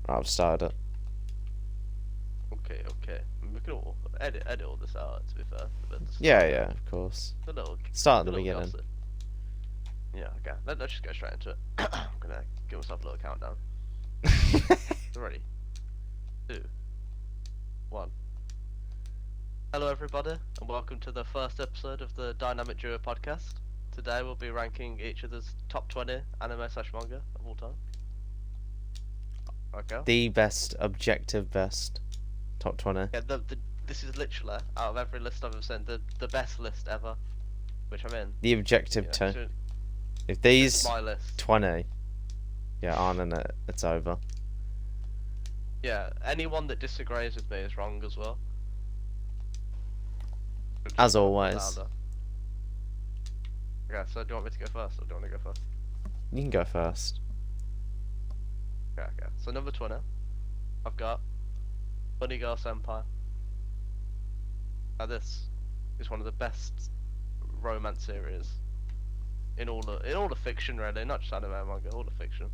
I've started it. Okay. We can all edit all this out. To be fair, but Yeah, of course. The little, Start at the little beginning. gossip. Yeah, okay. Let's just go straight into it. I'm gonna give myself a little countdown. Ready? 2, 1. Hello, everybody, and welcome to the first episode of the Dynamic Duo podcast. Today we'll be ranking each other's top 20 anime/manga of all time. Okay. The best, objective best. Top 20. Yeah, this is literally, out of every list I've ever seen, the best list ever. Which I'm in. The objective Yeah, to. so If this these is my list. 20 aren't in it, it's over. Yeah, anyone that disagrees with me is wrong as well. As always. Okay, so do you want me to go first, or do you want to go first? You can go first. Okay. So number 20, I've got Bunny Girl Senpai. Now this is one of the best romance series in all the fiction, really, not just anime manga, all the fiction.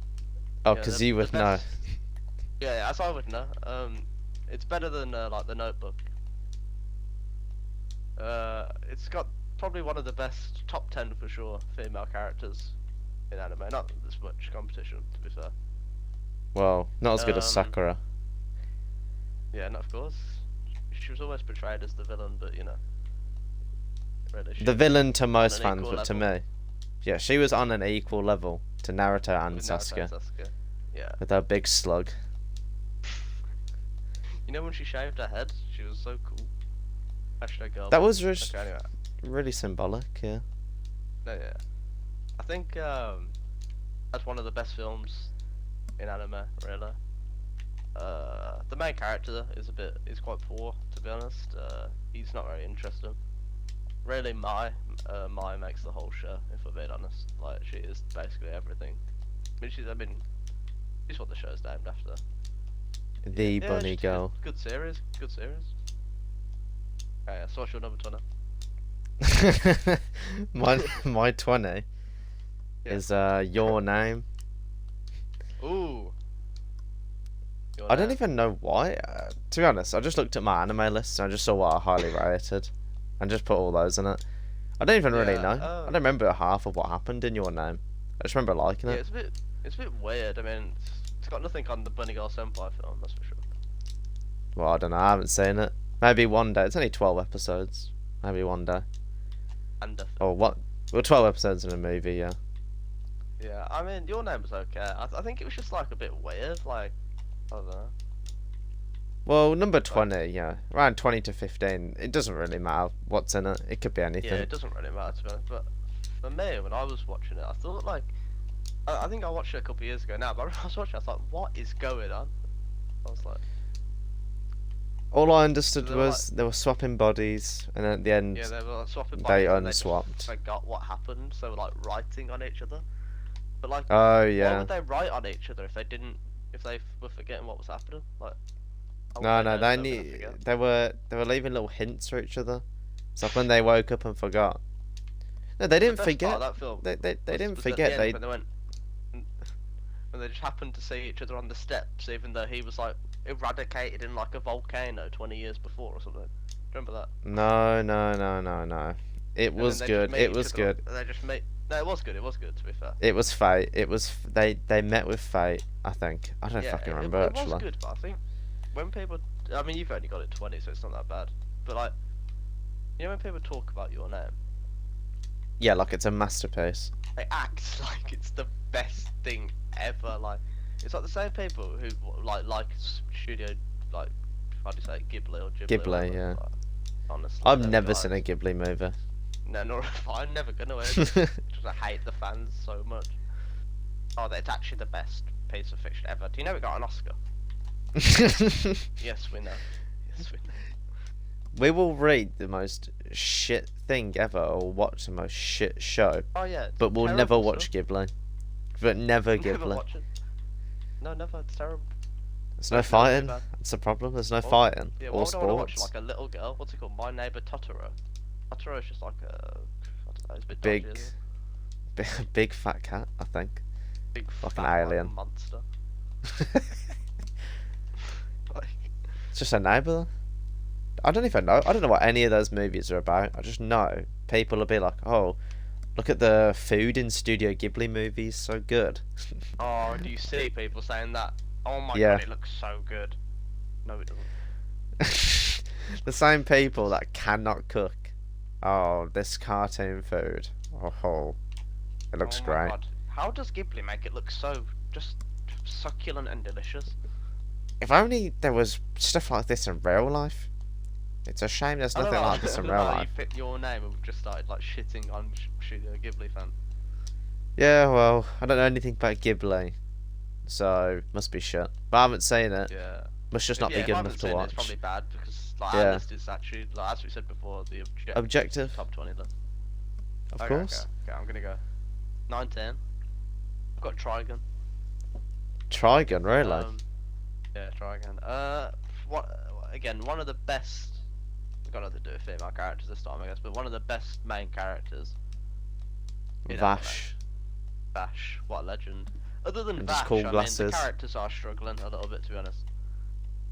Oh, Yeah, because the- you the would know. best- Yeah, as I would know. It's better than like The Notebook. It's got probably one of the best top 10 for sure female characters in anime. Not as much competition, to be fair. Well, not as good as Um, Sakura. Yeah, and of course, she was always portrayed as the villain, but you know, really, The villain to most an fans, equal but to level. me. Yeah, she was on an equal level to Naruto and with Naruto and Sasuke. Sasuke. Yeah. With her big slug. You know when she shaved her head, she was so cool. Hashtag girl. That was Okay, anyway. really symbolic, yeah. No, yeah. I think that's one of the best films in anime, really. The main character is quite poor, to be honest. He's not very interesting. Really, Mai makes the whole show, if we're being honest. Like, she is basically everything. I mean, she's what the show's named after. The Yeah, bunny it's girl. Good series. Okay, yeah, so what's your number 20? my 20 Yeah. is Your Name. Ooh. Your I don't name. even know why. To be honest, I just looked at my anime list and I just saw what I highly rated and just put all those in it. I don't even really Yeah, know. I don't remember half of what happened in Your Name. I just remember liking Yeah, it. it's a bit weird. I mean, it's got nothing on the Bunny Girl Senpai film, that's for sure. Well, I don't know. I haven't seen it. Maybe one day. It's only 12 episodes. Maybe one day. And Or what? Well, 12 episodes in a movie, yeah. yeah, I mean, Your Name was okay. I think it was just like a bit weird. Like, I don't know. Well, number 20, yeah. Around 20 to 15. It doesn't really matter what's in it. It could be anything. Yeah, it doesn't really matter to be honest. But for me, when I was watching it, I thought like, I think I watched it a couple of years ago now. But I was watching, I was like, what is going on? I was like, All I understood So they were was they were swapping bodies, and at the end, yeah, they were like, swapping they bodies and they just unswapped. forgot what happened. So like writing on each other. But like, Oh why yeah. would they write on each other if they were forgetting what was happening? Like, how would No, know no, if they were gonna knew. forget? They were leaving little hints for each other. So when they woke up and forgot. No, they didn't The best forget. part of that film They didn't was at the forget. end They when they went, when they just happened to see each other on the steps, even though he was like eradicated in like a volcano 20 years before or something. Remember that? no. It And was then they just good. meet It each was other- good. They just meet. No, it was good. It was good, to be fair. It was fate. It was they met with fate. I think. I don't fucking remember it actually. was good, but I think when people, I mean, you've only got it 20, so it's not that bad. But like, you know, when people talk about Your Name, Yeah, like it's a masterpiece. they act like it's the best thing ever. Like, it's like the same people who like studio, like, how do you say it, Ghibli or Ghibli? Ghibli, whatever, yeah. like, honestly, I've them never guys- seen a Ghibli movie. No, nor I'm never gonna. Just I hate the fans so much. Oh, it's actually the best piece of fiction ever. Do you know it got an Oscar? Yes, we know. Yes, we know. We will read the most shit thing ever or watch the most shit show, Oh yeah. but we'll never terrible watch stuff. Ghibli. But never Never Ghibli. watch it. No, never. It's terrible. There's no It's not too fighting. bad. That's the problem. There's no Well, fighting Yeah, or why would I want to watch sports. like a little girl? What's it called? My Neighbor Totoro. Totoro is just like a, I don't know, it's a bit Big, dodgy, isn't it? big fat cat, I think. Big fucking fat, like, alien. monster. It's just a neighbour. I don't even know. I don't know what any of those movies are about. I just know people will be like, "Oh, look at the food in Studio Ghibli movies, so good." Oh, do you see people saying that? Oh my Yeah. god, it looks so good. No, it doesn't. The same people that cannot cook. Oh, this cartoon food. Oh, it looks Oh my great. god. How does Ghibli make it look so just succulent and delicious? If only there was stuff like this in real life. It's a shame there's I don't nothing know, like this I in don't real know how you life. picked your name and just started like shitting on Studio Ghibli fan. Yeah, well, I don't know anything about Ghibli, so must be shit. But I haven't seen it. Yeah. Must just not Yeah, be if good I enough haven't to seen it, watch. it's probably bad because like Yeah. our list is actually like as we said before, the Objective, top 20 list. of Okay, course. okay, I'm gonna go 9-10. I've got Trigun. Trigun, really? Yeah, Trigun. What again? One of the best. We've got nothing to do with female characters this time, I guess, but one of the best main characters. in anime. Vash. Vash, what a legend. Other than And Vash, just cool I mean, glasses. the characters are struggling a little bit, to be honest.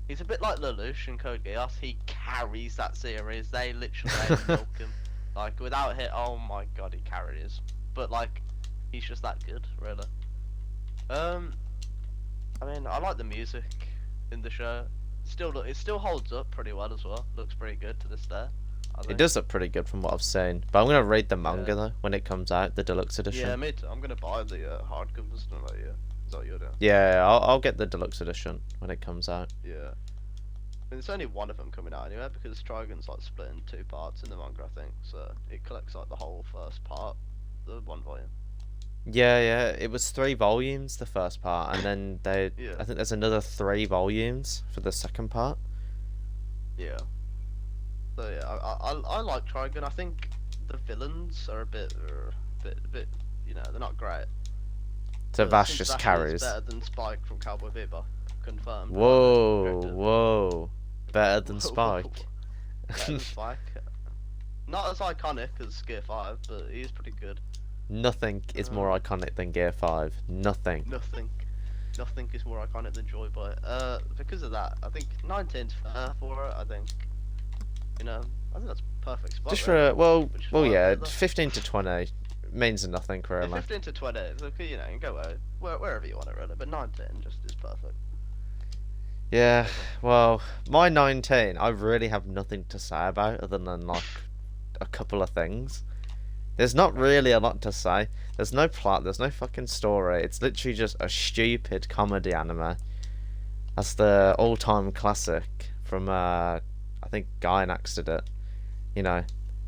He's a bit like Lelouch in Code Geass. He carries that series. They literally milk him. Like, without him, oh my god, he carries. But, like, he's just that good, really. I mean, I like the music in the show. It still holds up pretty well as well. Looks pretty good to this day. I It think. does look pretty good from what I've seen. But I'm going to read the manga, Yeah. though, when it comes out, the deluxe edition. Yeah, me too. I'm gonna buy the hardcovers tonight. Yeah, is that what you're doing? Yeah, I'll get the deluxe edition when it comes out. Yeah. I mean, there's only one of them coming out anyway because Trigun's like split in 2 parts in the manga, I think. So it collects like the whole first part, the 1 volume. Yeah, it was 3 volumes, the first part, and then Yeah. I think there's another 3 volumes for the second part. Yeah. So yeah, I like Trigun. I think the villains are a bit, you know, they're not great. So But Vash since just Vash is carries. better than Spike from Cowboy Bebop, confirmed. Whoa. Better than Whoa, Spike. Better than Spike. Not as iconic as Gear 5, but he's pretty good. Nothing is more iconic than Gear 5. Nothing. Nothing is more iconic than Joy Boy. Because of that, I think 19's fair for it. I think, you know, I think that's perfect spot. Just really. for, well, Which is well, why I yeah, put that. 15 to 20 means nothing, Yeah, really. 15 to 20, so, you know, you can go wherever you want it, really. But 19 just is perfect. Yeah, well, my 19, I really have nothing to say about other than, like, a couple of things. There's not really a lot to say. There's no plot, there's no fucking story. It's literally just a stupid comedy anime. That's the all-time classic from, I think Gainax did it. You know,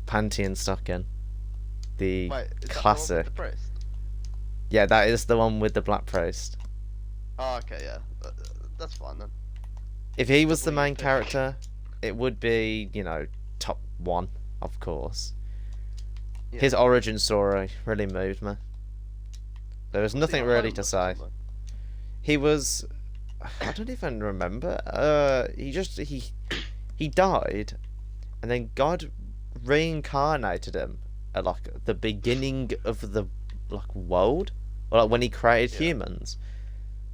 Panty and Stocking. The Wait, is classic. that the one with the priest? Yeah, that is the one with the black priest. Oh, okay, yeah. That's fine then. If he was the What do you main think? character, it would be, you know, top 1, of course. Yeah. His origin story really moved me. There was nothing Was he not really to homeless or say. something? He was, I don't even remember. He died, and then God reincarnated him at like the beginning of the world, or like when he created Yeah. humans.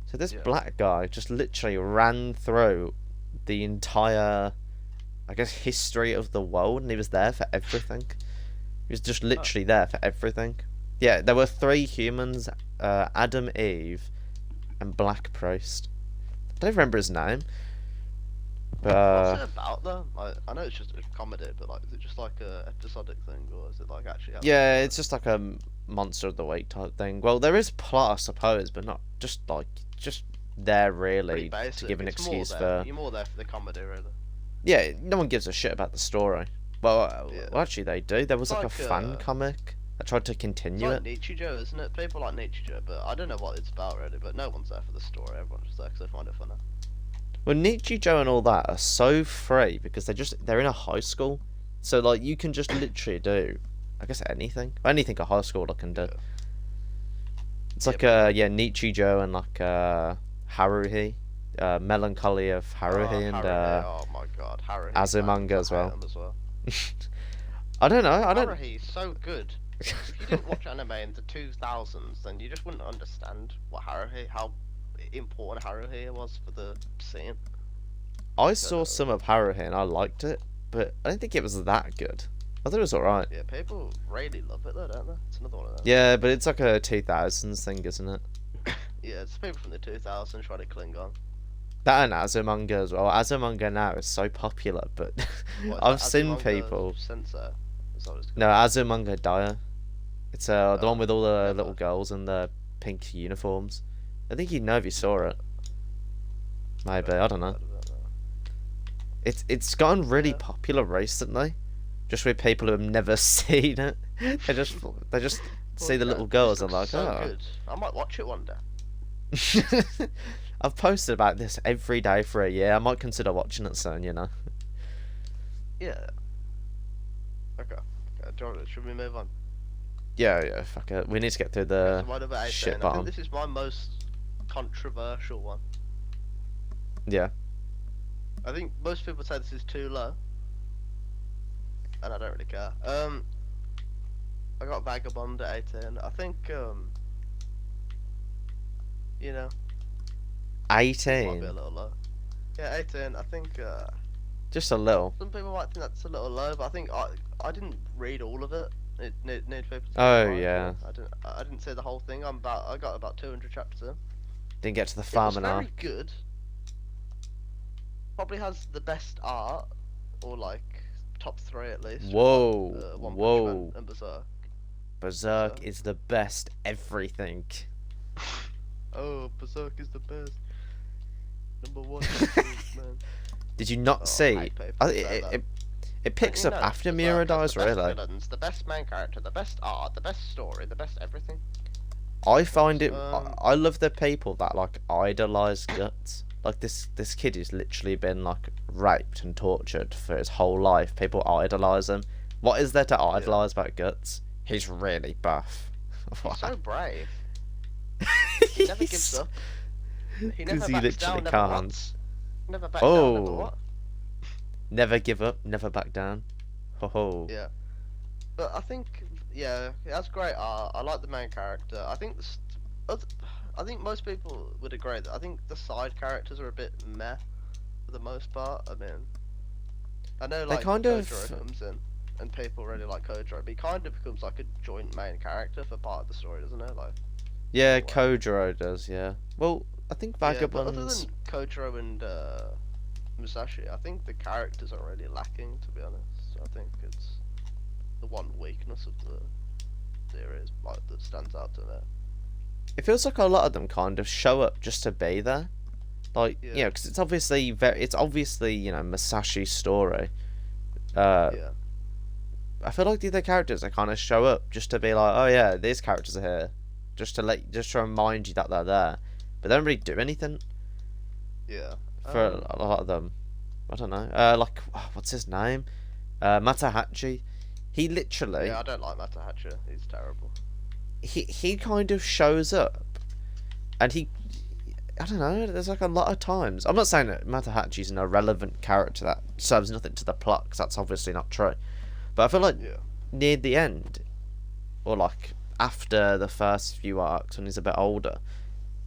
So this Yeah. black guy just literally ran through the entire, I guess, history of the world, and he was there for everything. He was just literally there for everything. Yeah, there were 3 humans: Adam, Eve, and Black Priest. I don't remember his name. But What's it about though? I know it's just a comedy, but like, is it just like a episodic thing, or is it like actually? yeah, it's just like a monster of the week type thing. Well, there is plot, I suppose, but not just there really pretty basic. to give an It's more excuse there. for. You're more there for the comedy, really. Yeah, no one gives a shit about the story. Well, Yeah. well actually they do. There was It's like a like, fan comic that tried to It's continue like it. Nietzsche Joe, isn't it? People like Nietzsche Joe, but I don't know what it's about really. But no one's there for the story. Everyone's just there because they find it funny. Well, Nietzsche Joe and all that are so free because they're in a high school, so like you can just literally do, I guess anything a high schooler can do. Yeah. It's Yeah, like Nietzsche Joe and like Haruhi, Melancholy of Haruhi and Haruhi, oh my god, Haruhi. Azumanga as I hate well. him as well. I don't know. I don't. Haruhi's so good. If you didn't watch anime in the 2000s, then you just wouldn't understand how important Haruhi was for the scene. I saw some of Haruhi and I liked it, but I don't think it was that good. I thought it was alright. Yeah, people really love it though, don't they? It's another one of them. Yeah, but it's like a 2000s thing, isn't it? Yeah, it's people from the 2000s trying to cling on. That and Azumanga as well. Azumanga now is so popular, but What, is I've that seen Azumanga people. Sensei? Is that what it's called? No, Azumanga Daya. It's the Oh, one with all the never. little girls in the pink uniforms. I think you'd know if you saw it. Maybe, I don't know. Heard of it, no. It's gotten really Yeah. popular recently, just with people who have never seen it. They just see the Well, little yeah, girls this and like, looks so oh. good. I might watch it one day. I've posted about this every day for a year. I might consider watching it soon, you know. Yeah. Okay. Jordan, should we move on? Yeah, fuck it. We need to get through So the my number 18. shit I think bomb. this is my most controversial one. Yeah. I think most people say this is too low, and I don't really care. I got Vagabond at 18. I think you know, might be 18. a little low. Yeah, 18. I think Just a little. some people might think that's a little low, but I think I didn't read all of it. It need people to Oh, read mine, yeah. I didn't say the whole thing. I got about 200 chapters in. Didn't get to the It was farming very arc. good. Probably has the best art, or like top 3 at least. with, Whoa, like, One Punch whoa. Man and Berserk. Berserk So- is the best everything. Oh, Berserk is the best. Number 1, man. Did you not Oh, I see? hate people I, who say it, that. it, it picks You up know, after Berserk Mira has dies, the best really. villains, the best main character, the best art, the best story, the best everything. I find it. Um, I love the people that like idolize Guts. Like this kid has literally been like raped and tortured for his whole life. People idolize him. What is there to idolize about Guts? He's really buff. He's so brave. He never gives up. He never 'Cause he backs literally down, never can't. wants. Never back down, never Oh. what? Never give up, never back down. Ho ho. Yeah. But I think, yeah, it has great art. I like the main character. I think I think most people would agree that I think the side characters are a bit meh for the most part. I mean, I know They like kind of- Kojiro comes in, and people really like Kojiro, but he kind of becomes like a joint main character for part of the story, doesn't it? Like, Yeah, Wow. Kojiro does. Yeah. Well, I think yeah, but other Vagabonds. than Kojiro and Musashi, I think the characters are really lacking, to be honest. I think it's the one weakness of the series, like that stands out to me. It feels like a lot of them kind of show up just to be there. Like, you Yeah. know, because it's obviously, you know, Masashi's story. Yeah, I feel like the other characters, they kind of show up just to be like, oh yeah, these characters are here, just to remind you that they're there, but they don't really do anything yeah. for a lot of them. I don't know. Like, what's his name? Matahachi. He literally, Yeah, I don't like Matahachi. He's terrible. he kind of shows up, and I don't know. There's like a lot of times. I'm not saying that Matahachi's an irrelevant character that serves nothing to the plot, 'cause that's obviously not true. But I feel like Yeah, near the end, or like after the first few arcs when he's a bit older,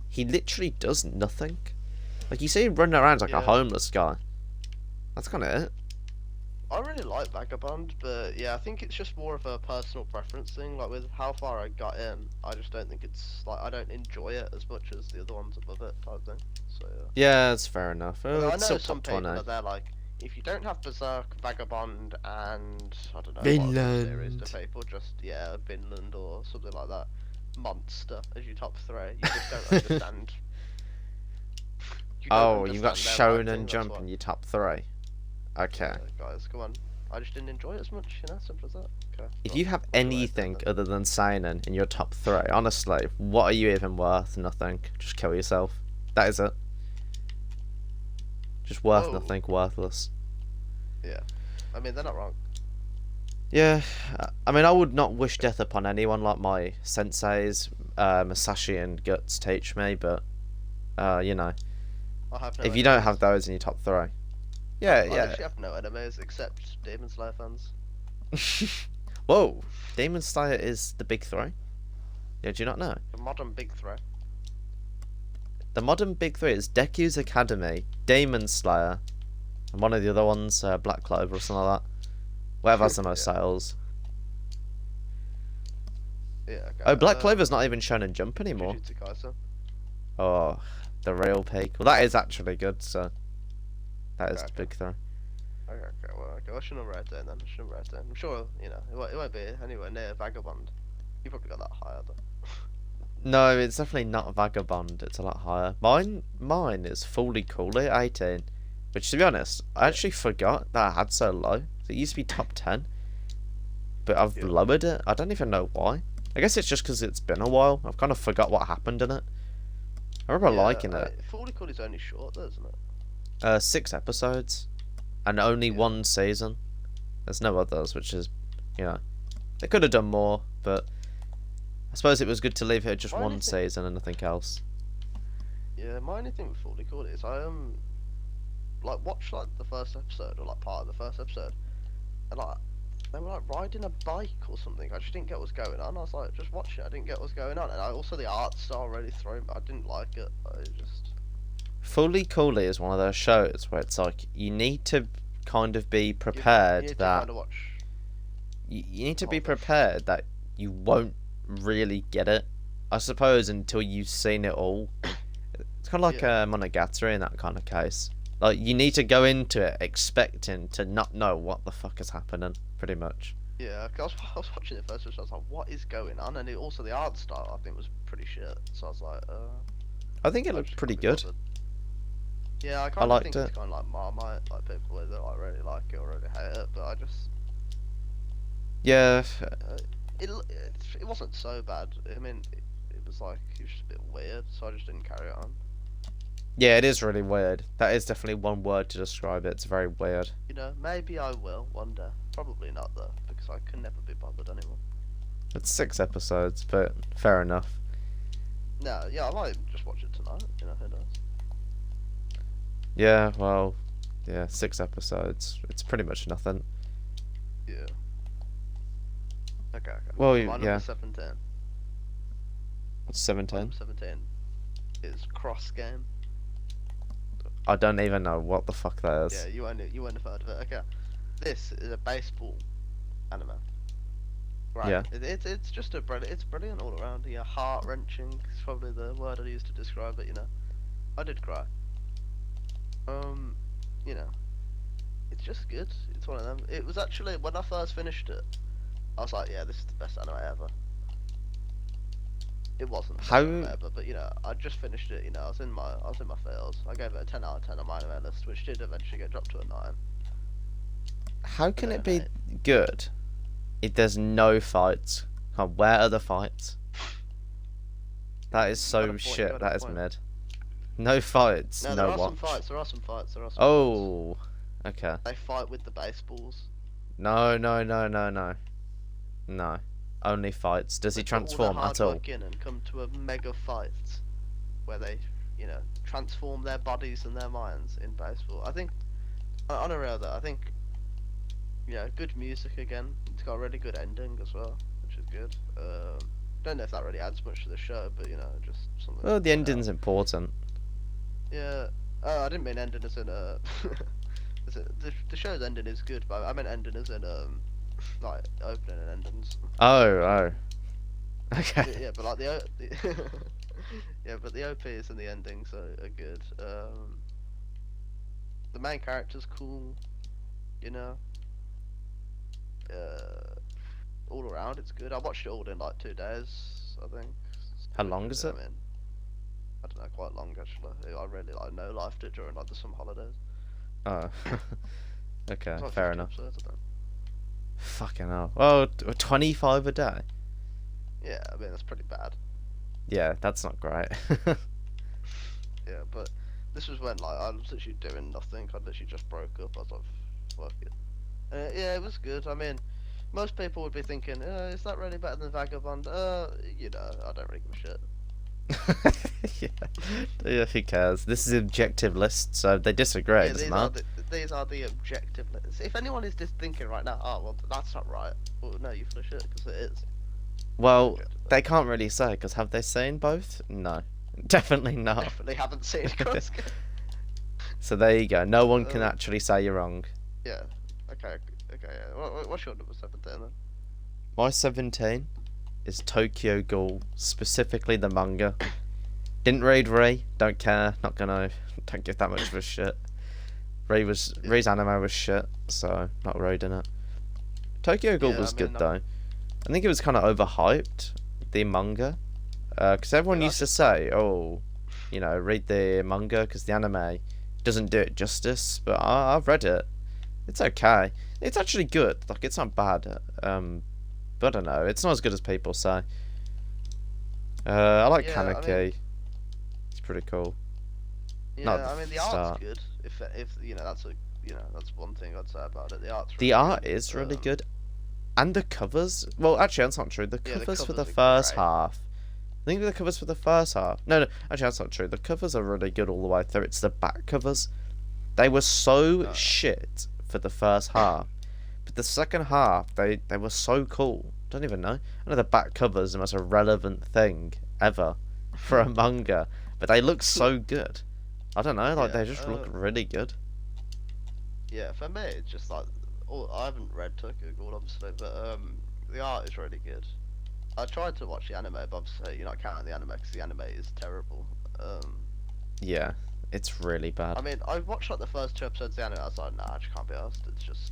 he literally does nothing. Like you see him running around like a Yeah. homeless guy. That's kind of it. I really like Vagabond, but yeah, I think it's just more of a personal preference thing. Like with how far I got in, I just don't think it's like I don't enjoy it as much as the other ones above it type thing. So yeah. Yeah, that's fair enough. Although Oh, I it's know still some top people 20. are there like, if you don't have Berserk, Vagabond, and I don't know what other series Vinland. to people, just yeah, Vinland or something like that, Monster as your top 3. You just don't understand. You don't Oh, you've got understand their Shonen writing, Jump that's in why. your top 3. Okay. Yeah, guys, come on. I just didn't enjoy it as much, you know, simple as that. Okay. If well, you have what do I say anything then? other than Seinen in your top 3, honestly, what are you even worth? Nothing. Just kill yourself. That is it. Just worth Oh. nothing, worthless. Yeah. I mean, they're not wrong. Yeah, I mean, I would not wish death upon anyone like my senseis, Masashi and Guts teach me, but, you know, I have no if you don't enemies. have those in your top 3. Yeah, I yeah. actually have no enemies except Demon Slayer fans. Whoa, Demon Slayer is the big 3? Yeah, do you not know? The modern big threat. The modern big 3 is Deku's Academy, Demon Slayer, And one of the other ones, Black Clover or something like that. Whatever has the most Yeah. sales. Yeah. Okay. Oh, Black Clover's not even shown in Jump anymore. Jujutsu Kaisen. Oh, the real peak. Well, that is actually good, so... That is Okay, the big thing. Okay. Well, okay. I shouldn't have read it then. I shouldn't have read it. I'm sure it won't be anywhere near Vagabond. You probably got that higher though. No, it's definitely not Vagabond. It's a lot higher. Mine is Fully Coolly at 18. Which, to be honest, I actually forgot that I had so low. It used to be top 10. But I've Yeah. lowered it. I don't even know why. I guess it's just because it's been a while. I've kind of forgot what happened in it. I remember liking it. Fully Cool is only short though, isn't it? 6 episodes. And only Yeah. 1 season. There's no others, which is, they could have done more, but I suppose it was good to leave it at just My one only thing- season and nothing else. Yeah, my only thing with Fully Cool is I like watched like the first episode or like part of the first episode, and like they were like riding a bike or something. I just didn't get what's going on. I was like just watching it. I didn't get what's going on, and also the art style really threw me. I didn't like it. I just Fully Coolly is one of those shows where it's like you need to kind of be you prepared need to that kind of watch. you need to be Hold on. prepared that you won't really get it. I suppose until you've seen it all. It's kind of like Monogatari in that kind of case. Like you need to go into it expecting to not know what the fuck is happening, pretty much. Yeah, 'cause I was watching it first, and I was like, what is going on? And also the art style I think was pretty shit. So I was like, I think it I looked just pretty couldn't be good. bothered. Yeah, I kind of liked think it. it's kind of like Marmite, like people either like really like it or really hate it. But I just Yeah, it wasn't so bad. I mean, it was like it was just a bit weird, so I just didn't carry it on. yeah, it is really weird. That is definitely one word to describe it. It's very weird. Maybe I will one day. Probably not though, because I can never be bothered anymore. It's 6 episodes, but fair enough. No, yeah, I might just watch it tonight. Who knows? Yeah, well, 6 episodes. It's pretty much nothing. Yeah. Okay. Well, My yeah. number 17. What's My 17? number 17 is Cross Game. I don't even know what the fuck that is. Yeah, you won't have heard of it. Okay. This is a baseball anime. Right. Yeah. It's just it's brilliant all around. Yeah, heart wrenching is probably the word I'd use to describe it. I did cry. It's just good. It's one of them. It was actually when I first finished it, I was like, yeah, this is the best anime ever. It wasn't the best How- anime ever, but I just finished it. I was in my feels. I gave it a 10 out of 10 on my anime list, which did eventually get dropped to a 9. How can Yeah, it be mate. good if there's no fights? Where are the fights? That is You got a so point, you shit. got a That is point. mid. No fights. No, No, there are watch. some fights. There are some fights. Fights. Oh, okay. They fight with the baseballs. No. Only fights. Does he They put all their transform hard at all? work in and come to a mega fight where they, transform their bodies and their minds in baseball. I think, on a real though, I think, good music again. It's got a really good ending as well, which is good. Don't know if that really adds much to the show, but just something. Well, to the point out. ending's important. Yeah. Oh, I didn't mean ending as in the show's ending is good, but I meant ending as in like opening and endings. Oh. Okay. Yeah, but like yeah, but the OPs and the endings are good. The main character's cool, all around it's good. I watched it all in like 2 days, I think. How long is it? I mean, I don't know, quite long actually. I really no lifed it during like the summer holidays. Oh. Okay, It's like fair 50 enough. episodes, I think. Fucking hell. Oh, 25 a day? Yeah, I mean that's pretty bad. Yeah, that's not great. Yeah, but this was when like I was literally doing nothing. I literally just broke up. I was like, fuck it. Yeah, it was good. I mean, most people would be thinking, is that really better than Vagabond? I don't really give a shit. Yeah, who cares? This is an objective list, so they disagree, Yeah, doesn't these are the objective lists. If anyone is just thinking right now, oh well, that's not right. Well, no, you're full of shit because it is. Well, Objective they can't really say, because have they seen both? No. Definitely not. Definitely haven't seen Cross. So there you go. No one can Uh, actually say you're wrong. Yeah. Okay. Okay. Yeah. What's your number 17 then? My 17 is Tokyo Ghoul, specifically the manga. Didn't read Ray, don't care, not gonna, don't give that much of a shit. Ray's anime was shit, so not reading it. Tokyo Ghoul Yeah, was I good mean, though. I think it was kind of overhyped, the manga, because everyone Yeah, used to say, oh, you know, read the manga because the anime doesn't do it justice. But I've read it. It's okay. It's actually good. Like it's not bad. But I don't know. It's not as good as people say. I like Yeah, I Kaneki. mean- It's pretty cool. yeah. Not the I mean, the start. art's good. If that's one thing I'd say about it. The art's The really art good. is really good, and the covers. Well, actually, that's not true. The Yeah, the covers for the covers are first great. half. I think the covers for the first half. No, actually, that's not true. The covers are really good all the way through. It's the back covers. They were so Oh. shit for the first half, but the second half they were so cool. Don't even know. I know the back covers are the most irrelevant thing ever for a manga, but they look so good. I don't know. Like Yeah, they just look really good. Yeah, for me, it's just like, I haven't read Tokyo Ghoul obviously, but the art is really good. I tried to watch the anime, but obviously you're not counting the anime because the anime is terrible. Yeah, it's really bad. I mean, I watched like the first 2 episodes of the anime. I was like, nah, I just can't be asked. It's just,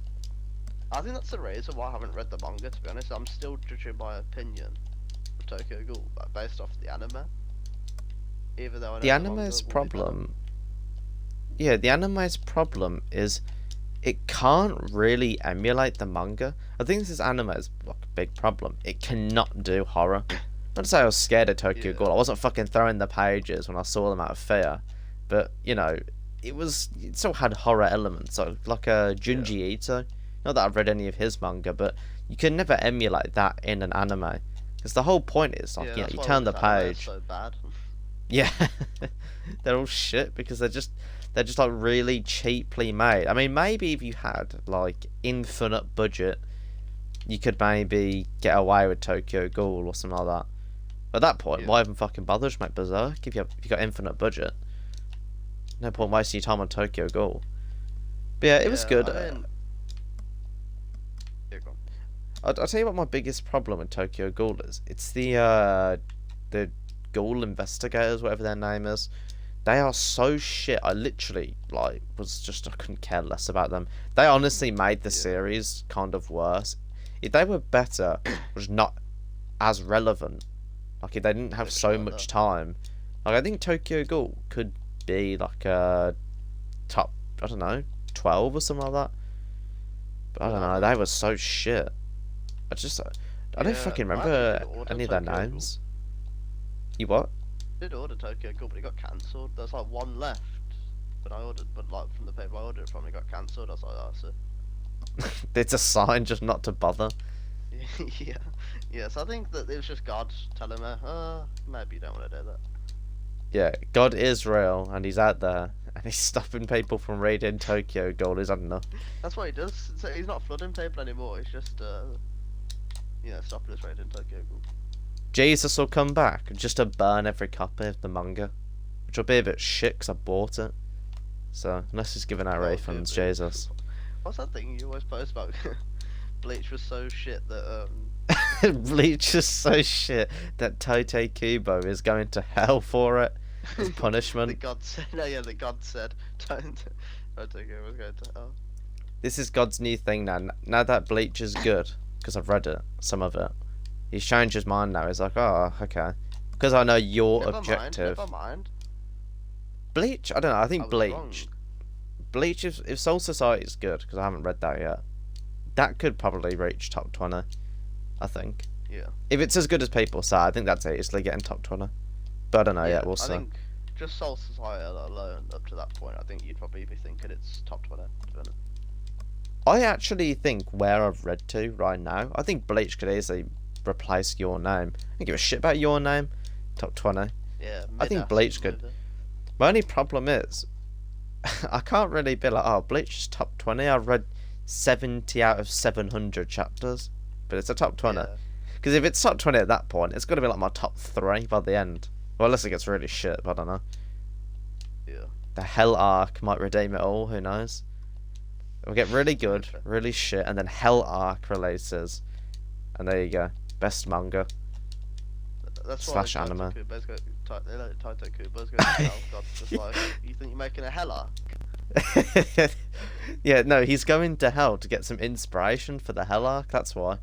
I think that's the reason why I haven't read the manga. To be honest, I'm still judging my opinion of Tokyo Ghoul based off the anime. Even though I know The manga anime's will be better. problem. Yeah, the anime's problem is it can't really emulate the manga. I think this is anime's like big problem. It cannot do horror. Not to say I was scared of Tokyo Yeah. Ghoul. I wasn't fucking throwing the pages when I saw them out of fear. But you know, it still had horror elements, like a Junji Ito. Not that I've read any of his manga, but you can never emulate that in an anime. Because the whole point is like, Yeah, you know, that's you why turn all the this anime is page. so bad. Yeah, they're all shit because they're just like really cheaply made. I mean, maybe if you had like infinite budget, you could maybe get away with Tokyo Ghoul or something like that. At that point, Yeah. why even fucking bother to make Berserk if you got infinite budget? No point wasting your time on Tokyo Ghoul. But yeah, it was Yeah, good. I mean, yeah, go on. I'll tell you what my biggest problem with Tokyo Ghoul is. It's the Ghoul investigators, whatever their name is. They are so shit. I literally I couldn't care less about them. They honestly made the Yeah. series kind of worse. If they were better, was not as relevant. Like if they didn't have They'd so shut much up. time. Like I think Tokyo Ghoul could be like a top, I don't know, 12 or something like that. But I don't Yeah, I know. think- They were so shit. I don't Yeah, fucking I actually remember did order any of their Tokyo Ghoul. names. You what? I did order Tokyo Ghoul, but it got cancelled. There's like one left. But like from the people I ordered it from, it got cancelled. I was like, oh, so. It's a sign just not to bother. Yeah. Yeah, so I think that it was just God telling me, maybe you don't want to do that. Yeah, God is real and he's out there and he's stopping people from reading Tokyo Ghoul. He's had enough. That's what he does. So he's not flooding people anymore. He's just, stopping us reading Tokyo Ghoul. Jesus will come back just to burn every copy of the manga, which will be a bit shit because I bought it. So unless he's giving out Oh, refunds, dear me. Jesus. What's that thing you always post about? Bleach was so shit that Bleach is so shit that Tote Kubo is going to hell for it as the punishment. God said, the God said, don't take it, was going to hell. This is God's new thing now. Now that Bleach is good, because I've read it, some of it, he's changed his mind now. He's like, oh, okay. Because I know your objective. Never mind. Bleach? I don't know. I think I was Bleach. wrong. Bleach, if Soul Society is good, because I haven't read that yet, that could probably reach top 20. I think. Yeah. If it's as good as people say, I think that's easily getting top 20. But I don't know yet. We'll I see. think just Soul Society alone, up to that point, I think you'd probably be thinking it's top 20, to be honest. I actually think where I've read to right now, I think Bleach could easily replace Your Name. I don't give a shit about Your Name. Top 20. Yeah, I think mid-ass Bleach could. movie. My only problem is, I can't really be like, oh, Bleach is top 20. I've read 70 out of 700 chapters. But it's a top 20. Yeah. Because if it's top 20 at that point, it's going to be like my top 3 by the end. Well, unless it gets really shit, but I don't know. Yeah. The Hell arc might redeem it all. Who knows? It'll get really good, really shit, and then Hell arc releases, and there you go. Best manga. That's Slash why anime. Kubo's got Taito Kubo's going to hell. God's just like, you think you're making a hell arc? Yeah, no, he's going to hell to get some inspiration for the Hell arc. That's why.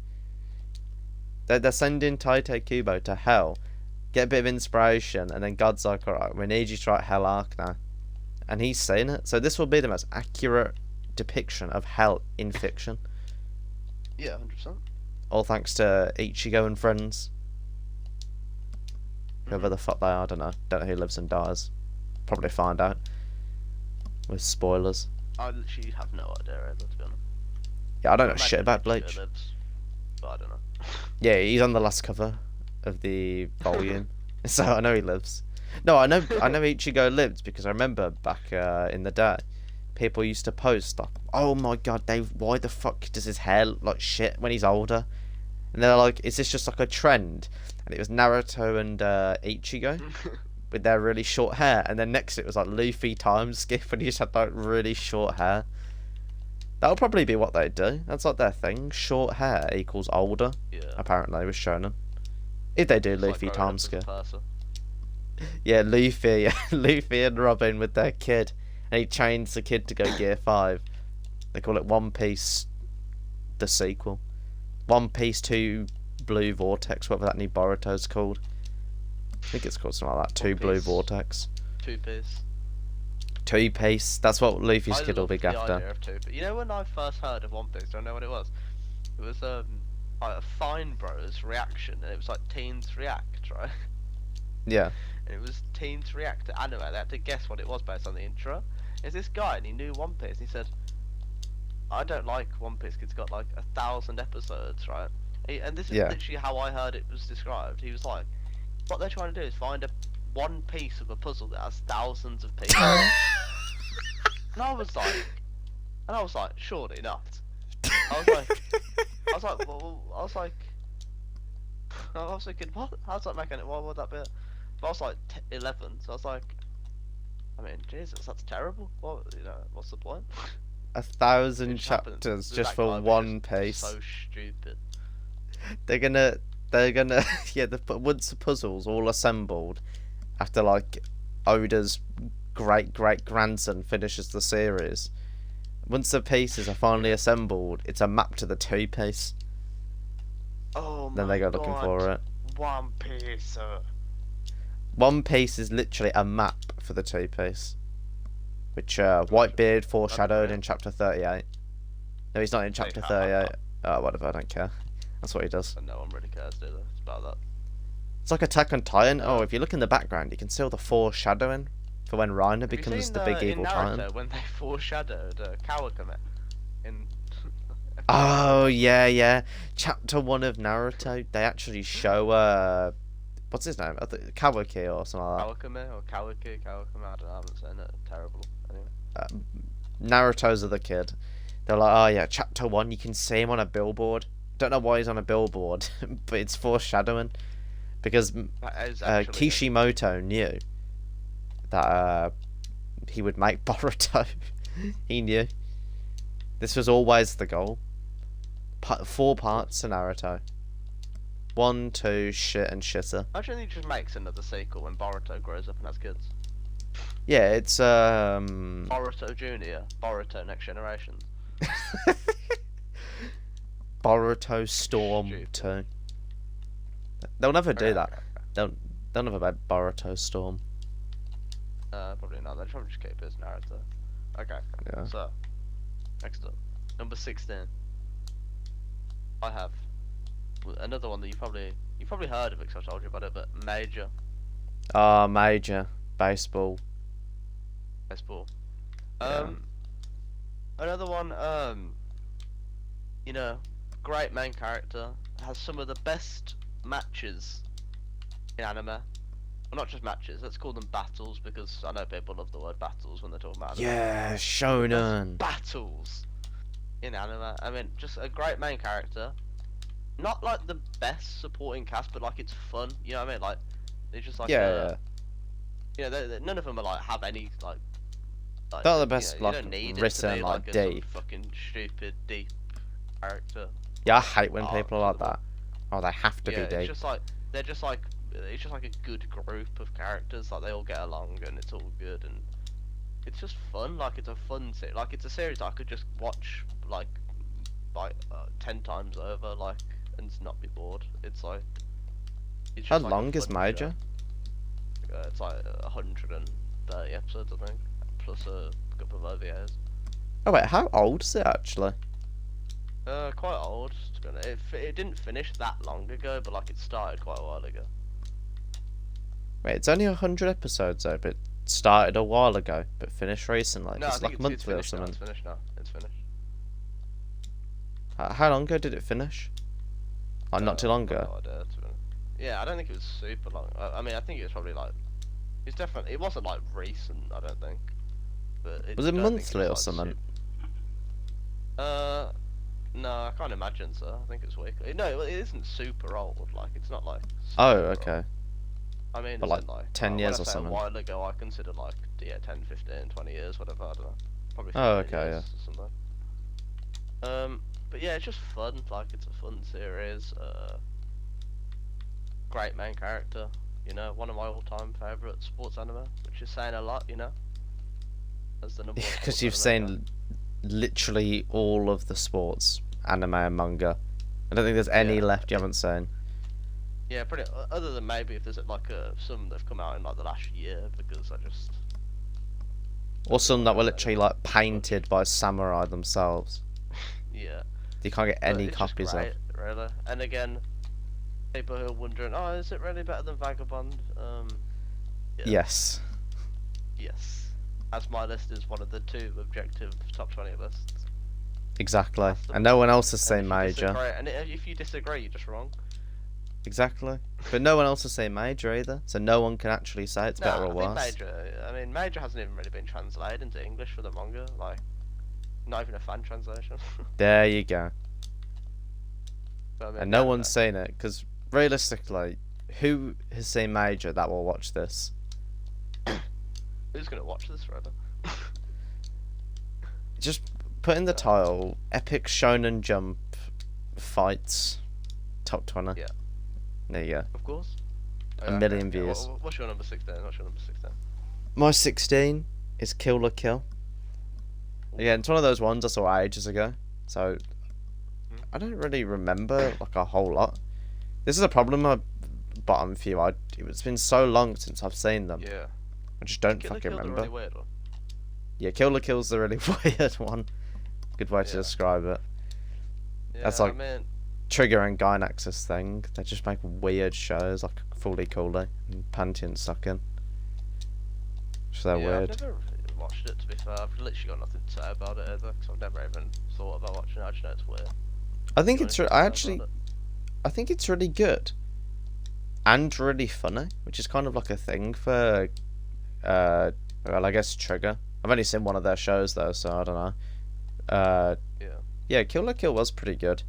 They're sending Taito Kubo to hell, get a bit of inspiration, and then God's like, alright, we need you to write Hell arc now. And he's saying it. So this will be the most accurate depiction of hell in fiction. Yeah, 100%. All thanks to Ichigo and friends. Whoever the fuck they are, I don't know. Don't know who lives and dies. Probably find out. With spoilers. I literally have no idea, either, to be honest. Yeah, I don't know Imagine shit about Ichigo Bleach. lives, but I don't know. Yeah, he's on the last cover of the volume. So I know he lives. No, I know Ichigo lives because I remember back in the day, people used to post like, "Oh my god, Dave, why the fuck does his hair look like shit when he's older?" And they're like, "Is this just like a trend?" And it was Naruto and Ichigo with their really short hair, and then next it was like Luffy time skip when he just had like really short hair. That'll probably be what they do. That's like their thing. Short hair equals older. Yeah. Apparently with Shonen. If they do It's like Luffy growing up time as a skip. person. Yeah, Luffy, Luffy and Robin with their kid, and he trains the kid to go Gear 5. They call it One Piece, the sequel. One Piece 2 Blue Vortex, whatever that new Boruto's called. I think it's called something like that. 2 Blue Piece. Vortex. 2-piece. 2 Piece. That's what Luffy's I kid will love be the after. idea of 2-piece. You know when I first heard of One Piece, do I know what it was? It was like a Fine Bros reaction, and it was like Teens React, right? Yeah. And it was Teens React to anime. They had to guess what it was based on the intro. It's this guy, and he knew One Piece, and he said, I don't like One Piece 'cause it's got like 1,000 episodes, right? And this is Yeah. literally how I heard it was described. He was like, what they're trying to do is find one piece of a puzzle that has thousands of pieces. And I was like, surely not. I was thinking, what? How's that making it? What would that be? But I was like 11, so I was like, I mean, Jesus, that's terrible. What, what's the point? 1,000 It just happened- chapters that just guy for was one just piece. So stupid. They're gonna, yeah. Once the puzzle's all assembled, after like Oda's great grandson finishes the series, once the pieces are finally assembled, it's a map to the 2 piece. Oh my Then they go looking God. for it. One Piece. One Piece is literally a map for the 2 piece, which Whitebeard foreshadowed in chapter 38. No, he's not in chapter 38. Oh, whatever. I don't care. That's what he does. And no one really cares, do they? It's about that. It's like Attack on Titan. Oh, if you look in the background, you can see all the foreshadowing for when Reiner Have you becomes seen, the big in evil Naruto, Titan. when they foreshadowed Kawakame in Oh yeah. Chapter 1 of Naruto. They actually show what's his name? Kawaki or something like Kawakame or Kawaki, Kawakame, I don't know, I haven't seen it. Terrible. Anyway. that. Naruto's the kid. They're like, oh yeah, chapter 1. You can see him on a billboard. Don't know why he's on a billboard, but it's foreshadowing because That is actually Kishimoto knew that he would make Boruto. He knew. This was always the goal. 4 parts to Naruto. 1, 2, shit and shitter. Imagine he just makes another sequel when Boruto grows up and has kids. Yeah, it's Boruto Junior, Boruto Next Generation. Boruto Storm Stupid. 2. They'll never do Okay, that. okay. They'll never make Boruto Storm. Probably not. They'll probably just keep it as Naruto. Okay. Yeah. So, next up, number 16. I have another one that you probably heard of it 'cause I told you about it, but Major Ah, Major Baseball. Baseball. Yeah. Another one. Great main character, has some of the best matches in anime. Well, not just matches. Let's call them battles because I know people love the word battles when they're talking about anime. Yeah, Shonen. Battles in anime. I mean, just a great main character. Not like the best supporting cast, but like it's fun. You know what I mean? Like it's just like Yeah. none of them are like have any like Like, They're the you best, know, you like, don't need it to written, be like, like some deep. fucking stupid deep character. Yeah, I hate when arc people to are like them all. that. Oh, they have to Yeah, be it's deep. just like they're just like it's just like a good group of characters. Like they all get along and it's all good and it's just fun. Like it's a fun series. Like it's a series that I could just watch like 10 times over, like and not be bored. It's like it's How just like a long is fun Major? show. It's like 130 episodes, I think, plus a couple of OVAs. Oh wait, how old is it actually? Quite old. It didn't finish that long ago, but like it started quite a while ago. Wait, it's only 100 episodes though, but started a while ago, but finished recently. No, I It's think like it's monthly or finished now. something. It's finished now. It's finished. How long ago did it finish? Like not too long I've got ago. no idea, to be honest. Yeah, I don't think it was super long. I mean, I think it was probably like. It's definitely. It wasn't like recent. I don't think. But Was it I don't think monthly or like, something? No, I can't imagine so. I think it's weekly. No, it isn't super old. Like it's not like. Oh, super okay. old. I mean, But, it's like, in, like 10 when years I or say something. A while ago, I considered like 10, 15, 20 years, whatever. I don't know. Probably. Oh, 15 okay, years or something. But yeah, it's just fun. Like it's a fun series. Great main character. You know, one of my all-time favorite sports anime, which is saying a lot. You know, as the number one. Because sports you've anime seen literally all of the sports, anime and manga. I don't think there's any Yeah. left you haven't seen. Yeah, pretty. Other than maybe if there's like some that've come out in like the last year, because I just. Or some that were Yeah, literally like painted by samurai themselves. Yeah. You can't get But any it's just copies great, of. really. And again, people who are wondering, oh, is it really better than Vagabond? Yeah. Yes. Yes. As my list is one of the 2 objective top 20 lists. Exactly. That's the And no one else has And seen if you Major. disagree- And if you disagree, you're just wrong. Exactly. But no one else has seen Major either, so no one can actually say it's better or I think worse. Major hasn't even really been translated into English for the manga. Like, not even a fan translation. There you go. But, I mean, And no yeah, one's seen it, because realistically, who has seen Major that will watch this? Who's gonna watch this, rather? Just put in the title, Epic Shonen Jump Fights Top 20. Yeah. There you go. Of course. A million views. What's your number 16? What's your number 16? My 16 is Kill la Kill. Again, it's one of those ones I saw ages ago, so I don't really remember like a whole lot. This is a problem with my bottom few. It's been so long since I've seen them. Yeah. I just don't Kill la fucking Kill's a remember. really weird one. Yeah, Kill la Kill's the really weird one. Good way to Yeah. describe it. Yeah, That's like- I mean, Trigger and Gynax's thing. They just make weird shows like Fully Cooley and Panty and Sucking. So they're yeah, weird. I've never really watched it, to be fair. I've literally got nothing to say about it either, because I've never even thought about watching it. I just know it's weird. I think Got it's. anything I to say actually. about it? I think it's really good. And really funny, which is kind of like a thing for. Well, I guess Trigger. I've only seen one of their shows though, so I don't know. Yeah. Yeah, Kill la Kill was pretty good.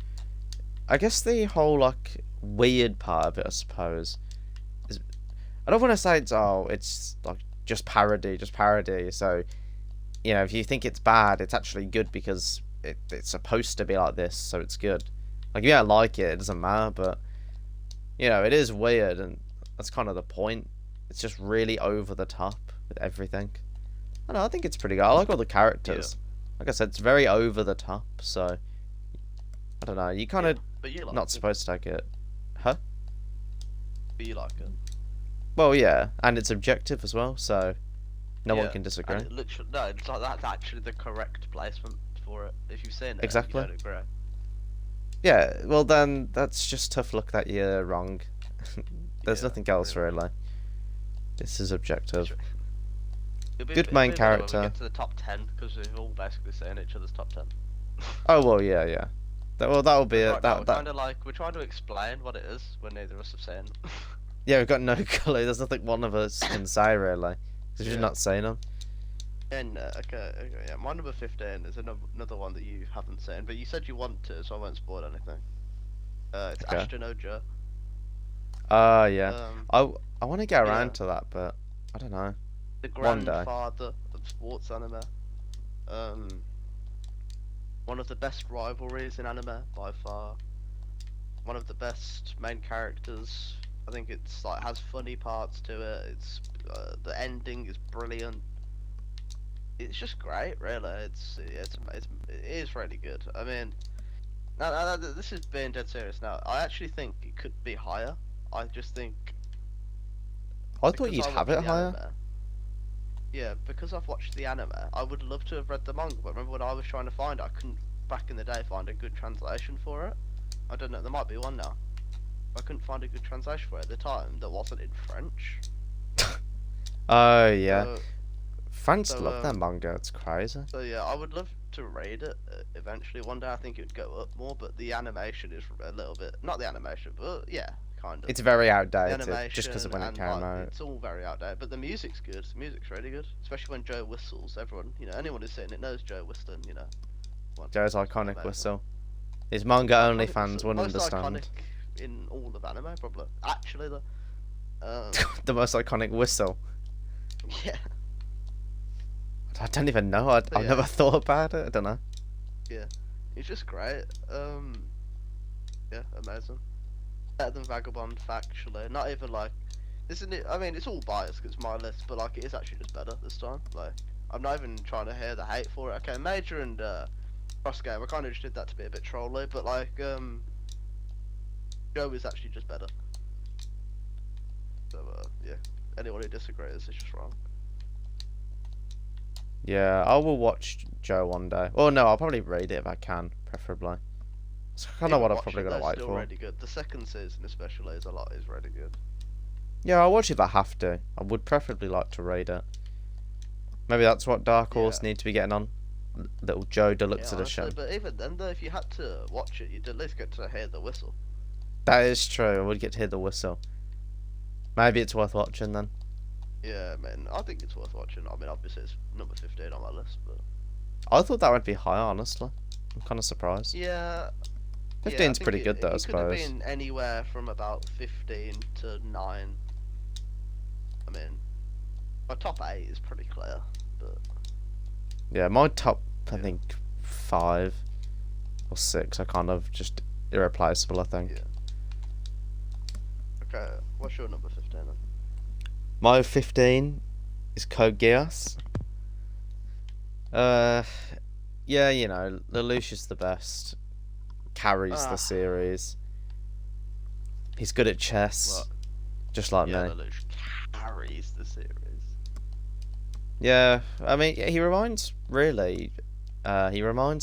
I guess the whole like weird part of it, I suppose, is I don't want to say it's like just parody. So, you know, if you think it's bad, it's actually good because it's supposed to be like this, so it's good. Like if you don't like it, it doesn't matter. But you know, it is weird, and that's kind of the point. It's just really over the top with everything. I don't know, I think it's pretty good. I like all the characters. Like I said, it's very over the top, so I don't know. You kind of But you like not it. supposed to like it. But you like it. Well, yeah, and it's objective as well, so no one Yeah, can disagree. And it literally, no, it's like that's actually the correct placement for it. If you've seen it, Exactly. You don't agree. Yeah, well then that's just tough luck that you're wrong. There's Yeah, nothing else pretty really. This is objective. Sure. Good main better when we character. get to the top 10, because we've all basically seen each other's top 10. Oh well, yeah. That'll be it. Right now, That we're trying to explain what it is when neither of us have seen. yeah, we've got no clue. There's nothing one of us can say really, because we've Yeah. not seen them. And okay, yeah, my number 15 is another one that you haven't seen, but you said you want to, so I won't spoil anything. It's Okay. Ashton Oja. Yeah. Um, I want to get around yeah. to that, but I don't know. the One day. grandfather of of sports anime. One of the best rivalries in anime by far. One of the best main characters. I think it's like has funny parts to it. It's the ending is brilliant. It's just great, really. It is really good. I mean, now this is being dead serious. Now, I actually think it could be higher. I just think I thought because you'd I have watched it the higher. anime- Yeah, because I've watched the anime, I would love to have read the manga. But remember when I was trying to find it, I couldn't back in the day find a good translation for it. I don't know. There might be one now. I couldn't find a good translation for it at the time that wasn't in French. Oh yeah, So, fans so, love their manga. It's crazy. so yeah, I would love to read it eventually one day. I think it would go up more, but the animation is a little bit not the animation, but yeah, kind of. It's very The outdated animation just because of when it and, came like, out. it's all very outdated, but the music's good. The music's really good, especially when Joe whistles. Everyone, anyone who's seen it knows Joe whistling. Joe's iconic amazing. whistle. His manga only Iconic fans whistle. wouldn't Most understand. iconic in all of anime, probably. Actually, though. The most iconic whistle. Yeah, I don't even know. I've yeah. never thought about it. I don't know. it's just great. Yeah, amazing. Better than Vagabond, factually. Not even like, isn't it? I mean, it's all biased 'cause it's my list, but like, it is actually just better this time. Like, I'm not even trying to hear the hate for it. Okay, Major and Cross Game, I kind of just did that to be a bit trolly, but like, Joe is actually just better. So yeah, anyone who disagrees is just wrong. Yeah, I will watch Joe one day. Oh no, I'll probably read it if I can, preferably. It's kind of Even what I'm watching probably gonna those wait still for. really good. The second season especially is really good. Yeah, I'll watch it if I have to. I would preferably like to read it. Maybe that's what Dark Horse Yeah. need to be getting on. Little Joe Deluxe Yeah, honestly, edition. but even then though, if you had to watch it, you'd at least get to hear the whistle. That is true. I would get to hear the whistle. Maybe it's worth watching then. Yeah, man, I think it's worth watching. I mean, obviously it's number 15 on my list, but I thought that would be high, honestly. I'm kind of surprised. yeah. 15's I think pretty good though, I it could have suppose. been anywhere from about 15 to 9. I mean, my top 8 is pretty clear, but Yeah, my top, I Yeah. think, 5 or 6 are kind of just irreplaceable, I think. Yeah. okay. What's your number 15 then? My 15 is Code Geass. Yeah, Lelouch the best. Carries Ah. the series. He's good at chess, Well, just like yeah, me. Lelouch carries the series. Yeah, I mean, he reminds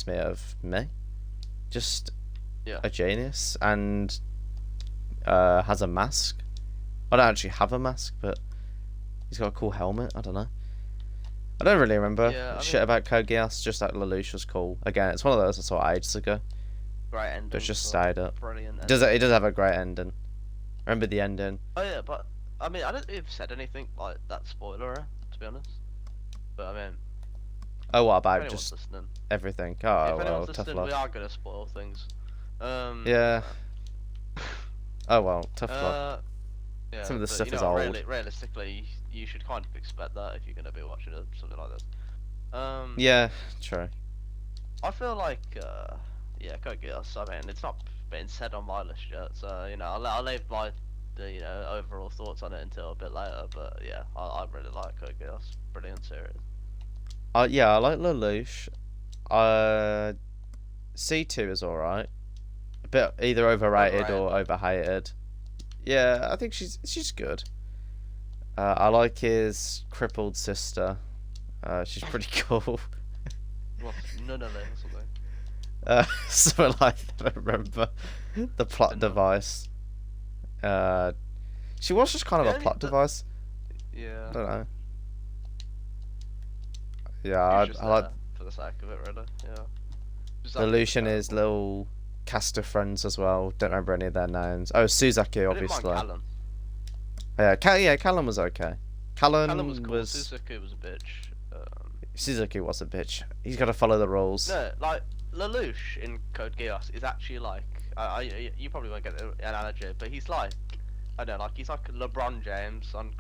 me of me. Just Yeah. a genius, and has a mask. I don't actually have a mask, but he's got a cool helmet. I don't know. I don't really remember Yeah, I shit mean- about Code Geass, just that Lelouch was cool. Again, it's one of those I saw ages ago, Great ending. but it's just so stayed up. Brilliant. It does have a great ending. Remember the ending? Oh yeah, but I mean, I don't think you've said anything like that spoiler, to be honest. But I mean, Oh, what if about anyone's just listening, everything? if Oh, well, anyone's tough listening, we luck. are gonna spoil things. Yeah. Oh, well, tough luck. Yeah, Some of the but, stuff is old. Realistically, you should kind of expect that if you're gonna be watching something like this. Yeah, true. I feel like, yeah, Code Geass. I mean, it's not been said on my list yet, so I'll leave my overall thoughts on it until a bit later. But yeah, I really like Code Geass. Brilliant series. Yeah, I like Lelouch. C2 is alright. A bit either overrated or overhated. Yeah, I think she's good. I like his crippled sister. She's pretty cool. Well, none of them or something. Something like that. I remember the plot None. device. She was just kind of Yeah, a plot the- device. Yeah. I don't know. Yeah, It's just I like there for the sake of it, really. Yeah. Just the like Lucian is terrible. little cast of friends as well. Don't remember any of their names. Oh, Suzaki, I didn't mind obviously. Callum. Yeah, Callum was okay. Callum Callum was cool. Suzuki was a bitch. Suzuki was a bitch. He's got to follow the rules. No, like Lelouch in Code Geass is actually like you probably won't get the analogy, but he's like I don't know, like he's like LeBron James on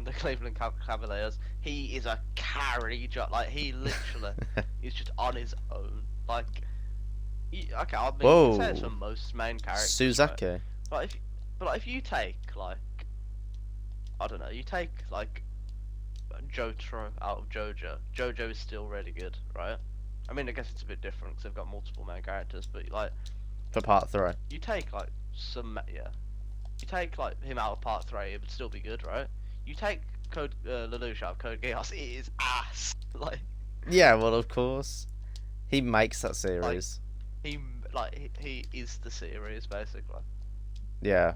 the Cleveland Cavaliers. He is a carry job. Like he literally is just on his own. Like, okay, I mean, you can say it's for Whoa. most main characters. Right? Suzaki. But if you take like, I don't know, you take like Jotaro out of JoJo. JoJo is still really good, right? I mean, I guess it's a bit different because they've got multiple main characters, but like For part 3. you take like you take like him out of part 3, it would still be good, right? You take Code Lelouch out of Code Geass, it is ass. Like Yeah, well, of course. He makes that series. he is the series basically. Yeah.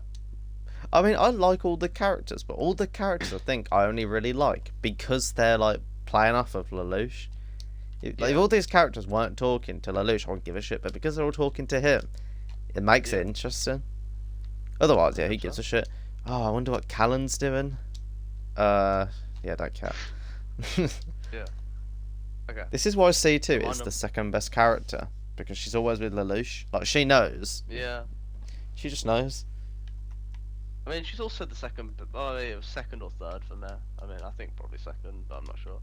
I mean, I like all the characters, but all the characters I think I only really like because they're like playing off of Lelouch. Like, if all these characters weren't talking to Lelouch, I wouldn't give a shit, but because they're all talking to him, it makes it interesting. Otherwise, yeah, who gives a shit? Oh, I wonder what Callan's doing. Yeah, don't care. Yeah. Okay. This is why C2 is Random. the second best character, because she's always with Lelouch. Like, she knows. Yeah. She just knows. I mean, she's also the second. Oh, yeah, it was second or third for me. I mean, I think probably second, but I'm not sure.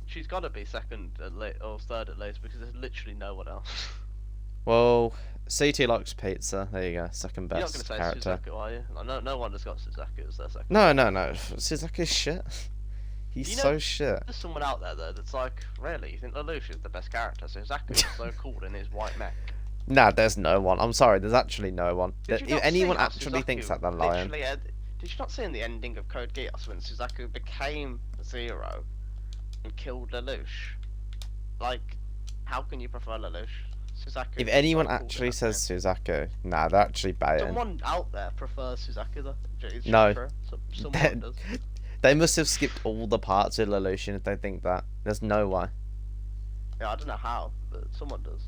She's got to be second or third at least because there's literally no one else. Well, C2 likes pizza. There you go. Second You're not best gonna say character. Suzaku, are you? Like, no one has got Suzaku as their second. No. Suzaki's shit. He's You know- so shit. There's someone out there though that's like, really, you think Lelouch is the best character? Suzaku is so cool in his white mech. Nah, there's no one. I'm sorry, there's actually no one. Did you If not anyone see how actually Suzaku thinks that, they're lying. literally did you not see in the ending of Code Geass when Suzaku became Zero and killed Lelouch? Like, how can you prefer Lelouch? Suzaku. If is anyone so cool in actually that says Suzaku, nah, they're actually game. baiting. Someone out there prefers Suzaku though. It's No. true. Someone does. They must have skipped all the parts of Lelouch if they think that. There's no way. Yeah, I don't know how, but someone does.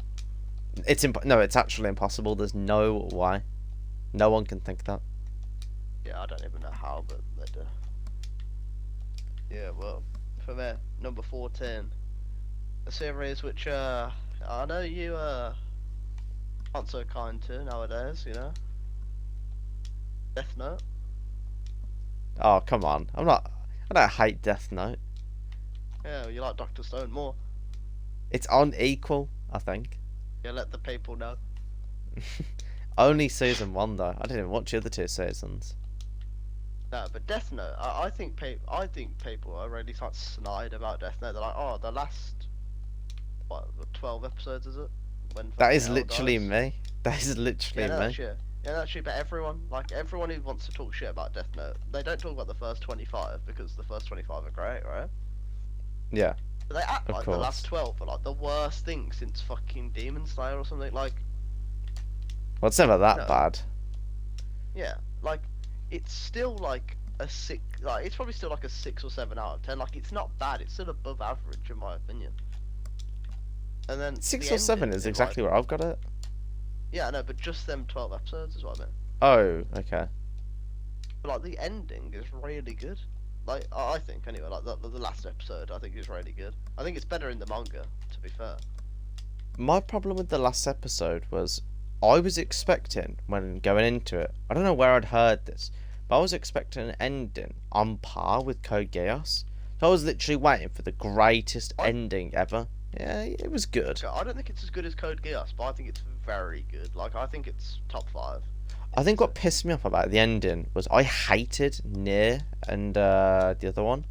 No, it's actually impossible. There's no way. No one can think that. Yeah, I don't even know how, but they do. Yeah, well, for me, number 14, a series which I know you aren't so kind to nowadays, you know. Death Note. Oh, come on. I don't hate Death Note. Yeah, well, you like Doctor Stone more. It's unequal, I think. Yeah, let the people know. Only season 1 though. I didn't even watch the other 2 seasons. No, but Death Note, I think people are really like snide about Death Note. They're like, oh, the last 12 episodes is it? When That is fucking L literally dies? me. That is literally Yeah, no, me. that's true. Yeah, that's true. But everyone who wants to talk shit about Death Note, they don't talk about the first 25 because the first 25 are great, right? Yeah. But they act Of like course. the last 12 are like the worst thing since fucking Demon Slayer or something. Like, Well, it's never that No. bad. yeah, like it's still like a 6. Like, it's probably still like a 6 or 7 out of 10. Like, it's not bad. It's still above average in my opinion. And then 6 the or 7 ending is like- exactly where I've got it. Yeah, I know, but just them 12 episodes is what I meant. Oh, okay. But like the ending is really good. Like I think anyway. Like the last episode, I think is really good. I think it's better in the manga, to be fair. My problem with the last episode was I was expecting, when going into it, I don't know where I'd heard this, but I was expecting an ending on par with Code Geass. So I was literally waiting for the greatest ending ever. Yeah, it was good. Okay, I don't think it's as good as Code Geass, but I think it's very good. Like I think it's top 5. I think what pissed me off about the ending was I hated Nier and the other one.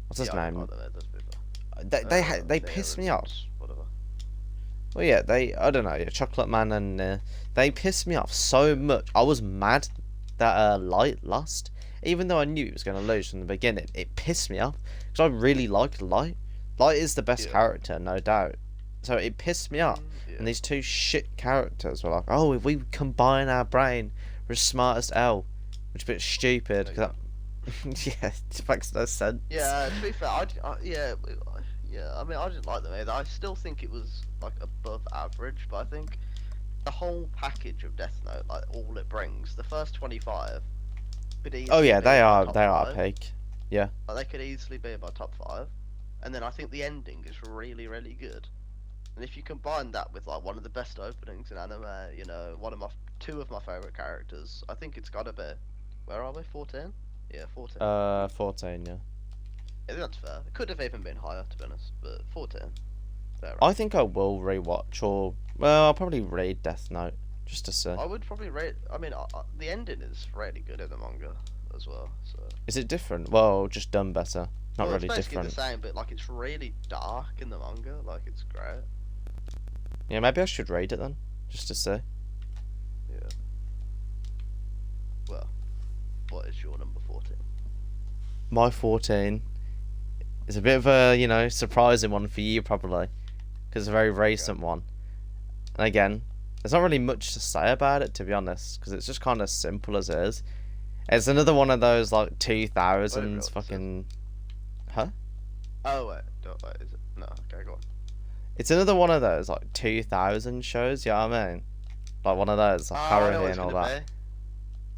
What's his Yeah, I name? don't know those people. They Nier pissed me and off. Whatever. Well, yeah, I don't know, yeah, Chocolate Man and they pissed me off so much. I was mad that Light lost, even though I knew he was going to lose from the beginning. It pissed me off because I really liked Light. Light is the best Yeah. character, no doubt. So it pissed me off. Yeah. And these 2 shit characters were like, oh, if we combine our brain, we're as smart as L, which is a bit stupid. There 'Cause yeah, it makes no sense. Yeah, to be fair, yeah. I mean, I didn't like them either. I still think it was like above average, but I think the whole package of Death Note, like all it brings, the first 25, could easily Oh yeah, be they in my are top they are 5. peak. Like, they could easily be in my top 5, and then I think the ending is really, really good. And if you combine that with like one of the best openings in anime, you know, two of my favorite characters, I think it's gotta be. Where are we? 14? Yeah, 14. 14, yeah. I think that's fair. It could have even been higher, to be honest, but 14. Fair I enough. think I will rewatch, or well, I'll probably read Death Note just to see. I would probably rate. I mean, the ending is really good in the manga as well. So. Is it different? Well, just done better. Not Well, it's really basically different. the same, but like it's really dark in the manga. Like it's great. Yeah, maybe I should read it then, just to see. Yeah. Well, what is your number 14? My 14 is a bit of a, surprising one for you probably, because it's a very recent one. And again, there's not really much to say about it, to be honest, because it's just kind of simple as it is. It's another one of those like 2000s fucking. Huh? Oh wait, wait, is it? No, okay, go on. It's another one of those like 2000 shows, you know what I mean? Like one of those, like I know Haruhi what and it's all gonna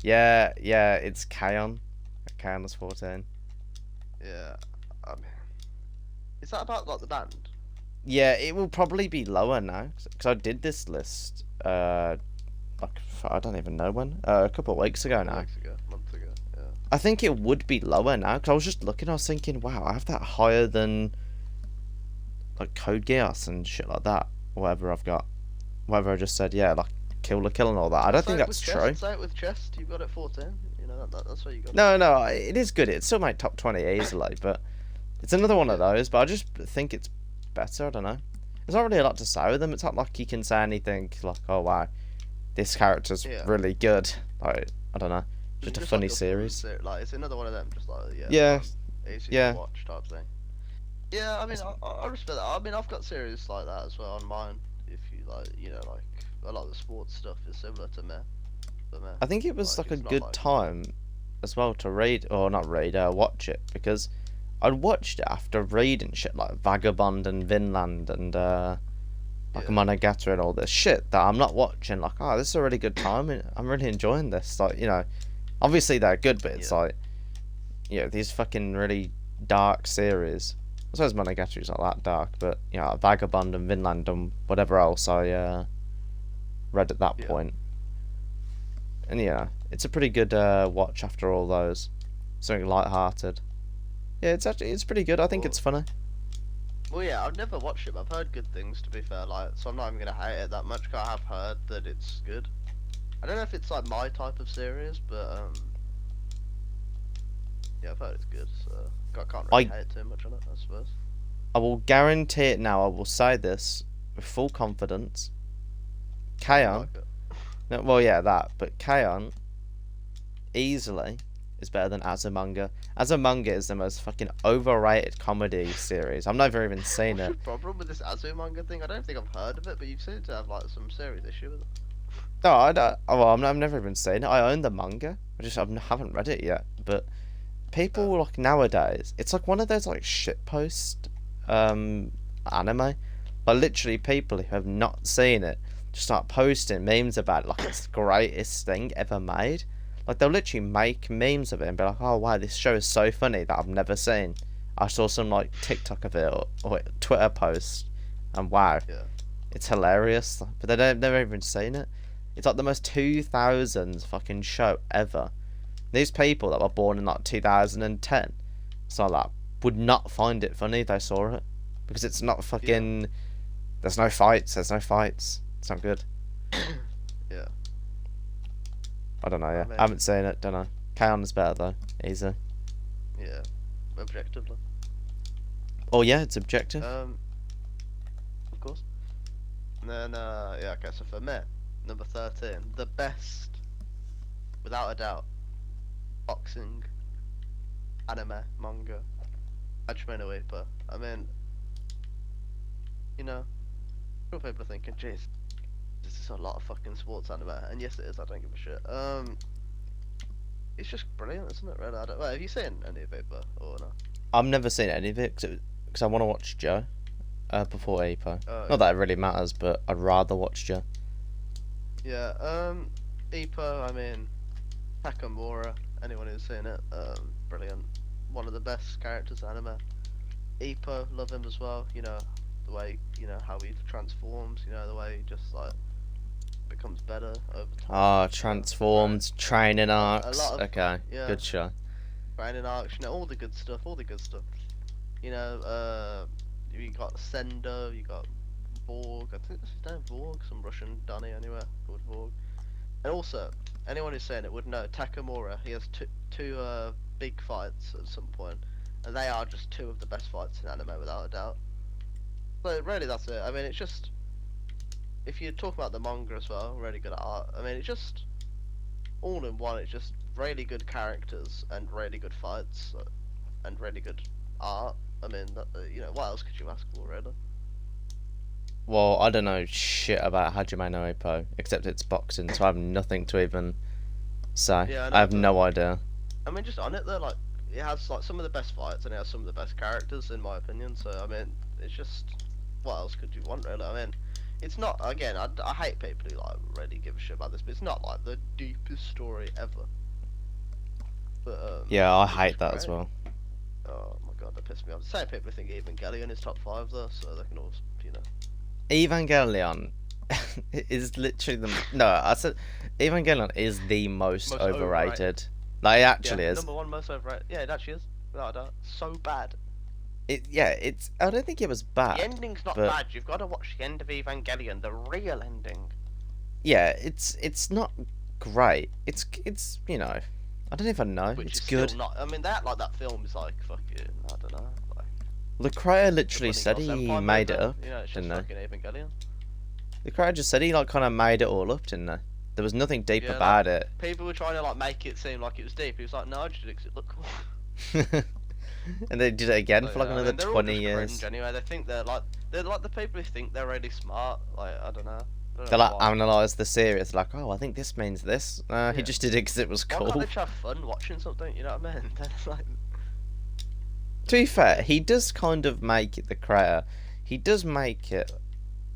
that. Yeah, it's K-On! K-On! is 14. be. Yeah, I mean, is that about like the band? Yeah, it will probably be lower now, because I did this list, like, I don't even know when, a couple of weeks ago now. Months ago, yeah. I think it would be lower now, because I was just looking, I was thinking, wow, I have that higher than, like, Code Geass and shit like that, whatever I've got. Whatever I just said, yeah, like, Kill la Kill and all that. I don't think that's true. Say it with chest, you've got it 14. You know, that's what you got. No, it is good. It's still my top 20 easily, but it's another one of those, but I just think it's better, I don't know. There's not really a lot to say with them. It's not like you can say anything like, oh wow, this character's really good. Like, I don't know. Just a funny like series. Like, it's another one of them, just like, Yeah. Easy to watch type thing. Yeah, I mean, I respect that. I mean, I've got series like that as well on mine. If you like, you know, like a lot of the sports stuff is similar to me. I think it was like a it's not good like- time as well to read, or not read, watch it, because I'd watched it after reading shit like Vagabond and Vinland and like Monogatari and all this shit that I'm not watching. Like, oh, this is a really good time, and I'm really enjoying this. Like, you know, obviously they're good, but it's like, you know, these fucking really dark series. I suppose Monogatari's not that dark, but you know, Vagabond and Vinland and whatever else I read at that point. And yeah, it's a pretty good watch after all those. Something light-hearted. Yeah, it's pretty good. I think it's funny. Well, yeah, I've never watched it, but I've heard good things. To be fair, like, so I'm not even gonna hate it that much. 'Cause I have heard that it's good. I don't know if it's like my type of series, but yeah, I've heard it's good. So I can't really hate too much on it, I suppose. I will guarantee it now. I will say this with full confidence. K-On! No, well, yeah, that, but K-On! Easily is better than Azumanga. Azumanga is the most fucking overrated comedy series. I've never even seen What's it. your problem with this Azumanga thing? I don't think I've heard of it, but you seem to have like some serious issue with it. No, I don't. Well, I've never even seen it. I own the manga. I haven't read it yet. But people like nowadays, it's like one of those like shitpost anime. Like literally, people who have not seen it just start posting memes about it like it's the greatest thing ever made. Like they'll literally make memes of it and be like, "Oh wow, this show is so funny that I've never seen." I saw some like TikTok of it or Twitter post, and wow, it's hilarious. But they've never even seen it. It's like the most 2000s fucking show ever. These people that were born in like 2010, so like would not find it funny if they saw it, because it's not fucking. There's no fights. There's no fights. It's not good. Yeah. I don't know. Yeah, I haven't seen it. Don't know. K-On! Is better though. Easy. Yeah. Objectively. Oh yeah, it's objective. Of course. And then yeah, okay. So for me, number 13, the best, without a doubt, boxing, anime, manga, Hajime no Ippo. I mean, you know, people are thinking, jeez, this is a lot of fucking sports anime, and yes it is, I don't give a shit. It's just brilliant, isn't it, really? Well, have you seen any of it, or no? I've never seen any of it, because I want to watch Joe before Ippo. Not that it really matters, but I'd rather watch Joe. Yeah, Ippo, I mean, Takamura, anyone who's seen it, brilliant. One of the best characters in anime. Ippo, love him as well, you know, the way, you know, how he transforms, you know, the way he just like becomes better over time. Ah, you know, transformed, training a arcs. lot of Okay, yeah, good show. Brandon Arch, you know, all the good stuff, all the good stuff. You know, you got Sendo, you got Vorg, I think that's his name, Vorg, some Russian Donny anyway, called Vorg. And also, anyone who's saying it would know Takamura, he has two big fights at some point, and they are just two of the best fights in anime without a doubt. So really that's it. I mean, it's just, if you talk about the manga as well, really good art, I mean, it's just, all in one, it's just really good characters and really good fights and really good art. I mean, you know, what else could you ask for, really? Well, I don't know shit about Hajime no Ippo, except it's boxing, so I have nothing to even say. Yeah, I know, I have but- no idea. I mean, just on it though, like, it has like some of the best fights and it has some of the best characters in my opinion. So I mean, it's just, what else could you want, really? I mean, it's not, again, I hate people who like really give a shit about this, but it's not like the deepest story ever. But Yeah, I it's hate that as great. well. Oh my god, that pissed me off. Same people who think Evangelion is top 5 though, so they can all, you know. Evangelion is literally the no. I said Evangelion is the most Most overrated. overrated. Like it actually Yeah, is. number 1 most overrated. Yeah, it actually is. Without a doubt. So bad. It's. I don't think it was The bad. ending's not but- bad. You've got to watch the end of Evangelion, the real ending. Yeah, it's not great. It's you know, I don't even know. Which It's is good. still not. I mean, that film is like fucking. I don't know. Like, The creator the literally Bunny said Girl he Senpai made movie, it up, You know, it's just didn't they? fucking Evangelion. The creator just said he like kind of made it all up, didn't they? There was nothing deep Yeah, about it. People were trying to like make it seem like it was deep. He was like, no, I just did it 'cause it looked cool. And they did it again So, for like yeah, I another mean, they're all 20 just years. cringe anyway. They think they're like the people who think they're really smart. Like, I don't know. I don't They know like why. analyze the series, like, oh, I think this means this. He Yeah. just did it because it was Why cool. can't they just have fun watching something? You know what I mean? They're like, To be fair, he does kind of make it, the creator. He does make it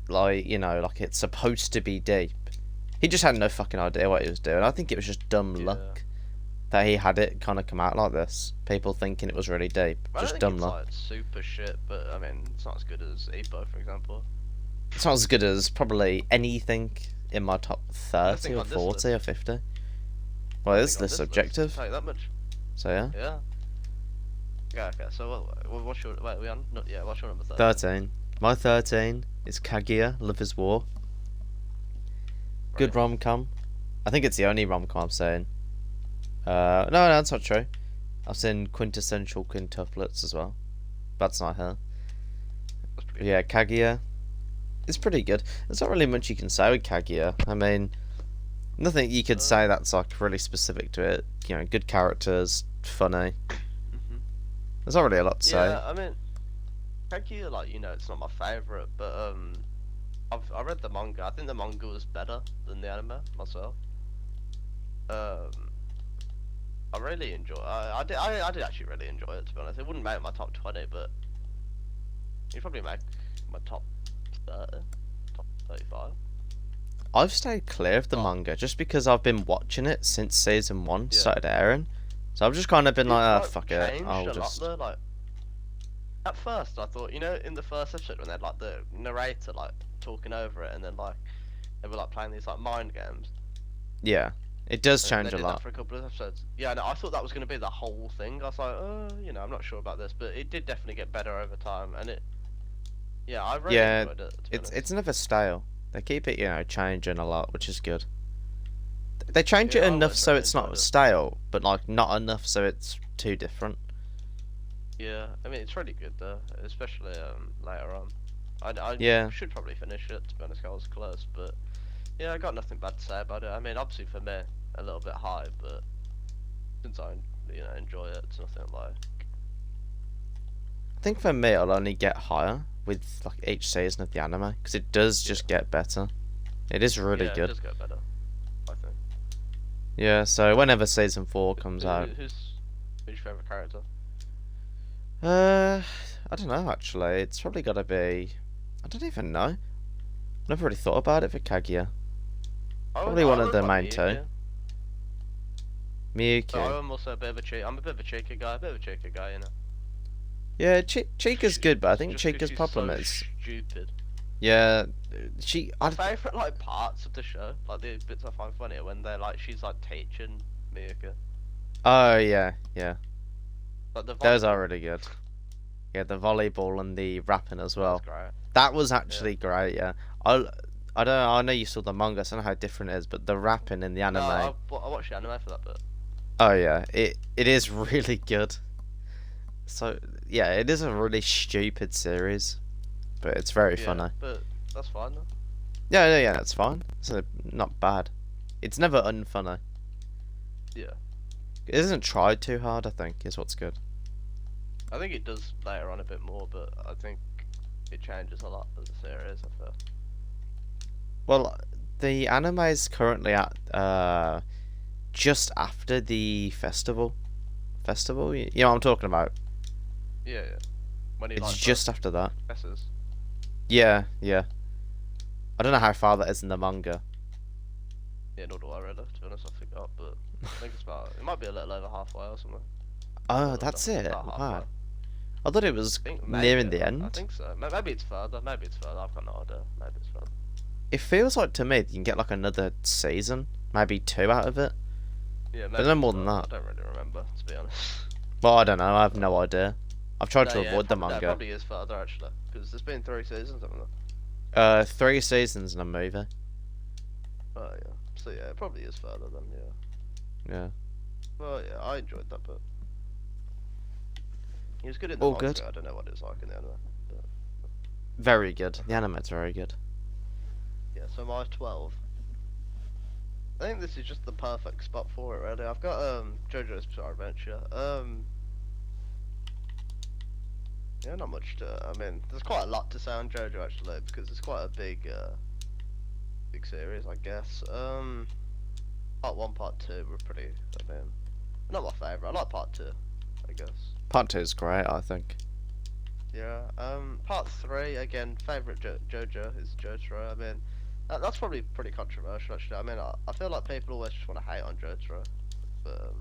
like, you know, like it's supposed to be deep. He just had no fucking idea what he was doing. I think it was just dumb Yeah. luck that he had it kind of come out like this. People thinking it was really deep. I don't Just think dumb it's luck. like super shit, but I mean, it's not as good as Ippo, for example. It's not as good as probably anything in my top 30 Nothing or on this 40 or 50. Well, it's Nothing on this list, subjective, I'll tell you that much. so yeah. Yeah. Yeah. Okay. So what's your wait? Are we on? Not, yeah. What's your number 13. My 13 is Kaguya, Love is War. Good rom-com. I think it's the only rom-com I'm saying. No, that's not true. I've seen quintessential quintuplets as well. That's not her. That's But pretty yeah, Kaguya. It's pretty good. There's not really much you can say with Kaguya. I mean, nothing you could say that's like really specific to it. You know, good characters, funny. Mhm. There's not really a lot to say. Yeah, I mean, Kaguya, like, you know, it's not my favorite, but I read the manga. I think the manga was better than the anime myself. I really enjoy. I did actually really enjoy it, to be honest. It wouldn't make my top 20, but it'd probably make my top 30, top 35. I've stayed clear of the Oh. manga just because I've been watching it since season 1 Yeah. started airing. So I've just kind of been like, It's, oh, fuck it. changed I'll a lot just. though, like, at first I thought, you know, in the first episode when they had like the narrator like talking over it, and then like they were like playing these like mind games. Yeah. It does And change they a did lot. that for a couple of episodes. Yeah, no, I thought that was going to be the whole thing. I was like, you know, I'm not sure about this, but it did definitely get better over time, and it. Yeah, I really Yeah, enjoyed it. To be honest. It's never stale. They keep it, you know, changing a lot, which is good. They change Yeah, it I enough always so really it's not enjoyed it. stale, but like not enough so it's too different. Yeah, I mean it's really good though, especially later on. I Yeah. should probably finish it, to be honest. I was close, but yeah, I got nothing bad to say about it. I mean, obviously for me, a little bit high, but since I enjoy it, it's nothing like. I think for me, I'll only get higher with like each season of the anime because it does just get better. It is really Yeah, it good. does get better, I think. Yeah. So whenever season 4 comes out, Who's your favorite character? I don't know actually. It's probably got to be. I don't even know. Never really thought about it for Kaguya. Probably one of the main two. But Miyuki. I'm also a bit of a cheeky. I'm a bit of a cheeky guy. You know. Yeah, Chica's good, but I think Just 'cause Chica's she's problem so is, stupid. yeah, My favorite like parts of the show, like the bits I find funny, are when they're like she's like teaching Miyuka, oh yeah, yeah, like the those are volleyball. really good. Yeah, the volleyball and the rapping as That was well. great. That was Yeah. actually great. Yeah, I I don't know, I know you saw the manga, so I don't know how different it is, but the rapping in the No, anime, I watched the anime for that bit. oh yeah, it is really good. So yeah, it is a really stupid series, but it's very Yeah, funny. but that's fine though. Yeah, yeah, yeah, that's fine. It's not bad. It's never unfunny. Yeah. It isn't tried too hard, I think, is what's good. I think it does later on a bit more, but I think it changes a lot as a series. I feel. Well, the anime is currently at just after the festival. Festival, you know what I'm talking about? Yeah, yeah. When he It's like just first after that. messes. Yeah, yeah. I don't know how far that is in the manga. Yeah, nor do I really. To be honest, I forgot, but I think it's about. It might be a little over halfway or something. Oh, Little that's under, it. about halfway. Wow. I thought it was I think nearing maybe. the I end. think so. Maybe it's further. Maybe it's further. I've got no idea. Maybe it's further. It feels like to me that you can get like another season, maybe two out of it, Yeah, but maybe no it's more than further. that. I don't really remember, to be honest. Well, I don't know. I have no idea. I've tried No, to yeah, avoid the no, it manga. probably is further actually, because there's been 3 seasons, haven't there? 3 seasons and a movie. Oh yeah. So yeah, it probably is further then. Yeah. Yeah. Well, yeah, I enjoyed that bit. He was good in the All manga. good. I don't know what it's like in the anime. But Very good. The anime's very good. yeah, so my 12. I think this is just the perfect spot for it, really. I've got JoJo's Bizarre Adventure. Yeah, not much to. I mean, there's quite a lot to say on JoJo actually because it's quite a big series, I guess. Part one, part two were pretty. I mean, not my favorite. I like part two, I guess. Part 2 is great, I think. Yeah. Part three again. Favorite JoJo is Jotaro. I mean, that's probably pretty controversial actually. I mean, I feel like people always just want to hate on Jotaro, but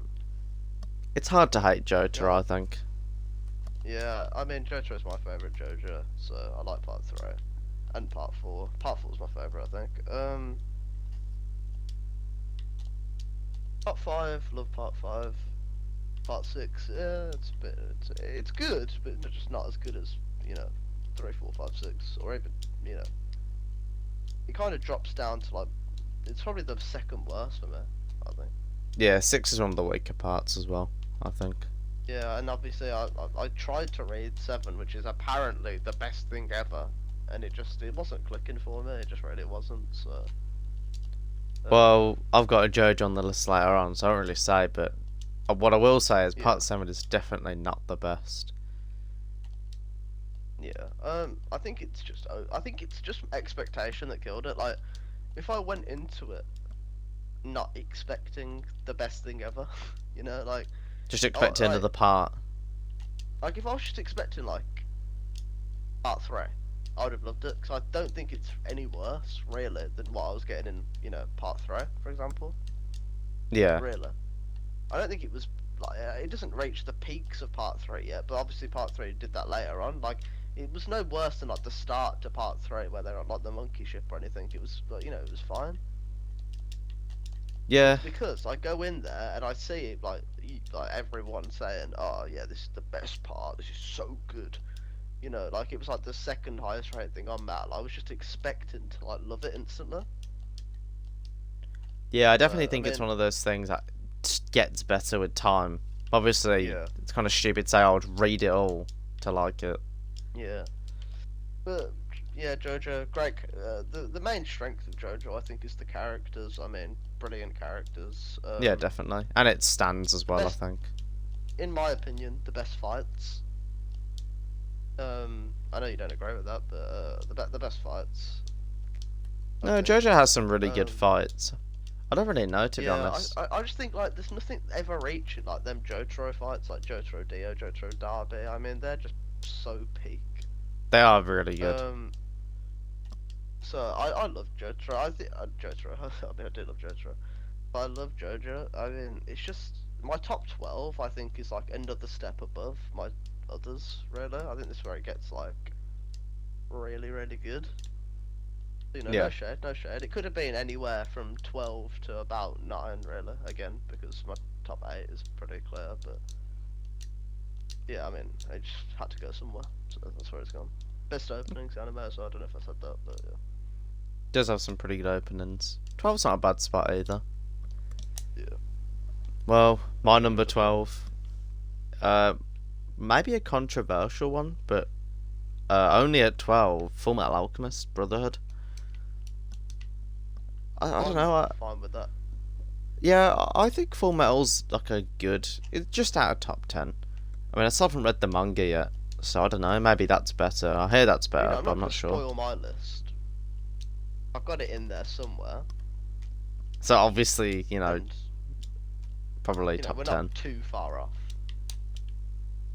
It's hard to hate Jotaro, Yeah. I think. yeah. I mean, Jotaro is my favorite JoJo, so I like part three and part four. Part four is my favorite, I think. Part five, love part five. Part six, yeah, it's good, but just not as good as you know, 3, 4, 5, 6, or even you know. It kind of drops down to like, it's probably the second worst for me, I think. Yeah, 6 is one of the weaker parts as well, I think. Yeah, and obviously I tried to read 7, which is apparently the best thing ever, and it wasn't clicking for me. It just really wasn't. So. Well, I've got a JoJo on the list later on, so I don't really say, but what I will say is Yeah. Part 7 is definitely not the best. Yeah. I think it's just expectation that killed it. Like, if I went into it not expecting the best thing ever, you know, Just expecting like- another part. like if I was just expecting like part 3, I would have loved it because I don't think it's any worse really than what I was getting in part 3, for example. Yeah. Really, I don't think it was like it doesn't reach the peaks of part 3 yet, but obviously part 3 did that later on. Like, it was no worse than like the start to part 3 where they're on like the monkey ship or anything. It was like, it was fine. Yeah. Because I go in there and I see it like everyone saying, "Oh yeah, this is the best part. This is so good." You know, like it was like the second highest rated thing on Mal. I was just expecting to like love it instantly. Yeah, I definitely I think it's mean- one of those things that gets better with time. Obviously, Yeah. it's kind of stupid to say I would read it all to like it. Yeah, but yeah, JoJo, great. The main strength of JoJo, I think, is the characters. I mean, brilliant characters. Yeah, definitely. And it stands as well, best- I think. In my opinion, the best fights. I know you don't agree with that, but the best fights. I No, think. JoJo has some really good Um, fights. I don't really know, to be Yeah, honest. I just think like there's nothing ever reaching like them Jotaro fights, like Jotaro Dio, Jotaro Darby. I mean, they're just so peak. They are really good. So I love Jotaro. I think Jotaro. I mean, I do love Jotaro, but I love JoJo. I mean, it's just my top 12, I think, is like another step above my others. Really, I think this is where it gets like really, really good. You know, Yeah. no shade, no shade. It could have been anywhere from 12 to about 9, really. Again, because my top 8 is pretty clear, but yeah, I mean, I just had to go somewhere, so that's where it's gone. Best openings anime, so I don't know if I said that, but yeah. Does have some pretty good openings. 12's not a bad spot either. Yeah. Well, my number 12, maybe a controversial one, but only at 12, Full Metal Alchemist Brotherhood. I don't know. I'm fine with that. Yeah, I think Full Metal's like a good. It's just out of top 10. I mean, I still haven't read the manga yet, so I don't know. Maybe that's better. I hear that's better, I'm but I'm not not gonna sure. spoil my list. I've got it in there somewhere. So obviously, And, probably you know, top we're 10 not too far off.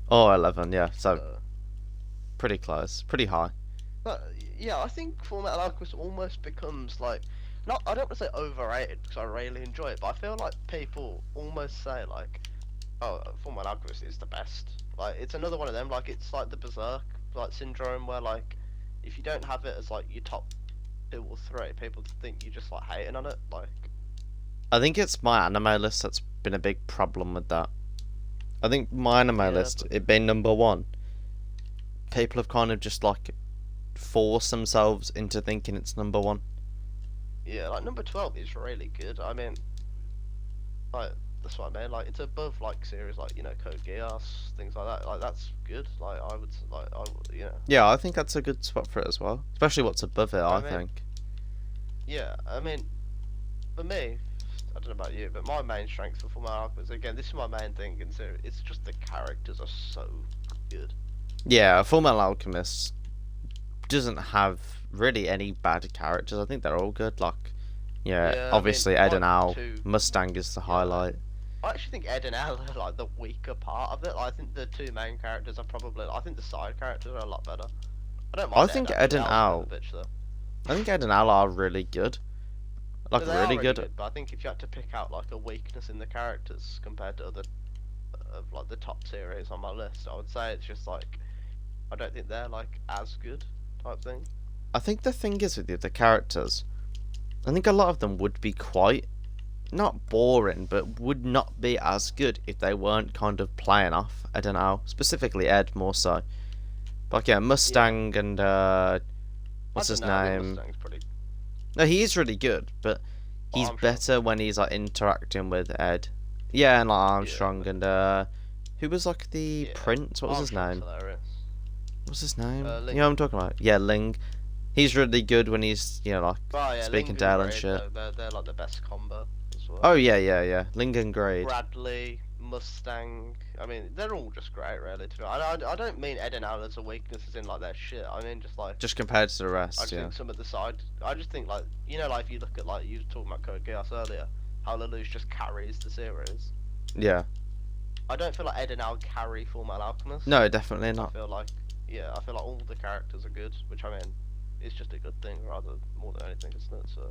or 11. Yeah, so So. pretty close, pretty high. But yeah, I think Fullmetal Alchemist almost becomes like, not, I don't want to say overrated because I really enjoy it, but I feel like people almost say like, oh, Fullmetal Alchemist is the best. Like it's another one of them. Like it's like the Berserk like syndrome where like if you don't have it as like your top 2 or 3, people think you're just like hating on it. Like I think it's my anime list that's been a big problem with that. I think my anime Yeah, list, but- it being number 1, people have kind of just like forced themselves into thinking it's number 1. yeah, like number 12 is really good. I mean, like that's what I mean. Like it's above like series like Code Geass, things like that. Like that's good. Like I would Yeah, I think that's a good spot for it as well. Especially what's above it, I mean, think. Yeah, I mean, for me, I don't know about you, but my main strength for Fullmetal Alchemist, again, this is my main thing in series. It's just the characters are so good. Yeah, Full Metal Alchemist doesn't have really any bad characters. I think they're all good. Like, Yeah, I obviously mean, Ed and my Al, two- Mustang is the highlight. I actually think Ed and Al are like the weaker part of it. I think the two main characters are probably. I think the side characters are a lot better. I don't mind. I think Ed and Al's Al, a bit of a bitch, though. I think Ed and Al are really good. Like, They are really good. But I think if you had to pick out like a weakness in the characters compared to other of like the top series on my list, I would say it's just like I don't think they're like as good type thing. I think the thing is with the characters, I think a lot of them would be quite, not boring, but would not be as good if they weren't kind of playing off Ed and Al. Specifically Ed, more so. But like, yeah, Mustang and, what's I his don't know, I think name? Mustang's pretty. No, he is really good, but he's Armstrong. better when he's like interacting with Ed. Yeah, and like Armstrong and who was like the Yeah, prince? What was his Armstrong's name? hilarious. What's his name? Ling. You know what I'm talking about? Yeah, Ling. He's really good when he's like Oh, yeah, speaking Ling to Al and and Grade, shit. though, they're like the best combo as well. Oh yeah. Ling and Grade. Bradley, Mustang. I mean, they're all just great, really. To be I don't mean Ed and Al as a weakness, as in like their shit. I mean just like Just compared to the I rest, just yeah. think some of the side. I just think like like if you look at like you were talking about Code Geass earlier, how Lelouch just carries the series. Yeah. I don't feel like Ed and Al carry Fullmetal Alchemist. No, definitely I not. feel like I feel like all the characters are good, which I mean, is just a good thing rather more than anything, isn't it? So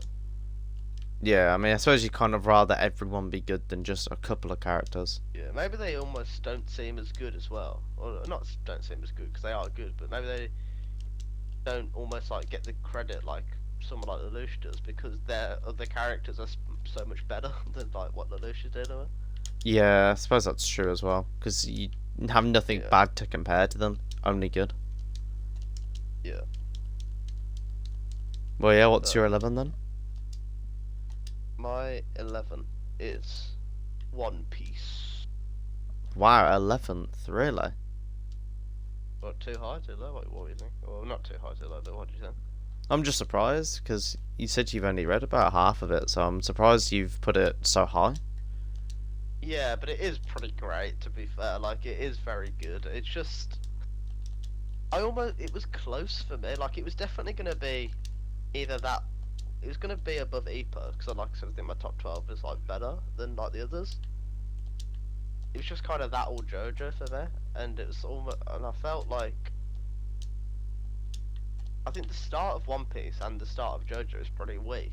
Yeah, I mean, I suppose you kind of rather everyone be good than just a couple of characters. yeah, maybe they almost don't seem as good as well, or not don't seem as good because they are good, but maybe they don't almost like get the credit like someone like Lelouch does because their other characters are so much better than like what Lelouch is doing. Yeah, I suppose that's true as well, because you have nothing Yeah. bad to compare to them, only good. Yeah. Well, yeah, what's your 11 then? My 11 is One Piece. Wow, 11th, really? What, too high, too low? What do you think? Well, not too high, too low, but what do you think? I'm just surprised, because you said you've only read about half of it, so I'm surprised you've put it so high. Yeah, but it is pretty great, to be fair. Like, it is very good. It's just... it was close for me. Like, it was definitely going to be either that... It was going to be above EPO, because like I said, I think my top 12 is, like, better than, like, the others. It was just kind of that or JoJo for me, and it was almost... And I felt like... I think the start of One Piece and the start of JoJo is pretty weak.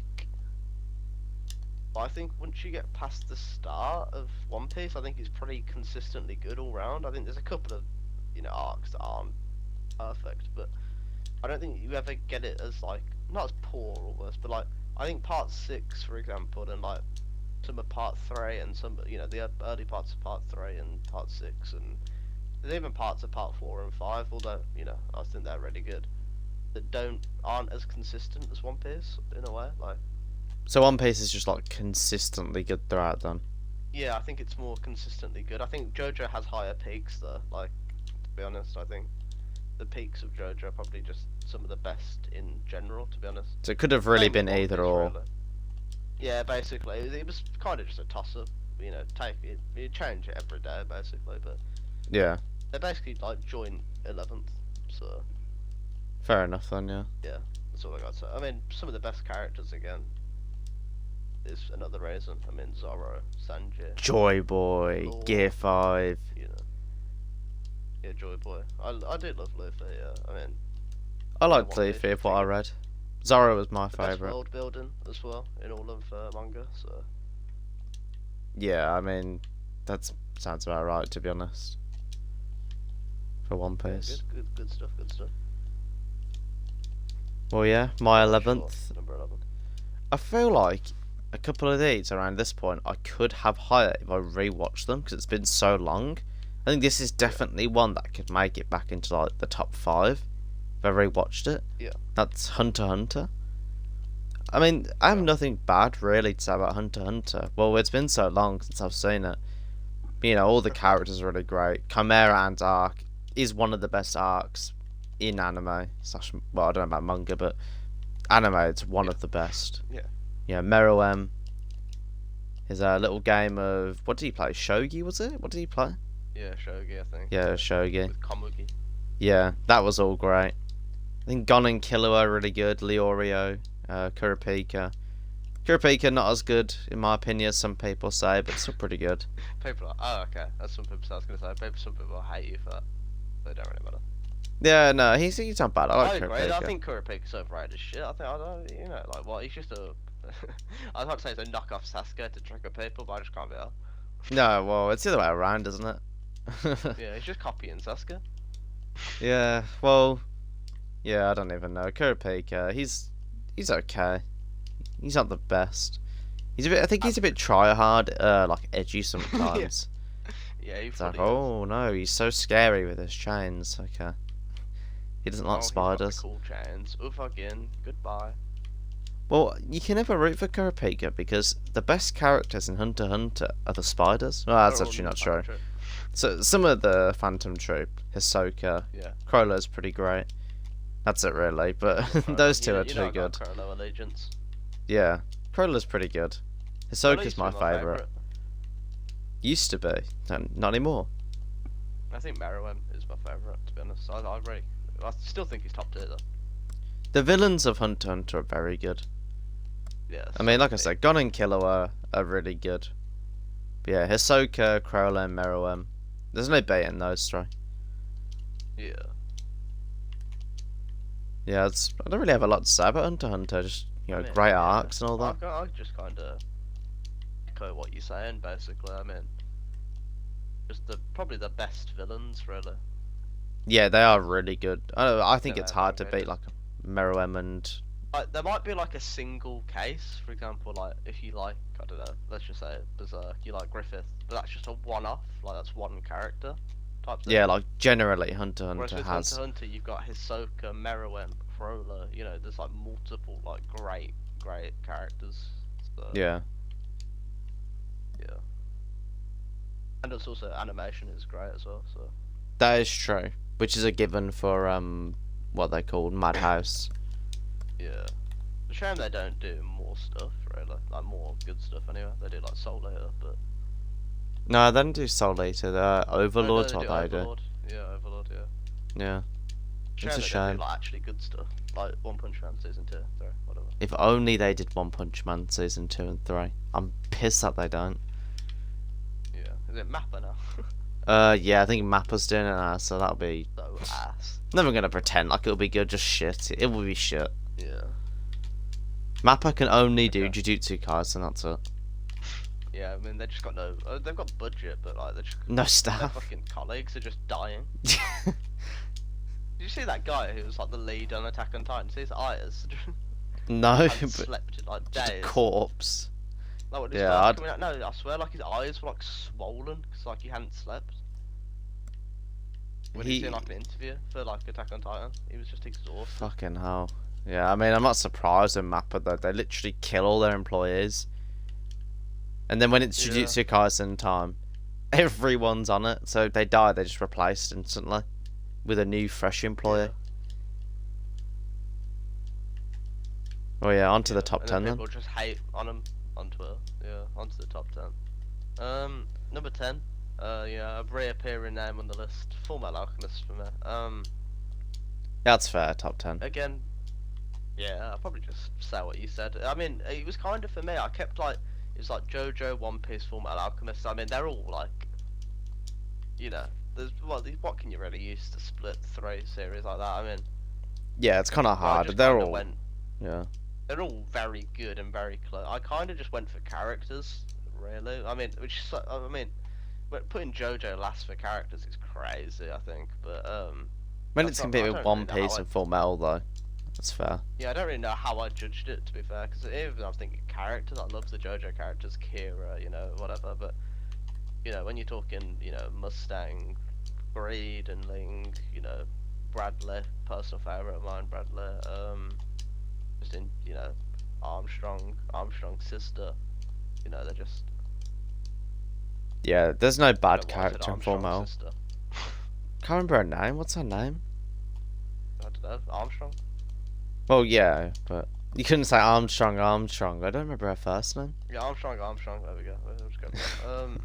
But I think once you get past the start of One Piece, I think it's pretty consistently good all round. I think there's a couple of, arcs that aren't perfect, but I don't think you ever get it as like not as poor almost, but like I think part 6, for example, and like some of part 3 and some, the early parts of part 3 and part 6, and there's even parts of part 4 and 5, although I think they're really good. That aren't as consistent as One Piece in a way, like. So One Piece is just like consistently good throughout then. Yeah, I think it's more consistently good. I think JoJo has higher peaks though. Like, to be honest, I think the peaks of JoJo are probably just some of the best in general. To be honest. So it could have really Same been with One either Piece, or. really. Yeah, basically, it was kind of just a toss up. Take it, you change it every day basically, but Yeah. they're basically like joint 11th. So Fair enough then, yeah. yeah, that's all I got to say. I mean, some of the best characters again. Is another reason. I mean, Zoro, Sanji, Joy Boy, Law. Gear 5. Yeah, Joy Boy. I do love Luffy. Yeah, I mean, I like One Piece Luffy, of what I thing. read. Zoro was my The best favourite. world building as well in all of manga. So Yeah, I mean, that sounds about right, to be honest. For One yeah, Piece. good stuff. Good stuff. Well, yeah, my Sure, 11th. number 11. I feel like a couple of these around this point I could have higher if I rewatched them because it's been so long. I think this is definitely one that could make it back into like the top 5 if I rewatched it. Yeah. That's Hunter x Hunter. I mean, I have Yeah. nothing bad really to say about Hunter x Hunter. Well, it's been so long since I've seen it. All the characters are really great. Chimera Ant's arc is one of the best arcs in anime. Well, I don't know about manga, but anime, it's one of the best. Yeah. Yeah, Meruem. His little game of, what did he play? Shogi, was it? What did he play? Yeah, Shogi, I think. Yeah, Shogi. With Komugi. Yeah, that was all great. I think Gon and Killua are really good. Leorio, Kurapika. Kurapika not as good in my opinion as some people say, but still pretty good. People are, oh, okay. That's some people I was going to say. Some people hate you for that. They don't really matter. Yeah, no, he's not bad. I like agree. Kurapika. I think Kurapika's overrated as shit. I don't, like, what? He's just a. I was about to say he's a knockoff Sasuke to trigger people, but I just can't be out. No, well, it's the other way around, isn't it? Yeah, he's just copying Sasuke. Yeah, well, yeah, I don't even know. Kurapika, he's okay. He's not the best. He's a bit. I think he's a bit try hard, like edgy sometimes. Yeah, It's like, oh no, he's so scary with his chains. Okay, he doesn't like spiders. Cool chains. Oof again. Goodbye. Well, you can never root for Kurapika because the best characters in Hunter x Hunter are the spiders. Well, that's They're all actually in not the true. Phantom Troop. So some of the Phantom Troop, Hisoka, Yeah. Crowler's pretty great. That's it really, but those two are too good. Crowler Allegiance. Yeah, Crowler's pretty good. Hisoka's my favourite. favourite. Used to be, not anymore. I think Meruem is my favourite, to be honest. I still think he's top tier though. The villains of Hunter x Hunter are very good. Yeah. I mean, like I so said, Gon and Killua are really good. But yeah, Hisoka, Crowler, and Meruem. There's no beating those three. Yeah. Yeah, I don't really have a lot to say about Hunter x Hunter. Just I mean, great yeah. arcs and all that. I just kind of echo what you're saying, basically. I mean, just probably the best villains, really. Yeah, they are really good. I think Yeah, it's I hard to think beat they like Meruem and Like, there might be like a single case, for example, like if you like, I don't know, let's just say Berserk, you like Griffith, but that's just a one-off, like that's one character type thing. yeah, like generally Hunter x Whereas Hunter with has. Hunter x Hunter, you've got Hisoka, Meruem, Crowler, there's like multiple like great characters. So, Yeah, yeah. And it's also animation is great as well. So that is true. Which is a given for what they call Madhouse. yeah. It's a shame they don't do more stuff, really, like more good stuff anyway. They do like Soul Eater, but No, they don't do Soul Eater. They're Overlord, no, what they do. Overlord. Yeah, Overlord. Yeah. Yeah. Shame It's a they don't shame. do, like actually good stuff, like One Punch Man season 2, sorry, whatever. If only they did One Punch Man season 2 and 3. I'm pissed that they don't. Yeah, is it Mappa now? Yeah, I think Mappa's doing it now, so that'll be. So ass. Never gonna pretend like it'll be good, just shit. It will be shit. Yeah. Mappa can only do Okay. Jujutsu Kaisen, that's it. Yeah, I mean they just got no. They've got budget, but like they just No their staff. fucking colleagues are just dying. Did you see that guy who was like the lead on Attack on Titan? See his eyes? No, Hadn't but slept in like just a days. corpse. Like when his Yeah, first I'd- coming out, no, I swear, like his eyes were like swollen because like he hadn't slept. When he's He in like an interview for like Attack on Titan, he was just exhausted. fucking hell. Yeah, I mean, I'm not surprised with Mappa though. They literally kill all their employees. And then when it's Yeah. Jujutsu Kaisen time, everyone's on it. So if they die, they're just replaced instantly with a new, fresh employee. Oh yeah, on to the top and 10 then. People just hate on him on Twitter. Yeah, onto the top 10. Number 10. Yeah, a reappearing name on the list. Full Metal Alchemist for me. That's fair, top 10. Again, yeah, I'll probably just say what you said. I mean, it was kind of for me. I kept like, it was like JoJo, One Piece, Full Metal Alchemist. I mean, they're all like, you know, there's what can you really use to split 3 series like that? I mean, Yeah, it's kind of I hard. just They're kinda all. went, Yeah. they're all very good and very close. I kind of just went for characters, really. I mean, I mean, but putting JoJo last for characters is crazy, I think. But When That's it's not- competing I with don't One really know how Piece I- and Full Metal though, that's fair. yeah, I don't really know how I judged it, to be fair, because even I'm thinking characters, I love the JoJo characters, Kira, you know, whatever. But you know, when you're talking, you know, Mustang, Greed, and Ling, you know, Bradley, personal favorite of mine, Bradley. Just in, you know, Armstrong's sister. You know, they're just. Yeah, there's no I bad don't know why I said character in Full Metal. Armstrong's sister. Can't remember her name. What's her name? I don't know, Armstrong. Well, yeah, but you couldn't say Armstrong. I don't remember her first name. Yeah, Armstrong. There we go. We'll just go with that.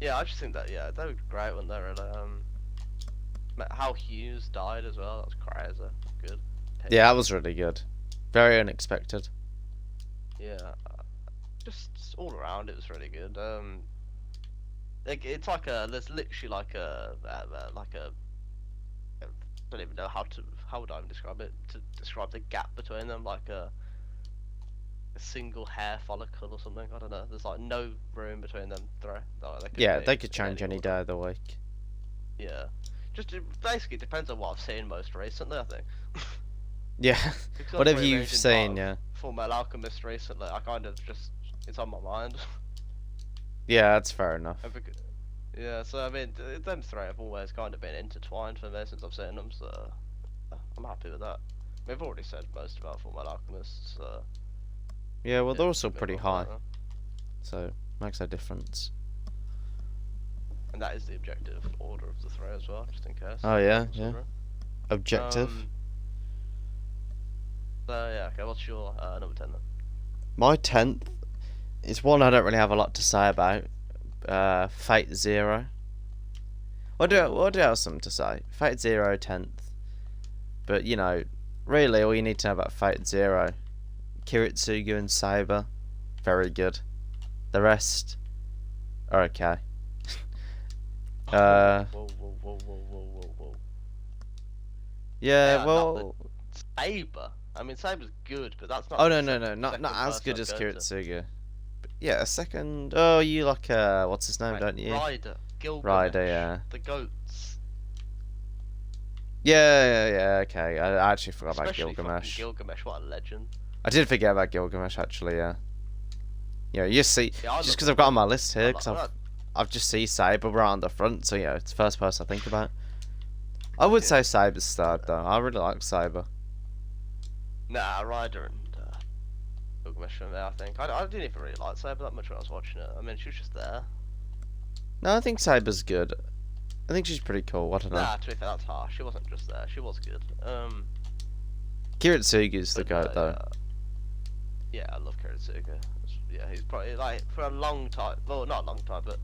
Yeah, I just think that they were great when they were how Hughes died as well. That was crazy. Good. Yeah, that was really good. Very unexpected. Yeah, just all around it was really good. It's like there's literally like a I don't even know how would I even describe it to describe the gap between them, like a single hair follicle or something. I don't know. There's like no room between them three. Like, Yeah, be they could in change any order. day of the week. Yeah, just basically depends on what I've seen most recently. I think. Yeah, Because I'm whatever pretty you've amazing seen, part yeah. of Full Metal Alchemist recently, I kind of just it's on my mind. Yeah, that's fair enough. Yeah, so I mean, them three have always kind of been intertwined for me since I've seen them, so I'm happy with that. We've already said most about Full Metal Alchemist, so Yeah, well, they're yeah, also move pretty on from high, that then. so makes a difference. And that is the objective order of the three as well, just in case. Oh, yeah, That's yeah. all right. Objective. So yeah, okay. What's your number 10 then? My 10th is one I don't really have a lot to say about. Fate Zero. I do have something to say. Fate Zero 10th. But, you know, really all you need to know about Fate Zero, Kiritsugu and Saber, very good. The rest are okay. Whoa, whoa, whoa, whoa, whoa, whoa, whoa. Yeah, Yeah, well... Saber. I mean, Saber's good, but that's not. Oh, the no, second not as person good I'd as go to. Kiritsugu. But yeah, a second... Oh, you like, what's his name, Right, don't you? Ryder, Gilgamesh, Ryder, yeah. the goats. Yeah, okay. I actually forgot about Especially fucking Gilgamesh. Gilgamesh, what a legend. I did forget about Gilgamesh, actually, yeah. Yeah, you see, Yeah, I just love because I've got on my list here, I because like- I've just seen Saber right on the front, so yeah, it's the first person I think about. I would say Saber's third, though. I really like Saber. Nah, Ryder and Gilgamesh for me, I think. I didn't even really like Saber that much when I was watching it. I mean, she was just there. No, I think Saber's good. I think she's pretty cool. I don't know. Nah, to be fair, that's harsh. She wasn't just there. She was good. Kiritsugu's the But goat, though. yeah, I love Kiritsuga. Yeah, he's probably like for a long time. Well, not a long time, but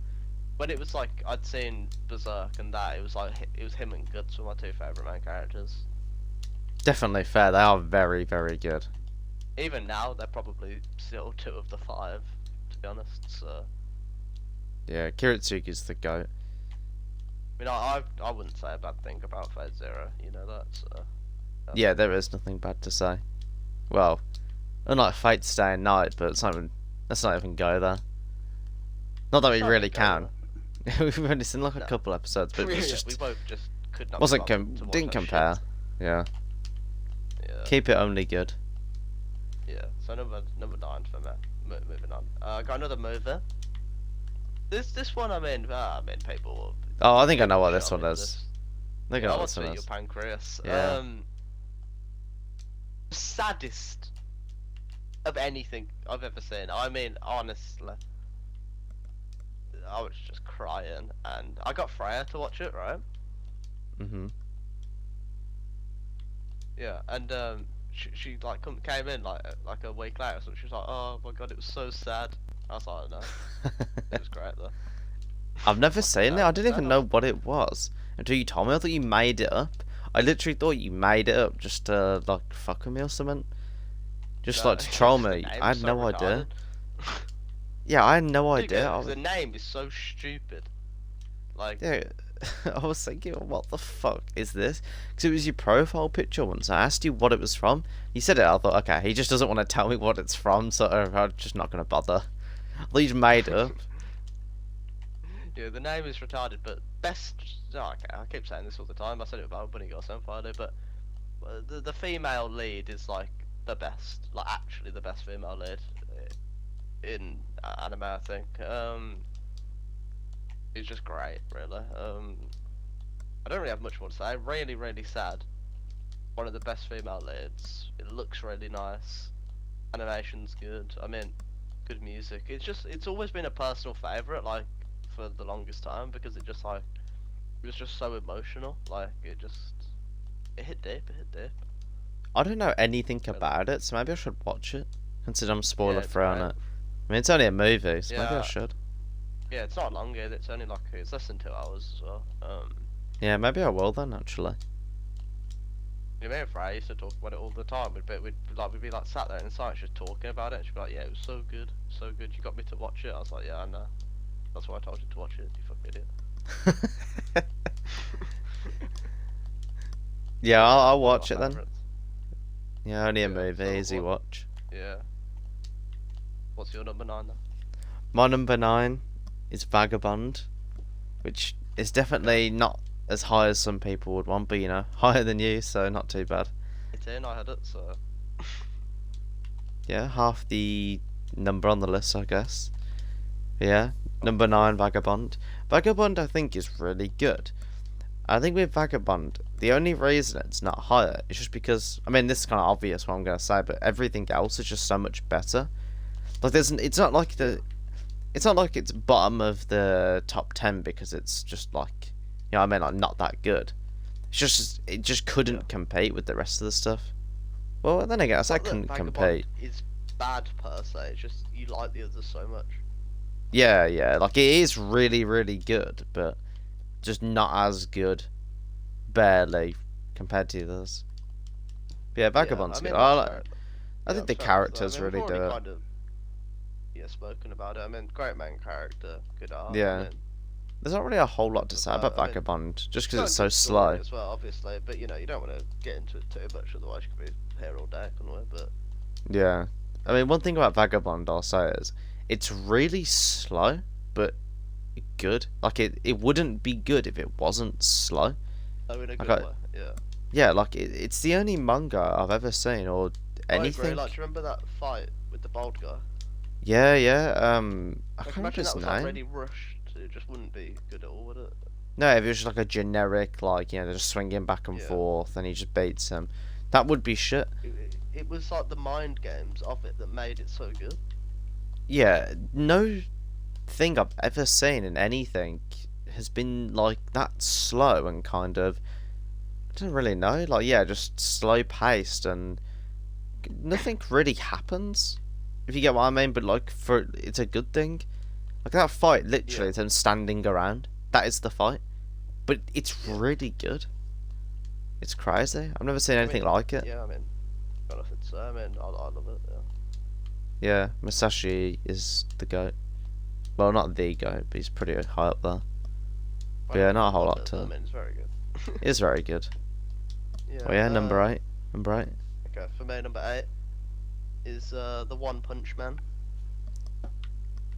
when it was like I'd seen Berserk and that, it was like it was him and Guts were my two favorite main characters. Definitely fair. They are very, very good. Even now, they're probably still 2 of the 5, to be honest. So Yeah, Kiritsugu's the goat. I mean, I wouldn't say a bad thing about Fate Zero. You know that. So Yeah, there is nothing bad to say. Well, unlike Fate Stay and Night, but it's not even Let's not even go there. Not that we Let's not really even go can. We've only seen like a No. couple episodes, but it was Yeah, just we both just could not. be wasn't bothered to watch didn't that compare. shit. Yeah, Yeah. keep it only good. Yeah. So number 9 for me. Moving on. I got another movie. This one, I mean, people. Will, Oh, I think I people know what will this shove one me is. for I think I I know what want this to one eat your is. pancreas. Yeah. Saddest of anything I've ever seen. I mean, honestly, I was just crying, and I got Freya to watch it, right? Mhm. Yeah, and she like came in like a week later, so she was like, "Oh my god, it was so sad." I was like, "No, it was great though." I've never Fucking seen it. hell, I didn't even sad. know what it was until you told me. I thought you made it up. I literally thought you made it up just to like fuck with me or something. Just No, like to troll the me. name's I had so no idea. retarded. Yeah, I had no Dude, idea. I because was, the name is so stupid. Like, yeah, I was thinking, what the fuck is this? Because it was your profile picture once. I asked you what it was from. You said it. I thought, okay, he just doesn't want to tell me what it's from, so I'm just not gonna bother. I thought you made it up. yeah, the name is retarded, but best. Oh, okay, I keep saying this all the time. I said it about Bunny Girl on Friday, but the female lead is like the best, like actually the best female lead in anime. I think. It's just great, really. I don't really have much more to say. Really, really sad. One of the best female leads. It looks really nice. Animation's good. I mean, good music. It's always been a personal favorite, like for the longest time, because it was just so emotional. Like it hit deep. It hit deep. I don't know anything about it, so maybe I should watch it. Consider I'm spoiler it's free on great. it. I mean, it's only a movie, so maybe I Yeah. should. Yeah, it's not long either. It's only like it's less than 2 hours as well. Yeah, maybe I will then. Actually. Me and Freya used to talk about it all the time. We'd be like sat there in science just talking about it. And she'd be like, "Yeah, it was so good, so good. You got me to watch it." I was like, "Yeah, I know. That's why I told you to watch it. You fucking idiot." Yeah, I'll One of watch my it then. favourites. Yeah, only a Yeah, movie, so easy what- watch. Yeah. What's your number 9 then? My number 9 is Vagabond, which is definitely not as high as some people would want, but you know, higher than you, so not too bad. 18, I had it, so. Yeah, half the number on the list, I guess. Yeah, number 9, Vagabond. Vagabond, I think, is really good. I think with Vagabond, the only reason it's not higher is just because, I mean, this is kind of obvious what I'm going to say, but everything else is just so much better. Like, it's not like it's bottom of the top 10 because it's just like, you know what I mean, like not that good. It just couldn't Yeah. compete with the rest of the stuff. Well, then again, I said Not that couldn't Vagabond compete. is bad per se. It's just you like the others so much. Yeah, like it is really, really good, but just not as good, barely, compared to the others. But yeah, Vagabond's yeah, good. that's fair. I Yeah, think the fair enough, though. characters I mean, really we've do already it. kind of, spoken about it. I mean, great main character, good art. Yeah. I mean, There's not really a whole lot to say about I mean, Vagabond, just got because a it's so good story slow. as well, obviously. But you know, you don't want to get into it too much, otherwise you could be here all day, couldn't we? But Yeah. I mean, one thing about Vagabond I'll say is, it's really slow, but good. Like, it wouldn't be good if it wasn't slow. oh, in a good Okay. way. Yeah. Yeah, like, it's the only manga I've ever seen, or I agree. anything. Like, do you remember that fight with the bald guy? Yeah, I Like, can't remember imagine his that was like name. really rushed. It just wouldn't be good at all, would it? No, if it was just like a generic, like, you know, they're just swinging back and Yeah. forth, and he just beats him. That would be shit. It was like the mind games of it that made it so good. Yeah, no thing I've ever seen in anything has been like that slow and kind of, I don't really know, like, yeah, just slow paced and nothing really happens, if you get what I mean, but like, it's a good thing. Like that fight, literally, Yeah. it's them standing around. That is the fight. But it's really good. It's crazy. I've never seen anything like it. Yeah, I mean, got nothing to say. I mean, I love it. Yeah. Yeah, Masashi is the GOAT. Well, not the GOAT, but he's pretty high up there. But yeah, not a whole I love lot it, to I it. mean, it's very good. It is very good. Yeah. Well, yeah, number 8. Number 8. Okay, for me, number 8 is the One Punch Man.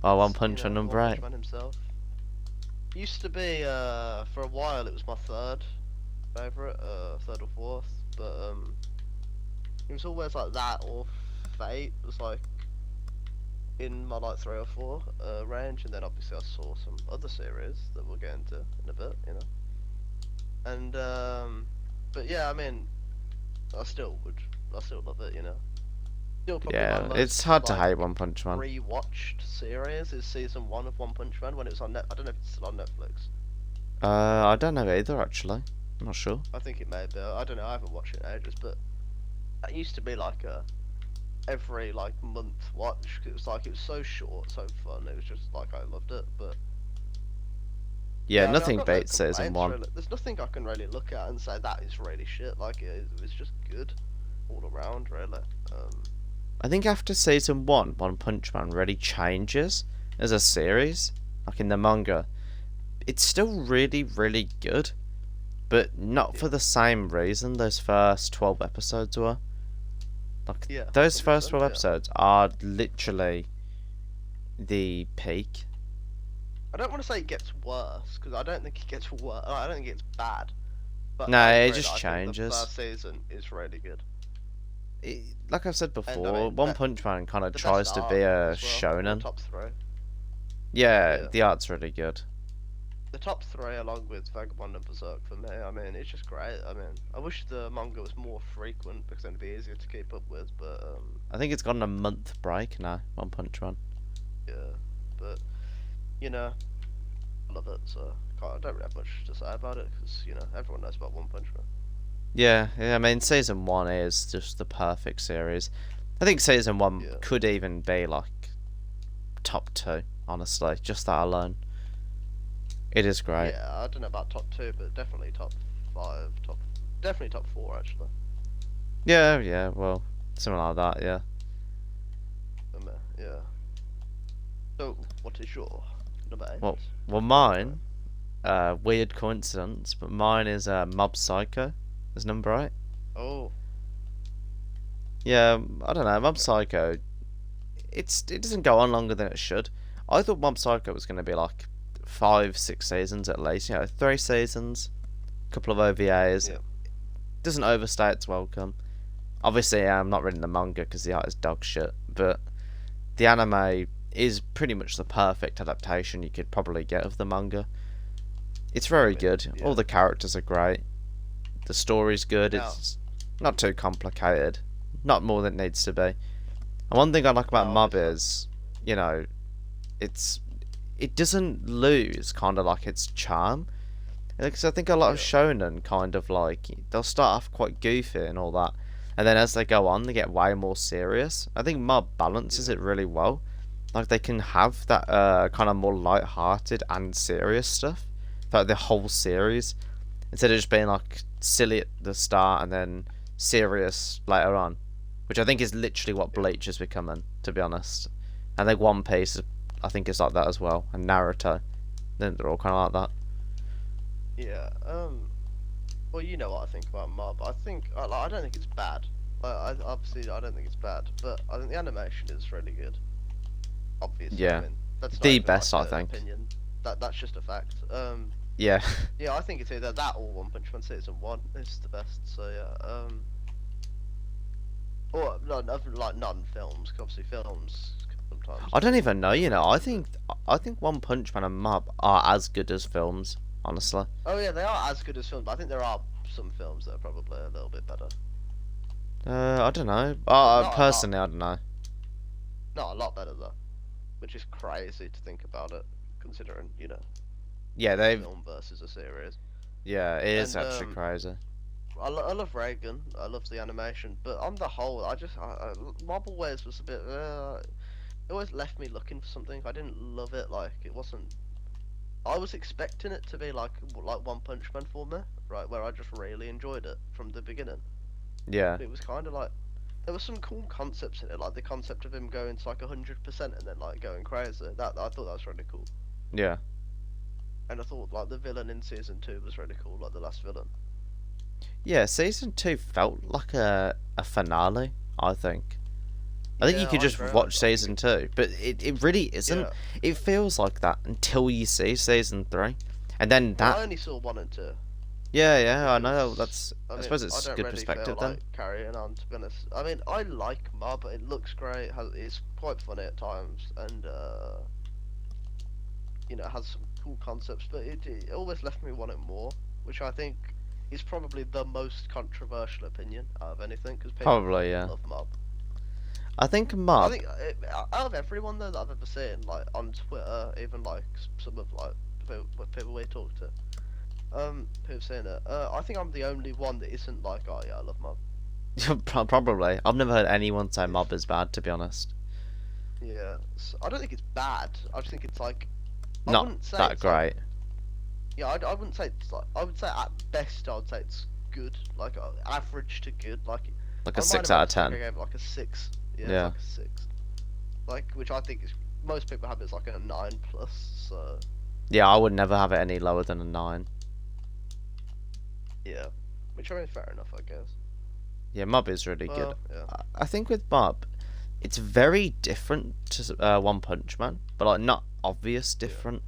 Oh, One It's, Punch Man number One 8. Punch Man himself. Used to be for a while it was my third favorite, third or fourth, but it was always like that or Fate was like in my like 3 or 4 range, and then obviously I saw some other series that we'll get into in a bit, and but yeah, I mean, I still love it, Still probably my Yeah, most it's hard to like hate One Punch Man. rewatched series is season 1 of One Punch Man when it was on I don't know if it's still on Netflix. I don't know either, actually. I'm not sure. I think it may be. I don't know. I haven't watched it in ages, but that used to be like a every like month watch. 'Cause it was so short, so fun. It was just like I loved it. But Yeah, yeah, I mean, I've nothing got no beats season complaints, 1. really. There's nothing I can really look at and say that is really shit. Like it was just good all around, really. I think after season 1, One Punch Man really changes as a series. Like in the manga, it's still really, really good, but not for Yeah. the same reason those first 12 episodes were. Like, Yeah, those first 12 100%, yeah. episodes are literally the peak. I don't want to say it gets worse because I don't think it gets worse. I don't think it's bad. But No, I it agree just that I think the changes. first season is really good. Like I've said And I before, mean, One Punch Man kind of the tries best to art be a as well. shonen. Top 3. Yeah, Yeah. the art's really good. The top 3 along with Vagabond and Berserk for me. I mean, it's just great. I mean, I wish the manga was more frequent because then it'd be easier to keep up with. But I think it's gotten a month break now, One Punch Man. yeah, but I love it. So I don't really have much to say about it because everyone knows about One Punch Man. Yeah, I mean, season 1 is just the perfect series. I think season 1 Yeah. could even be like top 2, honestly, just that alone. It is great. Yeah, I don't know about top 2, but definitely top 5, definitely top 4 actually. Yeah, well, something like that, yeah. Yeah. So, what is your number 8? Well, mine, weird coincidence, but mine is Mob Psycho, is number 8. Oh, Yeah, I don't know, Mob Psycho, it doesn't go on longer than it should. I thought Mob Psycho was going to be like 5, 6 seasons at least, 3 seasons, couple of OVAs. Yeah. Doesn't overstay its welcome. Obviously, I'm not reading the manga because the art is dog shit, but the anime is pretty much the perfect adaptation you could probably get of the manga. It's very good. yeah. All the characters are great. The story's good. Now- It's not too complicated. Not more than it needs to be. And one thing I like about Now, Mob it's is, it doesn't lose kind of like its charm. Because I think a lot of shonen kind of like they'll start off quite goofy and all that, and then as they go on, they get way more serious. I think Mob balances it really well. Like they can have that kind of more light-hearted and serious stuff, like the whole series, instead of just being like silly at the start and then serious later on, which I think is literally what Bleach is becoming. To be honest, I think One Piece, I think is like that as well, and Naruto. Then they're all kind of like that. Yeah. Well, you know what I think about Mob. I think I don't think it's bad. Obviously I don't think it's bad, but I think the animation is really good. Obviously, Yeah. I mean, that's The not even, best, like, I an think. opinion. That's just a fact. Yeah. Yeah, I think it's either that or One Punch Man season 1 is the best. So yeah. Or no, like non-films. 'Cause obviously films sometimes. I don't even know, I think One Punch Man and Mob are as good as films, honestly. Oh yeah, they are as good as films. But I think there are some films that are probably a little bit better. I don't know. Not a lot. Personally, I don't know. Not a lot better though, which is crazy to think about it, considering Yeah, they've. film versus a series. Yeah, it is And, actually crazy. I love Reagan. I love the animation, but on the whole, Mob always was a bit. It always left me looking for something. I didn't love it. Like it wasn't. I was expecting it to be like One Punch Man for me, right? Where I just really enjoyed it from the beginning. Yeah. It was kind of like there were some cool concepts in it, like the concept of him going to like 100% and then like going crazy. That I thought that was really cool. Yeah. And I thought like the villain in season 2 was really cool, like the last villain. Yeah, season 2 felt like a finale, I think. I think you Yeah, could I just agree. watch I think season 2, but it really isn't. yeah. It feels like that until you see season 3, and then Well, that. I only saw 1 and 2 Yeah, I know. because That's. I I mean suppose I it's don't good really feel perspective then. like carrying on. To be honest, I mean I like Mob. It looks great. It's quite funny at times, and has some cool concepts. But it always left me wanting more, which I think is probably the most controversial opinion out of anything because people Probably, fucking yeah. love Mob. I think I Mob. think out of everyone though that I've ever seen, like on Twitter, even like some of like people we talk to, who've seen it, I think I'm the only one that isn't like, oh yeah, I love Mob. Probably. I've never heard anyone say It's, Mob is bad, to be honest. yeah, I don't think it's bad. I just think it's like, I Not wouldn't say that it's like, great. yeah, I wouldn't say it's like, I would say at best I would say it's good, like average to good, like Like a on 6 Rotten out of Tomatoes, 10. I gave it like a 6. Yeah, it's Yeah. like a 6. Like which I think is most people have it as like a 9 plus. So Yeah, I would never have it any lower than a 9. yeah, which I mean fair enough, I guess. Yeah, Mob is really good. Yeah, I think with Mob, it's very different to One Punch Man, but like not obvious different.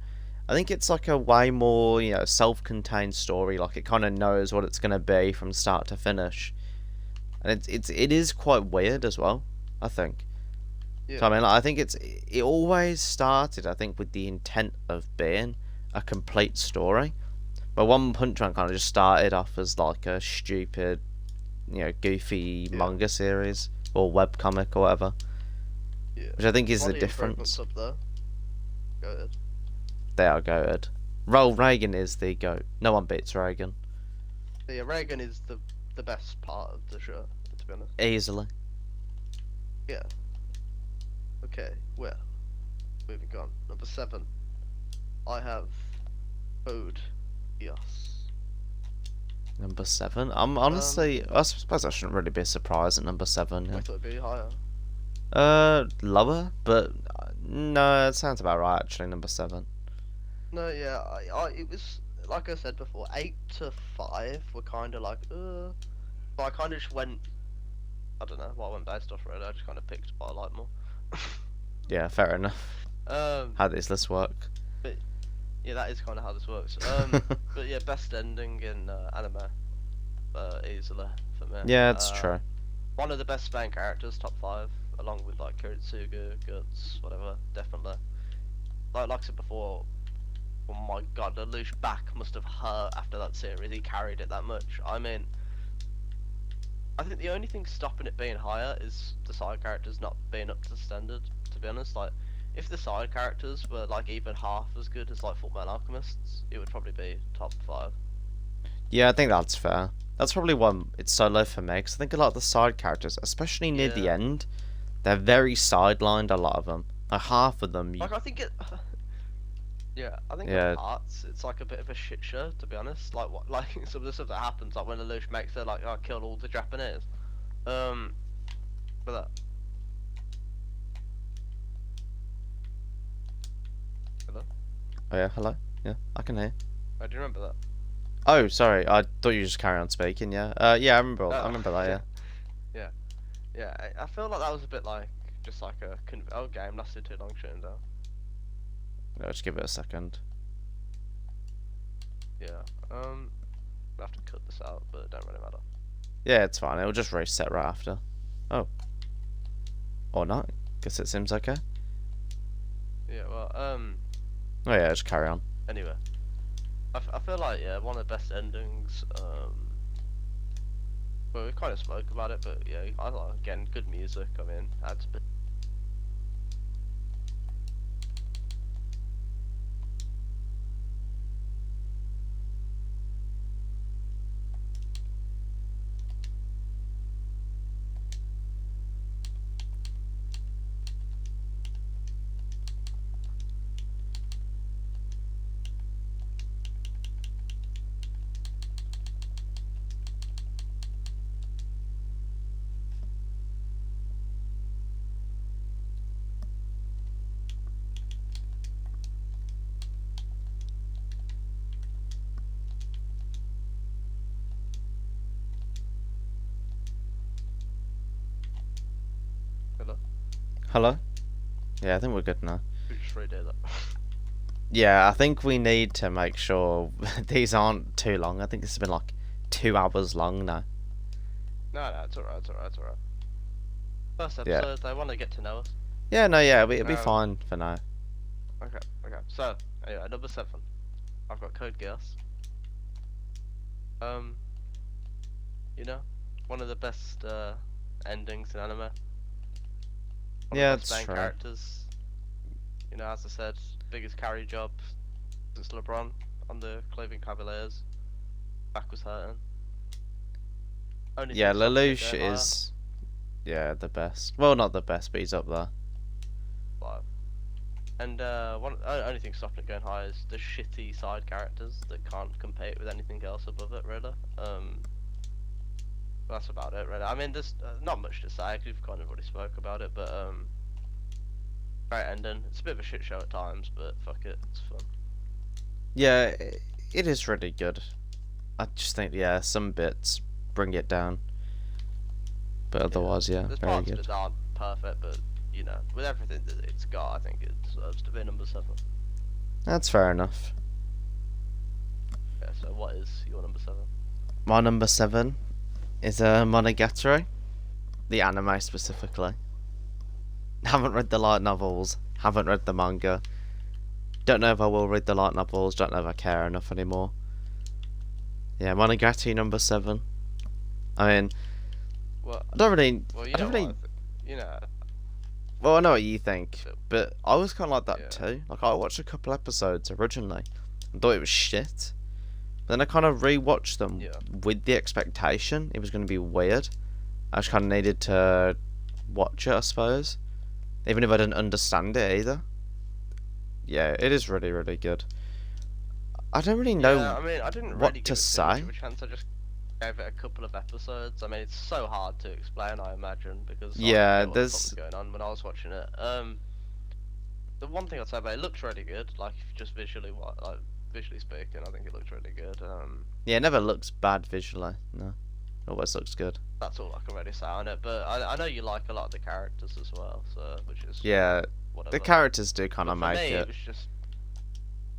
I think it's like a way more, self-contained story. Like it kind of knows what it's gonna be from start to finish, and it is quite weird as well. I think. yeah, So I mean, like, I think it always started. I think with the intent of being a complete story, but One Punch Man kind of just started off as like a stupid, goofy yeah, manga series or web comic or whatever, yeah. which I think is the Body improvements difference. up there. Go ahead. They are goated. Reagan is the goat. No one beats Reagan. Yeah, Reagan is the best part of the show, to be honest. Easily. Yeah. Okay. Well, moving on. Number 7. I have Code Geass. Number 7. I'm honestly, I suppose I shouldn't really be surprised at number 7. I thought it'd be higher. Lower, but no, it sounds about right actually. Number 7. No, yeah, it was like I said before, 8 to 5 were kind of like, but I kind of just went. I don't know why I went based off really. I just kind of picked what I like more. Yeah, fair enough. How does this work? But yeah, that is kind of how this works. But yeah, best ending in anime, easily for me. Yeah, it's true. One of the best main characters, top 5, along with like Kiritsugu, Guts, whatever, definitely. Like I said before, oh my god, Lelouch back must have hurt after that series. He carried it that much. I mean, I think the only thing stopping it being higher is the side characters not being up to standard. To be honest, like if the side characters were like even half as good as like Fullmetal Alchemists, it would probably be top 5. Yeah, I think that's fair. That's probably why it's so low for me, because I think a lot of the side characters, especially near the Yeah. end, they're very sidelined, a lot of them. Like half of them, Like I think it. Yeah, I think Yeah. in parts it's like a bit of a shit show, to be honest. Like what, like some of the stuff that happens, like when Lelouch makes it like, oh, kill all the Japanese. But that. Hello. Oh yeah, hello? Yeah, I can hear. Oh, do you remember that? Oh, sorry, I thought you just carry on speaking, yeah. Yeah, I remember that, yeah. Yeah, I feel like that was a bit like just like a oh game lasted too long shutting down. Let's give it a second. Yeah. We'll have to cut this out, but it don't really matter. Yeah, it's fine, it'll just reset right after. Oh. Or not. Guess it seems okay. Yeah. Well. Oh yeah, just carry on. Anyway, I feel like yeah, one of the best endings. Well, we kind of spoke about it, but yeah, I like again good music. I mean, adds a bit. Hello? Yeah, I think we're good now. We just redid it. Yeah, I think we need to make sure these aren't too long. I think this has been like 2 hours long now. No, it's alright, it's alright, it's alright. First Yeah. episode, they want to get to know us. Yeah, no, yeah, it'll be Um, fine for now. Okay, okay. So, anyway, number 7. I've got Code Geass. You know, one of the best endings in anime. One Yeah, of the best it's main true. characters. You know, as I said, biggest carry job since LeBron on the Cleveland Cavaliers. Back was hurting. Only Yeah, thing stopping it Lelouch going higher. is, yeah, the best. Well, not the best, but he's up there. Five. And only thing stopping it going high is the shitty side characters that can't compete with anything else above it, really. That's about it, really. I mean, there's not much to say, 'cause we've kind of already spoke about it, but great ending. It's a bit of a shit show at times, but fuck it, it's fun. Yeah, it is really good. I just think, yeah, some bits bring it down. But otherwise, yeah, There's very parts good. that aren't perfect, but you know, with everything that it's got, I think it deserves to be number 7. That's fair enough. Yeah. So what is your number 7? My number 7 is Monogatari, the anime specifically. Haven't read the light novels, haven't read the manga. Don't know if I will read the light novels, don't know if I care enough anymore. Yeah, Monogatari number 7. I mean, Well, I don't really, well, you I know don't what? really, You know, well, I know what you think, So- but I was kind of like that Yeah. too. Like, I watched a couple episodes originally and thought it was shit. Then I kind of rewatched them Yeah. with the expectation it was going to be weird. I just kind of needed to watch it, I suppose. Even if I didn't understand it either. Yeah, it is really, really good. I don't really know. yeah, I mean, I didn't what really to give it too much say. of a chance. I just gave it a couple of episodes. I mean, it's so hard to explain, I imagine, because I didn't Yeah, know what the fuck there's. was going on when I was watching it. The one thing I'd say about it looks really good. Like, if you just visually speaking, I think it looks really good. Yeah, it never looks bad visually. No. It always looks good. That's all I can really say on it. But I know you like a lot of the characters as well, so which is Yeah, whatever. the characters do kind But of for make me, it. was just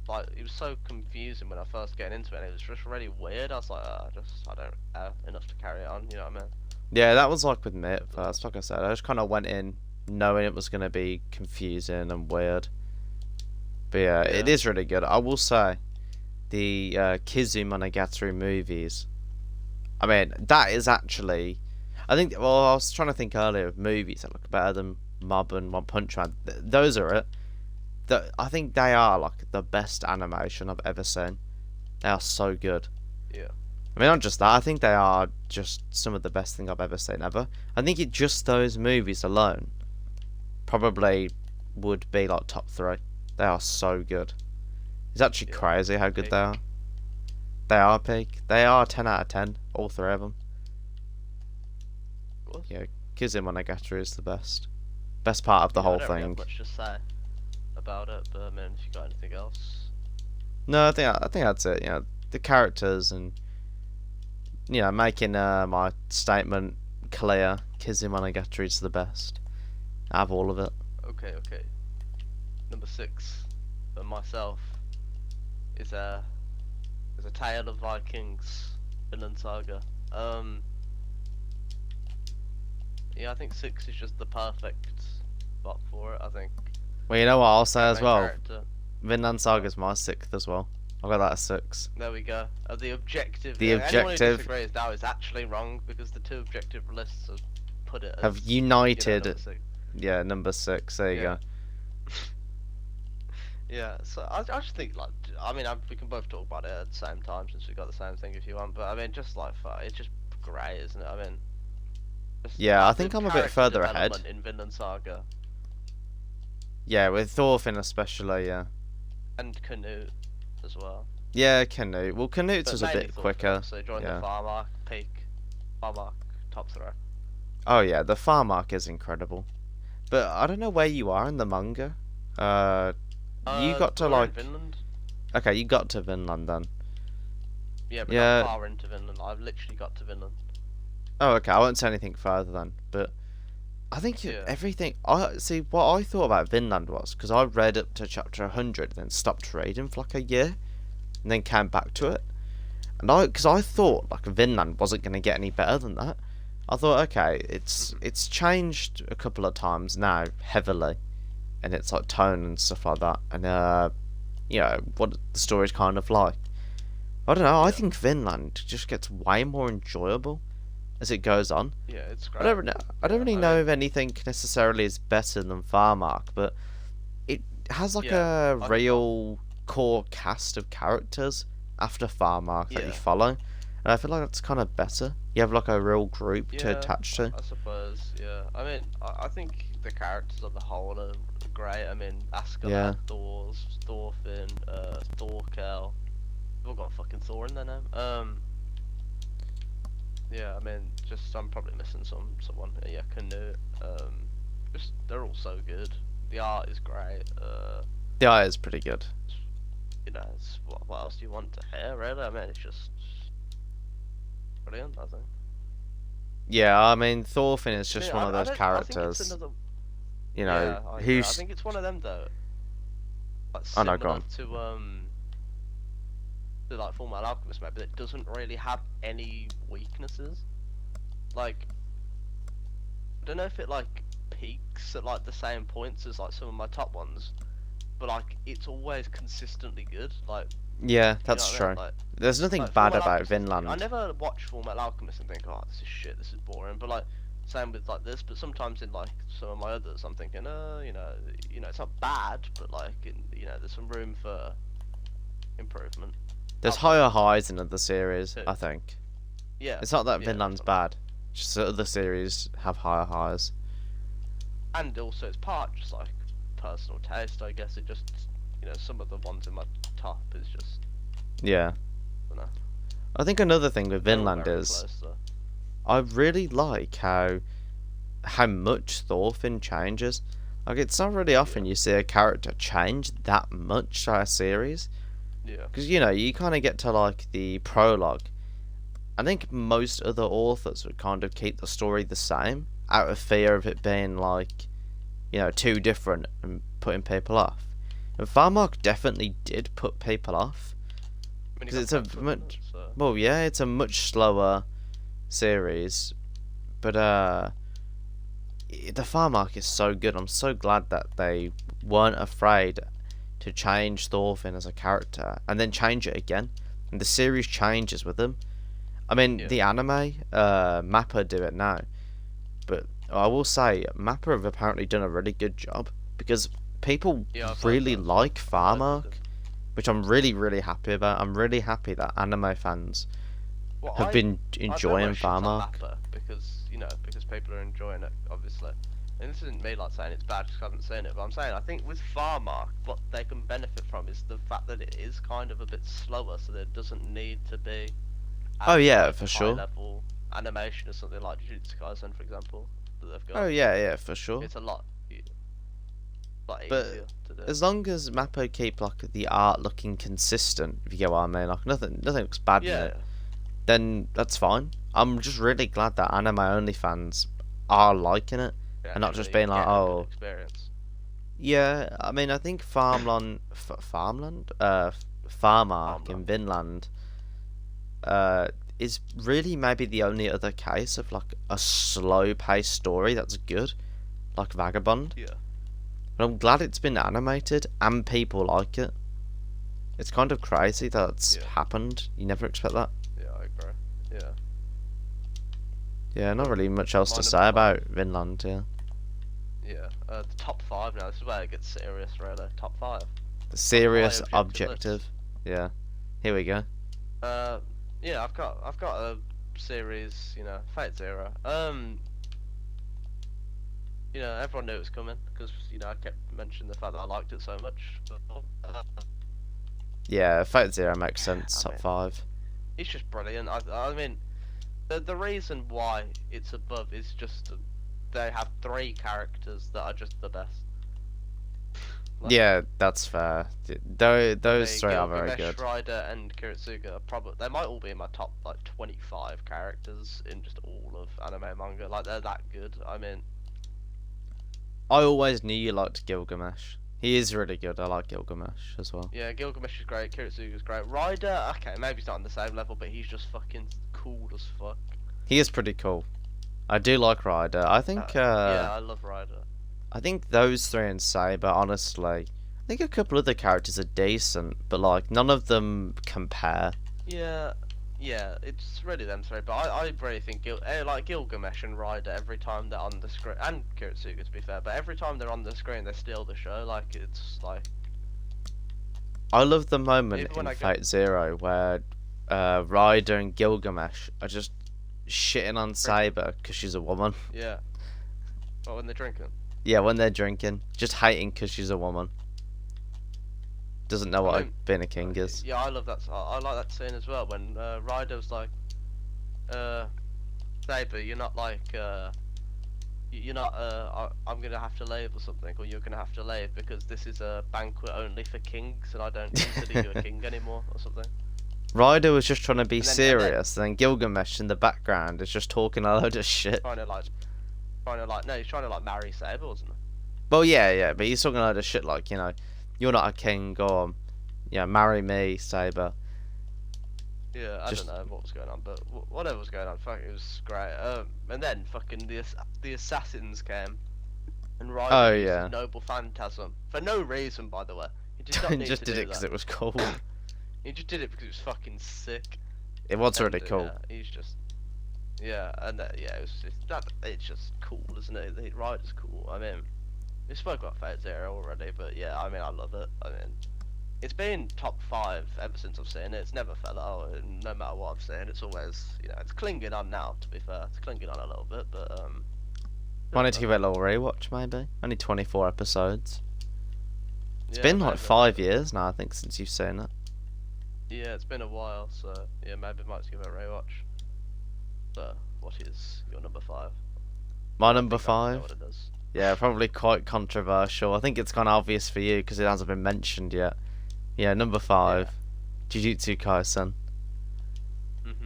like it was so confusing when I first get into it. And it was just really weird. I was like, I don't have enough to carry it on. You know what I mean? Yeah, that was like with me at first. Like I said, I just kind of went in knowing it was going to be confusing and weird. But yeah, it Yeah. is really good. I will say, the Kizu Monogatari movies. I mean, that is actually. I think. Well, I was trying to think earlier of movies that look better than Mob and One Punch Man. Those are it. I think they are like the best animation I've ever seen. They are so good. Yeah. I mean, not just that. I think they are just some of the best thing I've ever seen ever. I think it just those movies alone probably would be like top 3. They are so good. It's actually Yeah, crazy how good peak. they are. They are peak. They are 10 out of 10. All 3 of them. Of course. Yeah, Kizumonogatari is the best. Best part of the Yeah, whole I don't really thing. have much to say about it, but I mean, if you got anything else, No, I think that's it. You know, the characters and making my statement clear. Kizumonogatari is the best. I have all of it. okay. Number 6 for myself is a Tale of Vikings, Vinland Saga. Yeah, I think 6 is just the perfect spot for it. I think. Well, you know what I'll say as main well. character- Vinland Saga's my 6th as well. I've got that at 6. There we go. The objective. The Anyone who objective- disagrees now is actually wrong because the 2 objective lists have put it as, Have you know, united. number 6. Yeah, number 6. There you Yeah. go. Yeah, so I just think like I mean we can both talk about it at the same time since we got the same thing if you want, but I mean just like it's just great, isn't it? I mean, just, Yeah, I like, think the I'm a bit character further ahead. development in Vinland Saga Yeah, with Thorfinn especially. Yeah. and Canute as well. Yeah, Canute. Well, Canute's But was a mainly bit Thorfinn, quicker. So join yeah. the farm arc, peak, farm arc, top 3. Oh yeah, the farm arc is incredible. But I don't know where you are in the manga. You got to we're in like. Vinland. Okay, you got to Vinland then. Yeah, but Yeah. not far into Vinland. I've literally got to Vinland. Oh, okay. I won't say anything further then. But I think Yeah. everything. I see what I thought about Vinland was because I read up to chapter 100, then stopped reading for like a year, and then came back to it. And because I thought like Vinland wasn't going to get any better than that. I thought, okay, it's changed a couple of times now heavily, and it's like tone and stuff like that, and what the story's kind of like. I don't know. I Yeah. think Vinland just gets way more enjoyable as it goes on. Yeah, it's great. I don't know. I don't Yeah, really I know mean, if anything necessarily is better than Farmark, but it has like yeah, a real core cast of characters after Farmark that you yeah, follow, and I feel like that's kind of better. You have like a real group to yeah. attach to. I suppose. Yeah. I mean, I think the characters on the whole are great. I mean, Yeah, Askeladd, Thorfinn, Thorkel. They've all got fucking Thor in their name. Yeah. I mean, just I'm probably missing someone. Yeah, Canute. Just they're all so good. The art is great. the eye is pretty good. It's, what else do you want to hear, really? I mean, it's just brilliant, I think. Yeah, I mean Thorfinn is I just mean, one of I those don't, I think it's characters, another. you know, Yeah, I agree. I who's think it's one of them though, like oh no, go similar on. to like Full Metal Alchemist, maybe that doesn't really have any weaknesses. Like, I don't know if it like peaks at like the same points as like some of my top ones, but like it's always consistently good. Like, Yeah, you know that's what I mean? true. Like, There's nothing Full bad Metal about Alchemist I Vinland. never watch Full Metal Alchemist and think, oh, this is shit, this is boring. But like, same with like this. But sometimes in like some of my others, I'm thinking, it's not bad, but like, there's some room for improvement. There's I'll higher put it highs in other series, too. I think. Yeah, It's not that yeah, Vinland's definitely. bad, just that other series have higher highs. And also it's part just like personal taste, I guess. It just, some of the ones in my top is just, Yeah. I don't know. I think another thing with They're all Vinland very is close, though. I really like how much Thorfinn changes. Like it's not really often Yeah, you see a character change that much to a series. yeah, Because you kind of get to like the prologue. I think most other authors would kind of keep the story the same out of fear of it being like, too different and putting people off. And Farmark definitely did put people off. I mean, Because you it's got a Texas in it, much, so well, yeah, it's a much slower series. But, the Farmark is so good. I'm so glad that they weren't afraid to change Thorfinn as a character and then change it again. And the series changes with them. I mean, yeah, the anime, Mappa do it now, but I will say Mappa have apparently done a really good job because people yeah. I've heard really that. like I've heard Farmark, that. which I'm really, really happy about. I'm really happy that anime fans Well, have been I don't know enjoying shit on Farmark. Mappa because people are enjoying it, obviously. And this isn't me like saying it's bad because I haven't seen it, but I'm saying I think with Farmark, what they can benefit from is the fact that it is kind of a bit slower, so there doesn't need to be Oh as yeah, like for high sure. level animation as something like Jujutsu Kaisen, for example, that they've Oh got. yeah, yeah, for sure. It's a lot, lot But easier to do. as long as Mappa keep like the art looking consistent, if you get what I mean, like nothing looks bad in Yeah, it, then that's fine. I'm just really glad that anime only fans are liking it yeah, and not just actually being like, getting a good oh, experience. yeah. I mean, I think Farmark in Farmland. Vinland, uh, is really maybe the only other case of like a slow paced story that's good, like Vagabond. Yeah, But I'm glad it's been animated and people like it. It's kind of crazy that it's yeah, happened. You never expect that. yeah, I agree. Yeah. Yeah, not really much else to My say number about Vinland, yeah. Yeah, the top five now. This is where it gets serious, really. Top five. The serious objective list. objective. Yeah. Here we go. Uh, yeah, I've got a series, Fate Zero. Everyone knew it was coming because I kept mentioning the fact that I liked it so much. But, Yeah, Fate Zero makes sense, I top mean, 5. it's just brilliant. I mean, the reason why it's above is just they have three characters that are just the best. Like, Yeah, that's fair. Those three are very Gilgamesh, good. Rider, and Kiritsuga are probably they might all be in my top like 25 characters in just all of anime and manga. Like they're that good. I mean, I always knew you liked Gilgamesh. He is really good. I like Gilgamesh as well. Yeah, Gilgamesh is great. Kiritsuga's great. Ryder, okay, maybe he's not on the same level, but he's just fucking cool as fuck. He is pretty cool. I do like Ryder. I think. Yeah, I love Ryder. I think those three and Saber, honestly, I think a couple other characters are decent, but like none of them compare. Yeah, it's really them three, but I really think like Gilgamesh and Ryder every time they're on the screen, and Kiritsuga to be fair, but every time they're on the screen they steal the show. Like it's like I love the moment Even when in I Fate Zero where Ryder and Gilgamesh are just shitting on Saber because she's a woman. yeah. Well, when they're drinking. Yeah, when they're drinking, just hating because she's a woman. Doesn't know what I mean, being a king is. Yeah, I love that. I like that scene as well when Ryder was like, Saber, you're not like you're not I'm gonna have to leave or something, or you're gonna have to leave because this is a banquet only for kings and I don't consider you a king anymore or something. Ryder was just trying to be And then- serious, and then Gilgamesh in the background is just talking a load of shit. Trying to like no, he's trying to like marry Saber, wasn't he? Well, yeah, but he's talking a load of shit like, you know, you're not a king, go on, yeah, marry me, Saber. Yeah, I don't know what was going on, but whatever was going on, fuck, it was great. And then fucking the assassins came, and Ryder used his Noble Phantasm for no reason, by the way. He did not He need just to did do it because that. it was cool. He just did it because it was fucking sick. It was really And, cool. he's just it was just that. It's just cool, isn't it? The Ryder's cool. I mean, we spoke about Fate Zero already, but yeah, I mean, I love it. I mean, it's been top 5 ever since I've seen it. It's never fell out, and no matter what I've seen, it's always, you know, it's clinging on now. To be fair, it's clinging on a little bit, but Wanted to give it a little rewatch, maybe. Only 24 episodes. It's yeah, been like maybe. 5 years now, I think, since you've seen it. Yeah, it's been a while, so yeah, maybe I might just give it a rewatch. So, what is your number 5? My number I think I know 5? what it is. Yeah, probably quite controversial. I think it's kind of obvious for you because it hasn't been mentioned yet. Yeah, number 5, Jujutsu Kaisen.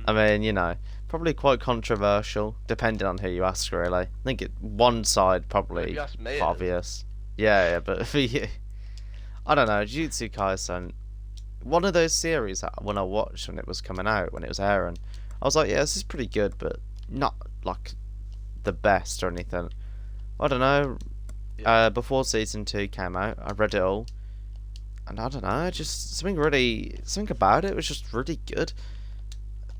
I mean, you know, probably quite controversial, depending on who you ask, really. I think one side If probably you ask me, it is. obvious. Yeah, but for you, I don't know. Jujutsu Kaisen, one of those series that when I watched when it was coming out, when it was airing, I was like, yeah, this is pretty good, but not like the best or anything. I don't know. Yeah. Before season 2 came out, I read it all, and I don't know, just something about it was just really good.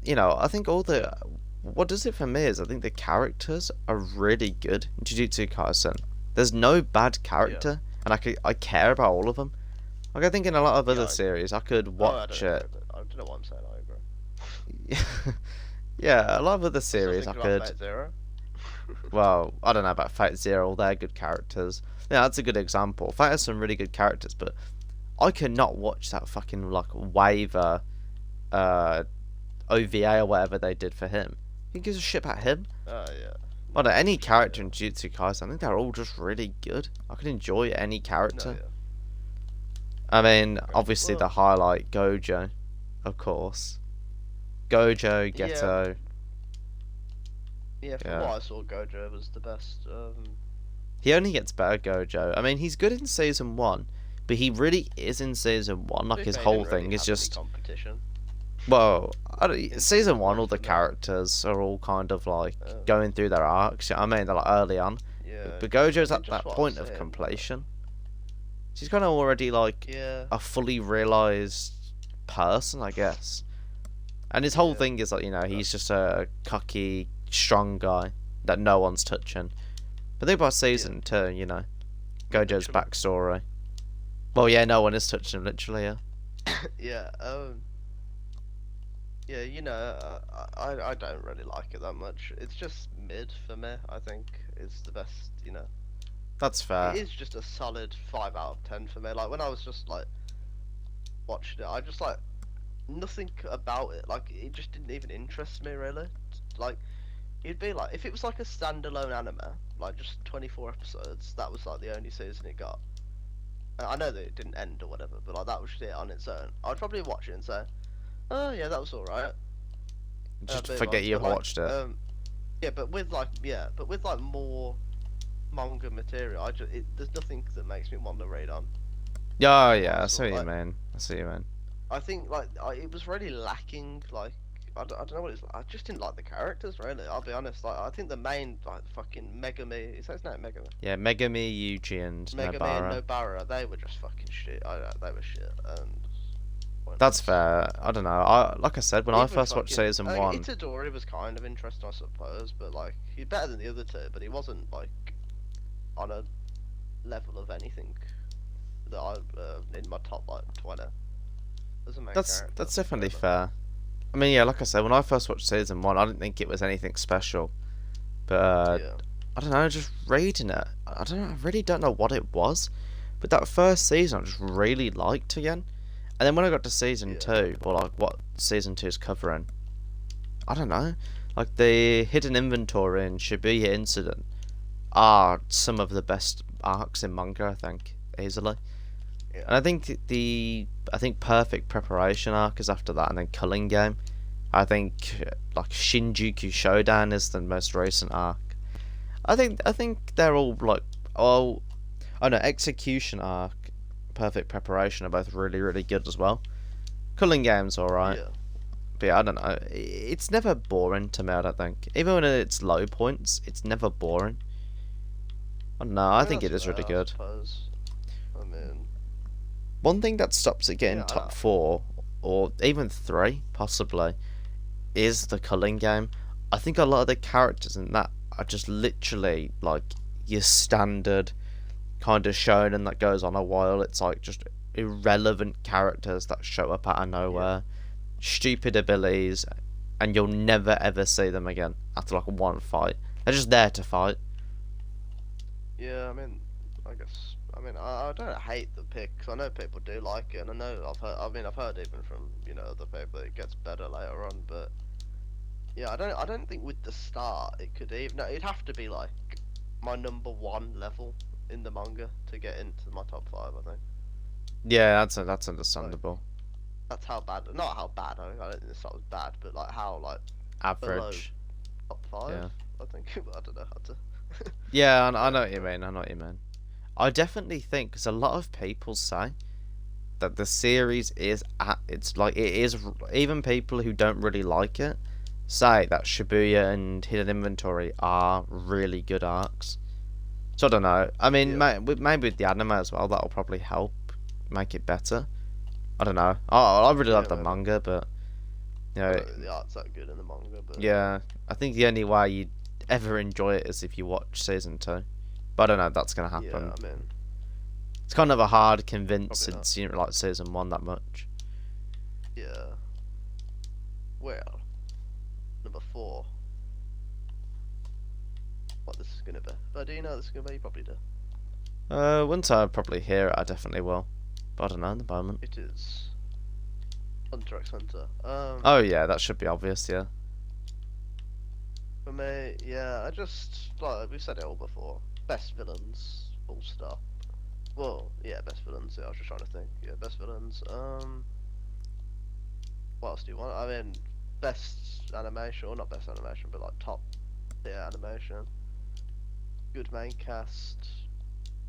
You know, I think what does it for me is I think the characters are really good in Jujutsu Kaisen. There's no bad character, and I care about all of them. Like I think in a lot of other series, I could watch it. I don't know what I'm saying. I agree. Yeah, a lot of other Still series I thinking about could. Fate Zero. Well, I don't know about Fate Zero. All their good characters. Yeah, that's a good example. Fate has some really good characters, but I could not watch that fucking like waiver, OVA or whatever they did for him. Who gives a shit about him? Oh yeah. I don't know, any character in Jujutsu Kaisen, I think they're all just really good. I could enjoy any character. No, yeah. I mean, obviously Well- the highlight, Gojo, of course. Gojo, Yeah. Geto. Yeah, from Yeah. what I saw, Gojo was the best. He only gets better, Gojo. I mean, he's good in season 1, but he really is in season 1. Like, to be his fair, he whole didn't really thing is have any just. competition. Well, In season 1, all the for me. characters are all kind of like Oh. going through their arcs. You know what I mean, they're like early on. Yeah. But Gojo's I at think that just what I point was of saying, completion. She's kind of already like Yeah. a fully realized person, I guess. And his whole Yeah. thing is like, you know, he's just a cocky, strong guy that no one's touching. But then by season 2, you know, Gojo's Literally. backstory. Well, yeah, no one is touching him, literally, yeah. Yeah. Yeah, you know, I don't really like it that much. It's just mid for me. I think it's the best. You know, That's fair. it is just a solid 5 out of 10 for me. Like when I was just like watching it, I just like nothing about it. Like it just didn't even interest me really. Like it'd be like if it was like a standalone anime, like just 24 episodes. That was like the only season it got. I know that it didn't end or whatever, but like that was just it on its own. I'd probably watch it and say, "Oh yeah, that was all right." Just But, forget like, you've but, like, watched it. yeah, but with like more manga material. There's nothing that makes me want to read on. Yeah, yeah, I see Also, what you like, mean. I see what you mean. I think like it was really lacking. Like I don't know what it's. I just didn't like the characters. Really, I'll be honest. Like I think the main like fucking Megami. Is that his name? Megami. Yeah, Megami, Yuji, and Megami and Nobara. Nobara. They were just fucking shit. They were shit and That's pointless. fair. I don't know. Like I said, when I Even first watched fucking. season I one, think Itadori was kind of interesting, I suppose, but like he's better than the other two. But he wasn't like on a level of anything that I in my top like 20 as a main character. that's definitely really. fair. I mean, yeah, like I said, when I first watched season one, I didn't think it was anything special. But Yeah. I don't know, just reading it, I don't know, I really don't know what it was. But that first season, I just really liked again. And then when I got to season Yeah. two, or like what season two is covering, I don't know, like the hidden inventory and Shibuya incident are some of the best arcs in manga, I think, easily. Yeah. And I think perfect preparation arc is after that, and then Culling Game. I think like Shinjuku Shodan is the most recent arc. I think they're all like oh no, Execution arc, Perfect Preparation are both really good as well. Culling Game's alright, Yeah. but yeah, I don't know. It's never boring to me. I don't think, even when it's low points, it's never boring. I don't know. I think it That's is really fair, I good. suppose. I mean, One thing that stops it getting yeah, top four or even three possibly is the Culling Game. I think a lot of the characters in that are just literally like your standard kind of shonen that goes on a while. It's like just irrelevant characters that show up out of nowhere, stupid abilities, and you'll never ever see them again after like one fight. They're just there to fight. yeah. I mean, I guess. I mean, I don't hate the pick 'cause I know people do like it, and I know I've heard. I mean, I've heard even from other people that it gets better later on. But yeah, I don't think with the start it could even. No, it'd have to be like my number one level in the manga to get into my top five. I think Yeah, that's understandable. that's how bad. Not how bad. I don't think the start was bad, but like how like below Average. top five. Yeah. I think. I don't know how to. Yeah, I Yeah, know what you mean. I know what you mean. I definitely think because a lot of people say that the series is at it's like it is. Even people who don't really like it say that Shibuya and Hidden Inventory are really good arcs. So I don't know. I mean, Yeah. maybe with the anime as well, that'll probably help make it better. I don't know. I really love Yeah, the maybe. manga, but you I know, don't think the art's that good in the manga, but yeah. I think the only way you'd ever enjoy it is if you watch season two. But I don't know if that's gonna yeah, happen. I mean, It's kind of a hard probably convince not. since you didn't like season one that much. Yeah. Well, number four. What this is gonna be? But do you know what this is gonna be? You probably do. Once I probably hear it, I definitely will. But I don't know at the moment. It is Hunter x Hunter. Oh yeah, that should be obvious. Yeah. For me, yeah, I just like we've said it all before. Best villains, full stop. Well, yeah, best villains. Yeah, I was just trying to think. Yeah, best villains. What else do you want? I mean, best animation, or not best animation, but like top tier animation. Good main cast.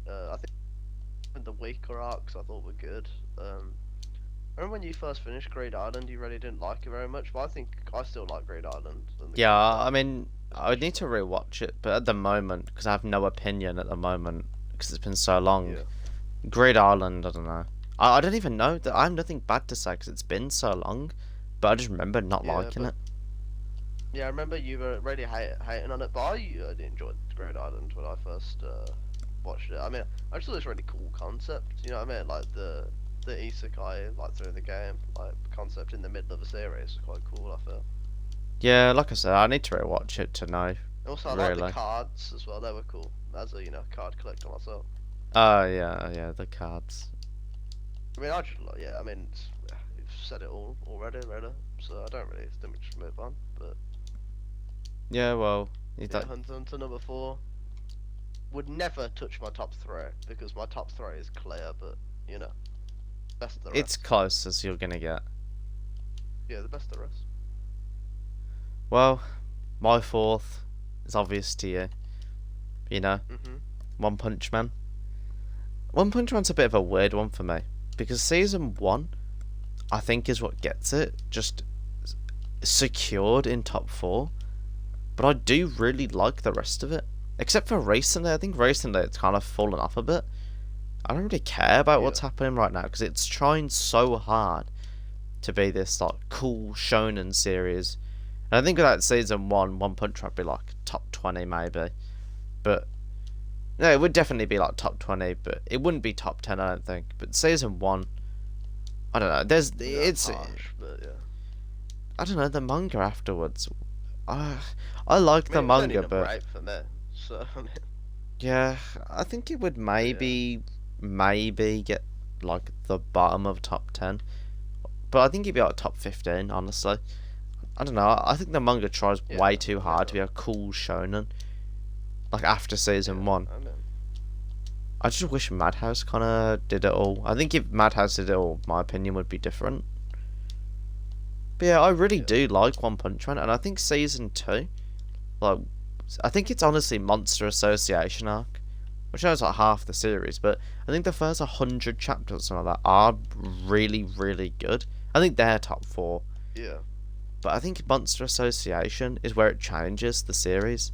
I think the weaker arcs I thought were good. I remember when you first finished Greed Island, you really didn't like it very much, but I think I still like Greed Island. And the Yeah, Greed I Island mean, I would need to especially. rewatch it, but at the moment, because I have no opinion at the moment, because it's been so long. Yeah. Great Island, I don't know. I don't even know that I have nothing bad to say because it's been so long, but I just remember not Yeah, liking but it. yeah, I remember you were really hating on it, but I enjoyed Great Island when I first watched it. I mean, I just thought it was a really cool concept. You know what I mean? Like the isekai like through the game, like concept in the middle of a series is quite cool. I feel. Yeah, like I said, I need to rewatch it to know. Also, I like the Really. cards as well. They were cool. As a card collector myself. Oh yeah, the cards. I mean, I just like yeah. I mean, you've said it all already, really. So I don't really think we should move on. But Yeah, well, yeah, Hunter x Hunter number four would never touch my top three because my top three is clear. But you know, best of the it's rest. close as you're gonna get. Yeah, the best of the rest. Well, my fourth is obvious to you. You know, Mhm. One Punch Man. One Punch Man's a bit of a weird one for me because season 1, I think, is what gets it just secured in top 4. But I do really like the rest of it, except for recently. I think recently it's kind of fallen off a bit. I don't really care about what's happening right now because it's trying so hard to be this like cool shonen series. And I think without season 1, One Punch Man would be like top 20 maybe, but no, it would definitely be like top 20, but it wouldn't be top 10, I don't think. But season 1, I don't know. It's harsh, but yeah. I don't know, the manga afterwards. I like the manga, but right for me. So I mean, yeah, I think it would maybe get like the bottom of top 10, but I think it'd be like top 15. Honestly, I don't know. I think the manga tries way too hard to be a cool shonen. Like after season 1. I mean, I just wish Madhouse kind of did it all. I think if Madhouse did it all, my opinion would be different. But yeah, I really do like One Punch Man, and I think season 2, like, I think it's honestly Monster Association arc, which knows like half the series, but I think the first 100 chapters or something like that are really, really good. I think they're top 4. yeah. But I think Monster Association is where it changes the series.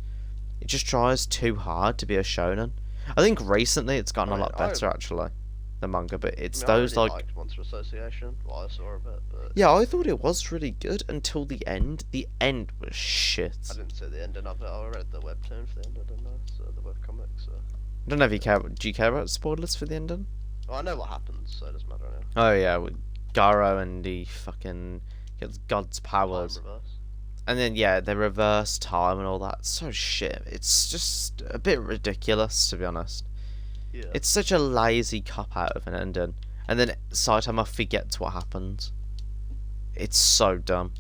It just tries too hard to be a shonen. I think recently it's gotten a lot better actually, the manga, but it's those I really like liked Monster Association. Well, I saw a bit, but yeah, I thought it was really good until the end. The end was shit. I didn't see the ending of it. I read the webtoon for the end. I don't know, so the webcomic. So I don't know if you care. Do you care about spoilers for the ending? well, I know what happens, so it doesn't matter anyway. Oh yeah, with Garo and he fucking gets God's powers, Time reverse. and then yeah, they reverse time and all that. So shit. It's just a bit ridiculous, to be honest. Yeah. It's such a lazy cop out of an ending, and then Saitama forgets what happens. It's so dumb.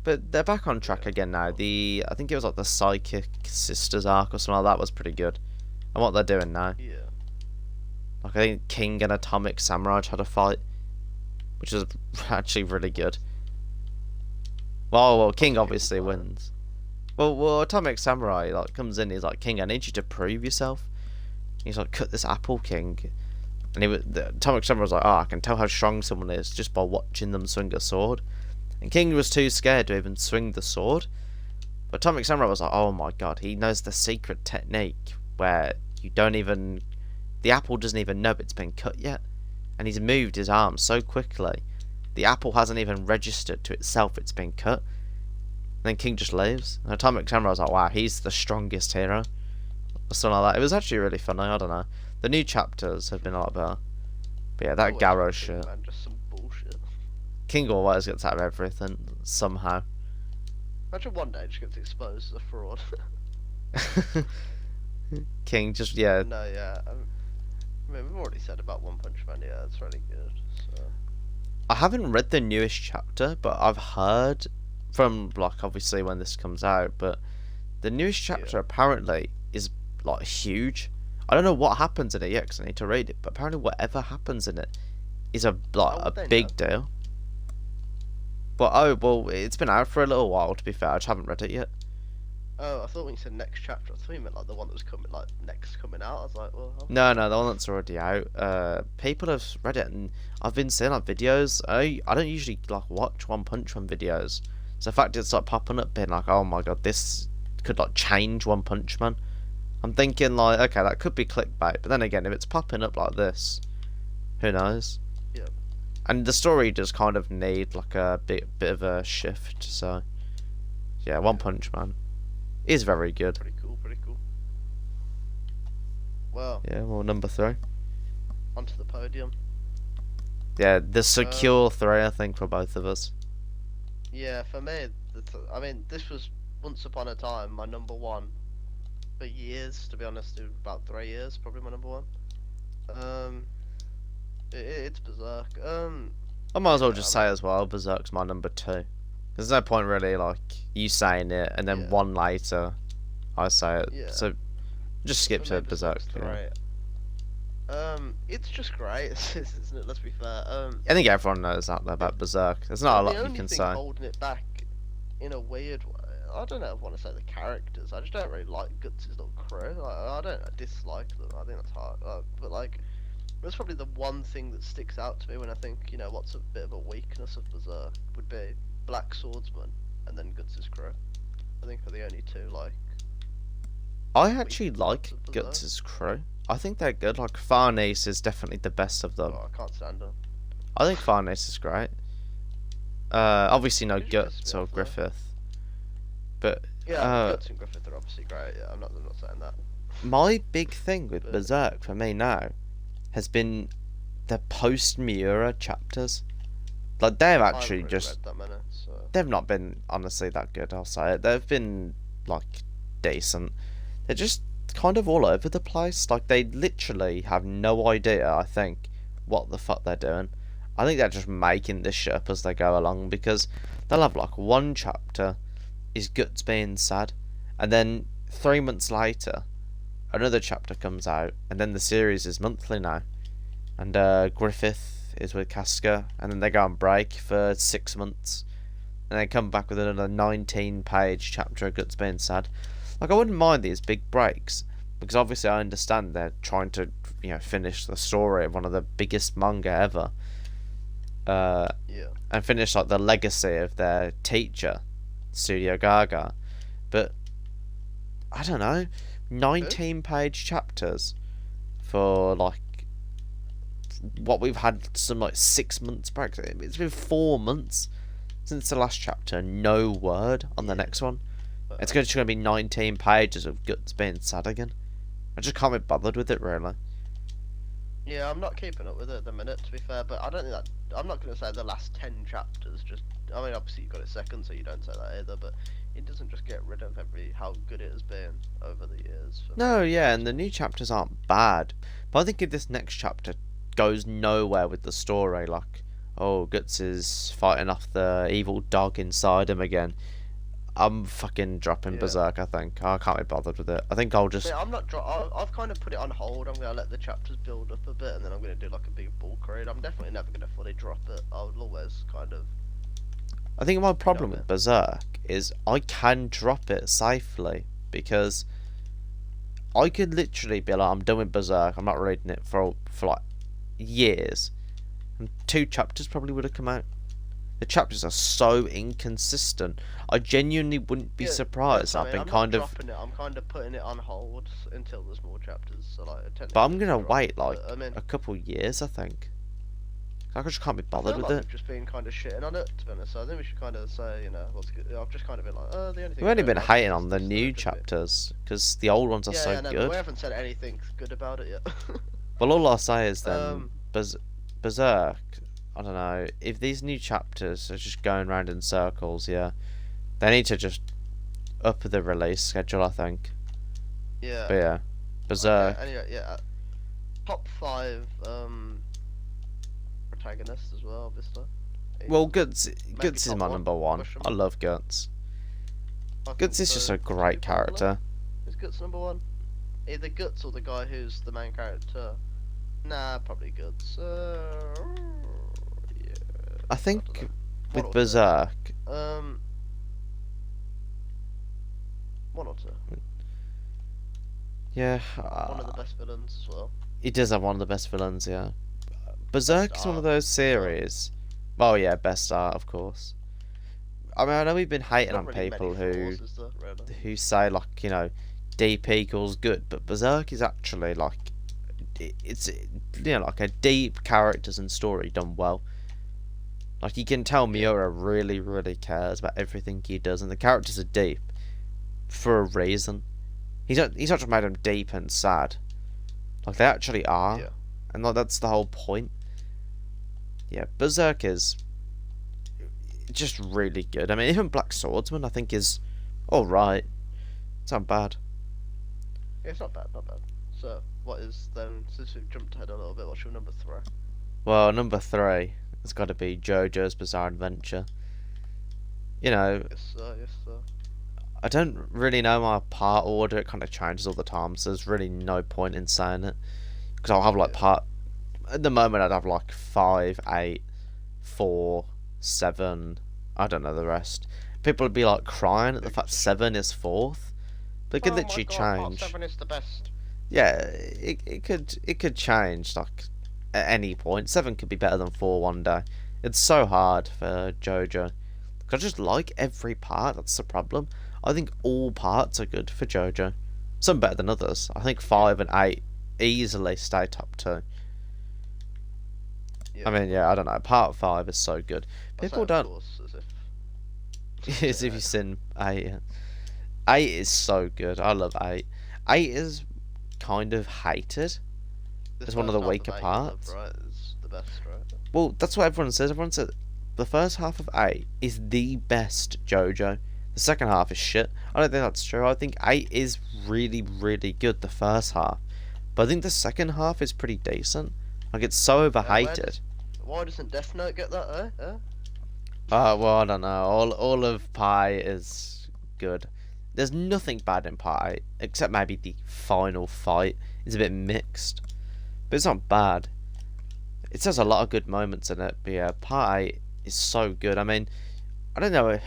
But they're back on track again now. I think it was like the Psychic Sisters arc or something like that was pretty good, and what they're doing now. Yeah. Like I think King and Atomic Samurai had a fight, which is actually really good. Well, King obviously wins. Well, Atomic Samurai like comes in. He's like, King, I need you to prove yourself. He's like, cut this apple, King. And the Atomic Samurai was like, oh, I can tell how strong someone is just by watching them swing a sword. And King was too scared to even swing the sword. But Atomic Samurai was like, oh my god, he knows the secret technique where you don't even... The apple doesn't even know it's been cut yet. And he's moved his arm so quickly, the apple hasn't even registered to itself it's been cut. And then King just leaves. And Atomic Samurai was like, wow, he's the strongest hero. Or something like that. It was actually really funny, I don't know. The new chapters have been a lot better. But yeah, that Garo shit. Man, just some bullshit. King always gets out of everything, somehow. Imagine one day just gets exposed as a fraud. King just, yeah. No, yeah. I mean, we've already said about One Punch Man. Yeah, it's really good. So. I haven't read the newest chapter, but I've heard from, like, obviously when this comes out, but the newest chapter apparently is, like, huge. I don't know what happens in it yet, because I need to read it, but apparently whatever happens in it is a big deal. Well, it's been out for a little while, to be fair. I just haven't read it yet. Oh, I thought when you said next chapter, I thought you meant like the one that was coming, like next coming out. I was like, well. No, the one that's already out. People have read it, and I've been seeing like videos. I don't usually like watch One Punch Man videos, so the fact it's like popping up, being like, oh my god, this could like change One Punch Man. I'm thinking like, okay, that could be clickbait, but then again, if it's popping up like this, who knows? Yeah. And the story does kind of need like a bit of a shift, so yeah, One Punch Man is very good. Pretty cool, pretty cool. Well. Yeah, well, number 3. Onto the podium. Yeah, the secure 3, I think, for both of us. Yeah, for me, I mean, this was once upon a time my number 1 for years. To be honest, about 3 years, probably my number 1. It's Berserk. I might as well just say as well, Berserk's my number 2. There's no point really, like, you saying it, and then one later, I say it. Yeah. So, just skip to Berserk. Yeah. It's just great, isn't it? Let's be fair. I think everyone knows that about Berserk. There's not a lot you can The only say. thing holding it back, in a weird way, I don't know if I want to say the characters. I just don't really like Guts' little crew. Like, I don't dislike them. I think that's hard. But like, that's probably the one thing that sticks out to me when I think, you know, what's a bit of a weakness of Berserk would be Black Swordsman and then Guts' crew. I think are the only two like. I actually like of Berserk. Guts' crew. I think they're good. Like Farnese is definitely the best of them. Oh, I can't stand them. I think Farnese is great. Obviously no Who's Guts pissed or me off, though? Griffith, but Yeah, Uh, Guts and Griffith are obviously great. Yeah, I'm not saying that. my big thing with But- Berserk for me now has been the post Miura chapters. Like they've I haven't actually really just read that many, so. they've not been honestly that good. I'll say it. They've been like decent. They're just kind of all over the place. Like they literally have no idea. I think what the fuck they're doing. I think they're just making this shit up as they go along because they'll have like one chapter is Guts being sad, and then 3 months later, another chapter comes out, and then the series is monthly now, and Griffith is with Casca, and then they go on break for 6 months, and they come back with another 19-page chapter of Guts being sad. Like I wouldn't mind these big breaks because obviously I understand they're trying to, you know, finish the story of one of the biggest manga ever. Yeah. And finish like the legacy of their teacher, Studio Gaga. But I don't know, 19-page chapters for like what we've had some like 6 months break. It's been 4 months since the last chapter. No word on the next one. It's just going to be 19 pages of Guts being sad again. I just can't be bothered with it really. Yeah, I'm not keeping up with it at the minute, to be fair, but I don't think that. I'm not going to say the last 10 chapters, just. I mean, obviously, you've got a second, so you don't say that either, but it doesn't just get rid of how good it has been over the years. For No, me. yeah, and the new chapters aren't bad. But I think if this next chapter goes nowhere with the story, like, oh, Guts is fighting off the evil dog inside him again, I'm fucking dropping Yeah. Berserk, I think. I can't be bothered with it. I think I'll just... Yeah, I'm not. I've kind of put it on hold. I'm gonna let the chapters build up a bit, and then I'm gonna do like a big bulk read. I'm definitely never gonna fully drop it. I'll always kind of. I think my problem man. with Berserk is I can drop it safely because I could literally be like, I'm done with Berserk, I'm not reading it for like years, and 2 chapters probably would have come out. The chapters are so inconsistent. I genuinely wouldn't be Yeah, surprised. that's what I I've mean, been I'm kind not of, dropping it. I'm kind of putting it on hold until there's more chapters. So like. but I'm gonna drop wait it, like but, I mean, a couple years. I think I just can't be I bothered feel with like it. we've just been kind of shitting on it, to be honest. So I think we should kind of say, you know, what's good. I've just kind of been like, the only thing. We've I only don't been like hating is on the this, new that should be- chapters because the old ones are Yeah, so yeah, no, but good. we haven't said anything good about it yet. Well, all I'll say is then Um, Berserk. I don't know if these new chapters are just going round in circles. Yeah, they need to just up the release schedule. I think. yeah. But yeah, Berserk. Okay, anyway, yeah. Top 5 protagonists as well, obviously. Well, Guts Maybe is top my one, number one. question I mark? love Guts. I Guts think is just so, a great two probably. character. Is Guts number 1? Either Guts or the guy who's the main character. Nah, probably Guts. Yeah. I think don't know. with One or two. Berserk, One or two. yeah, One of the best villains as well. he does have one of the best villains. Yeah, Berserk is one of art those as well. series. Oh yeah, best art, of course. I mean, I know we've been hating Not on really people many who flaws, is there, really? who say like, you know, deep equals good, but Berserk is actually like it's, you know, like a deep characters and story done well. Like you can tell Miura really, really cares about everything he does, and the characters are deep for a reason. He's not just made them deep and sad. Like they actually are, Yeah. and like that's the whole point. Yeah, Berserk is just really good. I mean, even Black Swordsman I think is all right. It's not bad. Yeah, it's not bad, not bad. So, what is then, since we've jumped ahead a little bit, what's your number 3? Well, number 3 has got to be JoJo's Bizarre Adventure. You know, Yes, yes, sir. I don't really know my part order. It kind of changes all the time, so there's really no point in saying it. Because I'll have like Yeah. part. At the moment, I'd have like 5, 8, 4, 7, I don't know the rest. People would be like crying at the fact 7 is fourth. But it could Oh my literally god, part change. 7 is the best. Yeah, it could change like at any point. 7 could be better than 4 one day. It's so hard for JoJo. 'Cause I just like every part. That's the problem. I think all parts are good for JoJo. Some better than others. I think 5 and 8 easily stay top 2. Yeah. I mean, yeah, I don't know. Part 5 is so good. I say People of don't. course, as if... As if you've seen 8. 8 is so good. I love 8. 8 is kind of hated. This It's one of the first half weaker 8 you parts. love, right? It's the best, right? Well, that's what everyone says. Everyone said the first half of 8 is the best JoJo. The second half is shit. I don't think that's true. I think 8 is really, really good, the first half. But I think the second half is pretty decent. Like, it's so overhated. Why doesn't Death Note get that, Well, I don't know. All of Pi is good. There's nothing bad in Pi 8, except maybe the final fight is a bit mixed. But it's not bad. It has a lot of good moments in it, but yeah, Part 8 is so good. I mean, I don't know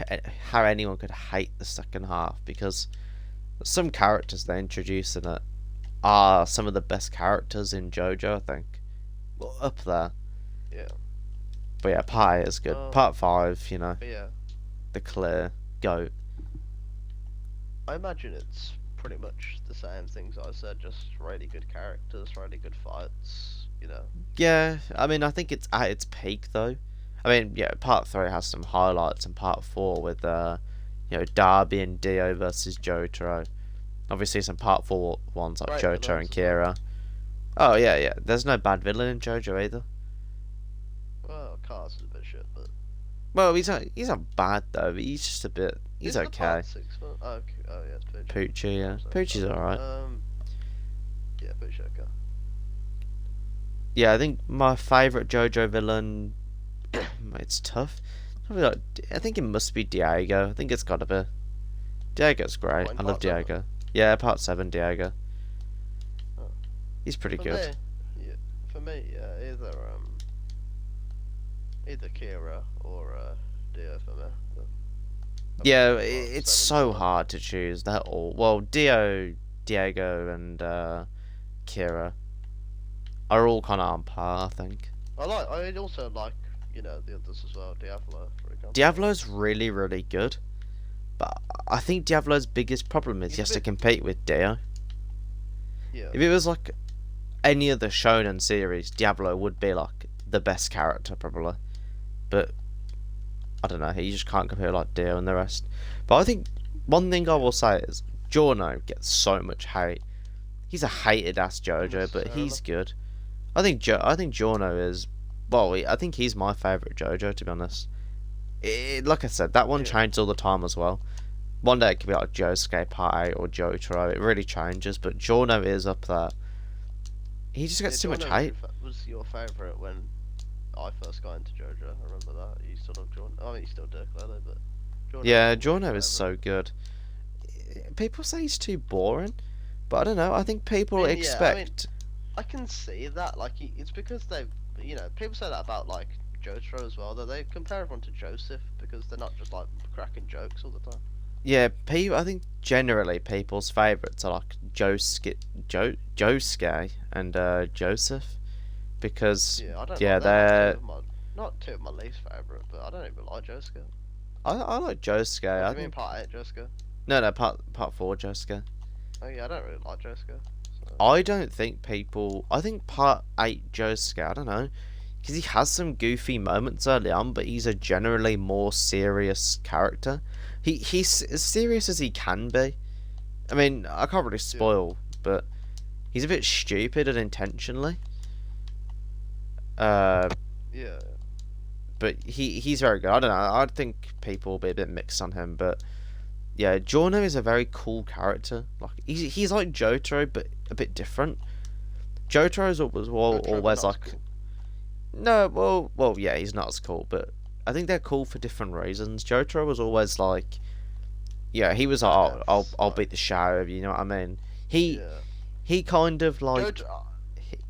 how anyone could hate the second half, because some characters they introduce in it are some of the best characters in JoJo, I think. Well, up there. Yeah. But yeah, Part 8 is good. Part 5, you know, But yeah, the clear GOAT. I imagine it's pretty much the same things I said, just really good characters, really good fights, you know. Yeah, I mean, I think it's at its peak, though. I mean, yeah, Part 3 has some highlights, and Part 4 with, Darby and Dio versus Jotaro. Obviously, some Part 4 ones like Great Johto and villains as well. Kira. Oh, yeah, yeah. There's no bad villain in JoJo either. Well, Cars is a bit shit, but... Well, he's not bad, though, but he's just a bit... He's Is the okay. Part 6 one? Oh, okay. Oh, yeah, it's Poochie. Poochie, yeah. So, Poochie's alright. Yeah, Poochie, okay. Yeah, I think my favourite JoJo villain... it's tough. Probably like, I think it must be Diego. I think it's gotta be. Diego's great. What, in I love Part 7? Diego. Yeah, Part 7, Diego. Oh. He's pretty For good. For me, yeah, either Kira or Dio for me. But I Yeah, prefer Part it's 7 so as well. hard to choose. They're all well, Diego, and Kira are all kind of on par, I think. I also like, you know, the others as well. Diablo, for example. Diablo's really, really good, but I think Diablo's biggest problem is He's he a has to bit- compete with Dio. Yeah. If it was like any other shonen series, Diablo would be like the best character probably, but I don't know. He just can't compare like Dio and the rest. But I think one thing I will say is Giorno gets so much hate. He's a hated ass JoJo, but he's good. I think Giorno is. Well, I think he's my favourite JoJo, to be honest. Like I said, that one Yeah. changes all the time as well. One day it could be like Josuke Part 8 or Jotaro. It really changes, but Giorno is up there. He just gets too much Giorno hate. was your favourite when I first got into JoJo. I remember that. You still love Giorno. I mean, you still do, clearly, but... Giorno Yeah, was always your Giorno is favourite. so good. People say he's too boring, but I don't know. I think people I mean, yeah, I mean- expect. I can see that, like, it's because they've... You know, people say that about, like, Jotaro as well, that they compare everyone to Joseph, because they're not just, like, cracking jokes all the time. Yeah, I think generally people's favourites are like Josuke and Joseph, because Yeah, I don't yeah, like they're. not two of my least favourite, but I don't even like Josuke. I like Josuke. I I mean, think part 8 Josuke. no, part 4 Josuke. Oh yeah, I don't really like Josuke. So. I don't think people. I think part 8 Josuke. I don't know, because he has some goofy moments early on, but he's a generally more serious character. He's as serious as he can be. I mean, I can't really spoil, but he's a bit stupid unintentionally. Yeah. But he's very good. I don't know. I think people will be a bit mixed on him, but yeah, Giorno is a very cool character. Like he's like Jotaro, but a bit different. Jotaro's always Jotaro, but always not as like cool. no, well, yeah, he's not as cool, but I think they're cool for different reasons. Jotaro was always like, yeah, he was like, Yeah, I'll like- beat the show out of you. You know what I mean? He Yeah. kind of like Jotaro,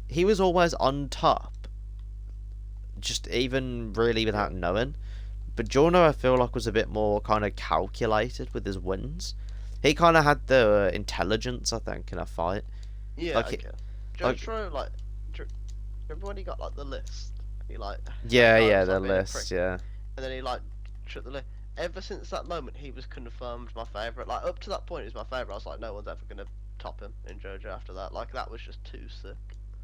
he was always on top, just even really without knowing. But Giorno, I feel like, was a bit more kind of calculated with his wins. He kind of had the intelligence, I think, in a fight. Yeah, Like, okay. like Jotaro, like, remember when he got like the list? He like, yeah, no, yeah, stop the being a prick. list, yeah. And then he like shut the list. Ever since that moment, he was confirmed my favorite. Like up to that point, he was my favorite. I was like, no one's ever gonna top him in JoJo after that. Like that was just too sick.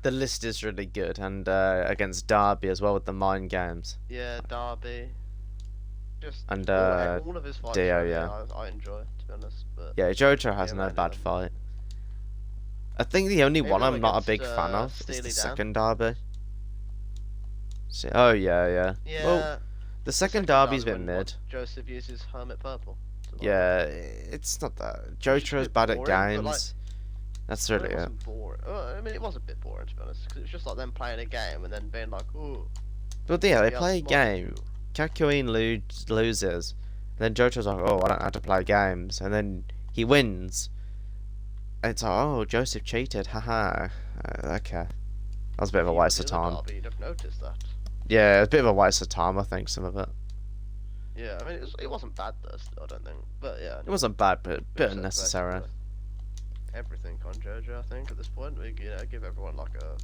The list is really good, and against Darby as well with the mind games, Yeah, Darby. Just and all of his fights. Dio, Really, yeah, I enjoy, to be honest. But yeah. Jojo has yeah, no mainly bad them. fight. I think the only Maybe one them I'm not a against, big fan of is Steely the Dan. second Derby. Oh yeah, yeah. Yeah. Well, the second Derby Derby's been when, mid. Joseph uses Hermit Purple. to, like, Yeah, it's not that. Which is a Jojo's bit bad at boring, but, like, games. That's Well, really it it. wasn't boring. I mean, it was a bit boring to be honest, because it was just like them playing a game and then being like, "Ooh, But yeah, they we play a outsmarted game. you." Kakyoin loses. Then Jojo's like, oh, I don't have to play games. And then he wins. And it's like, oh, Joseph cheated. Haha. Okay. That was a bit of a If you were waste of the other time. Derby, you'd have noticed that. Yeah, it was a bit of a waste of time, I think, some of it. Yeah, I mean, it wasn't bad though. Still, I don't think, but yeah, It wasn't bad, but a bit it's unnecessary. basically everything on JoJo, I think, at this point. We give everyone like a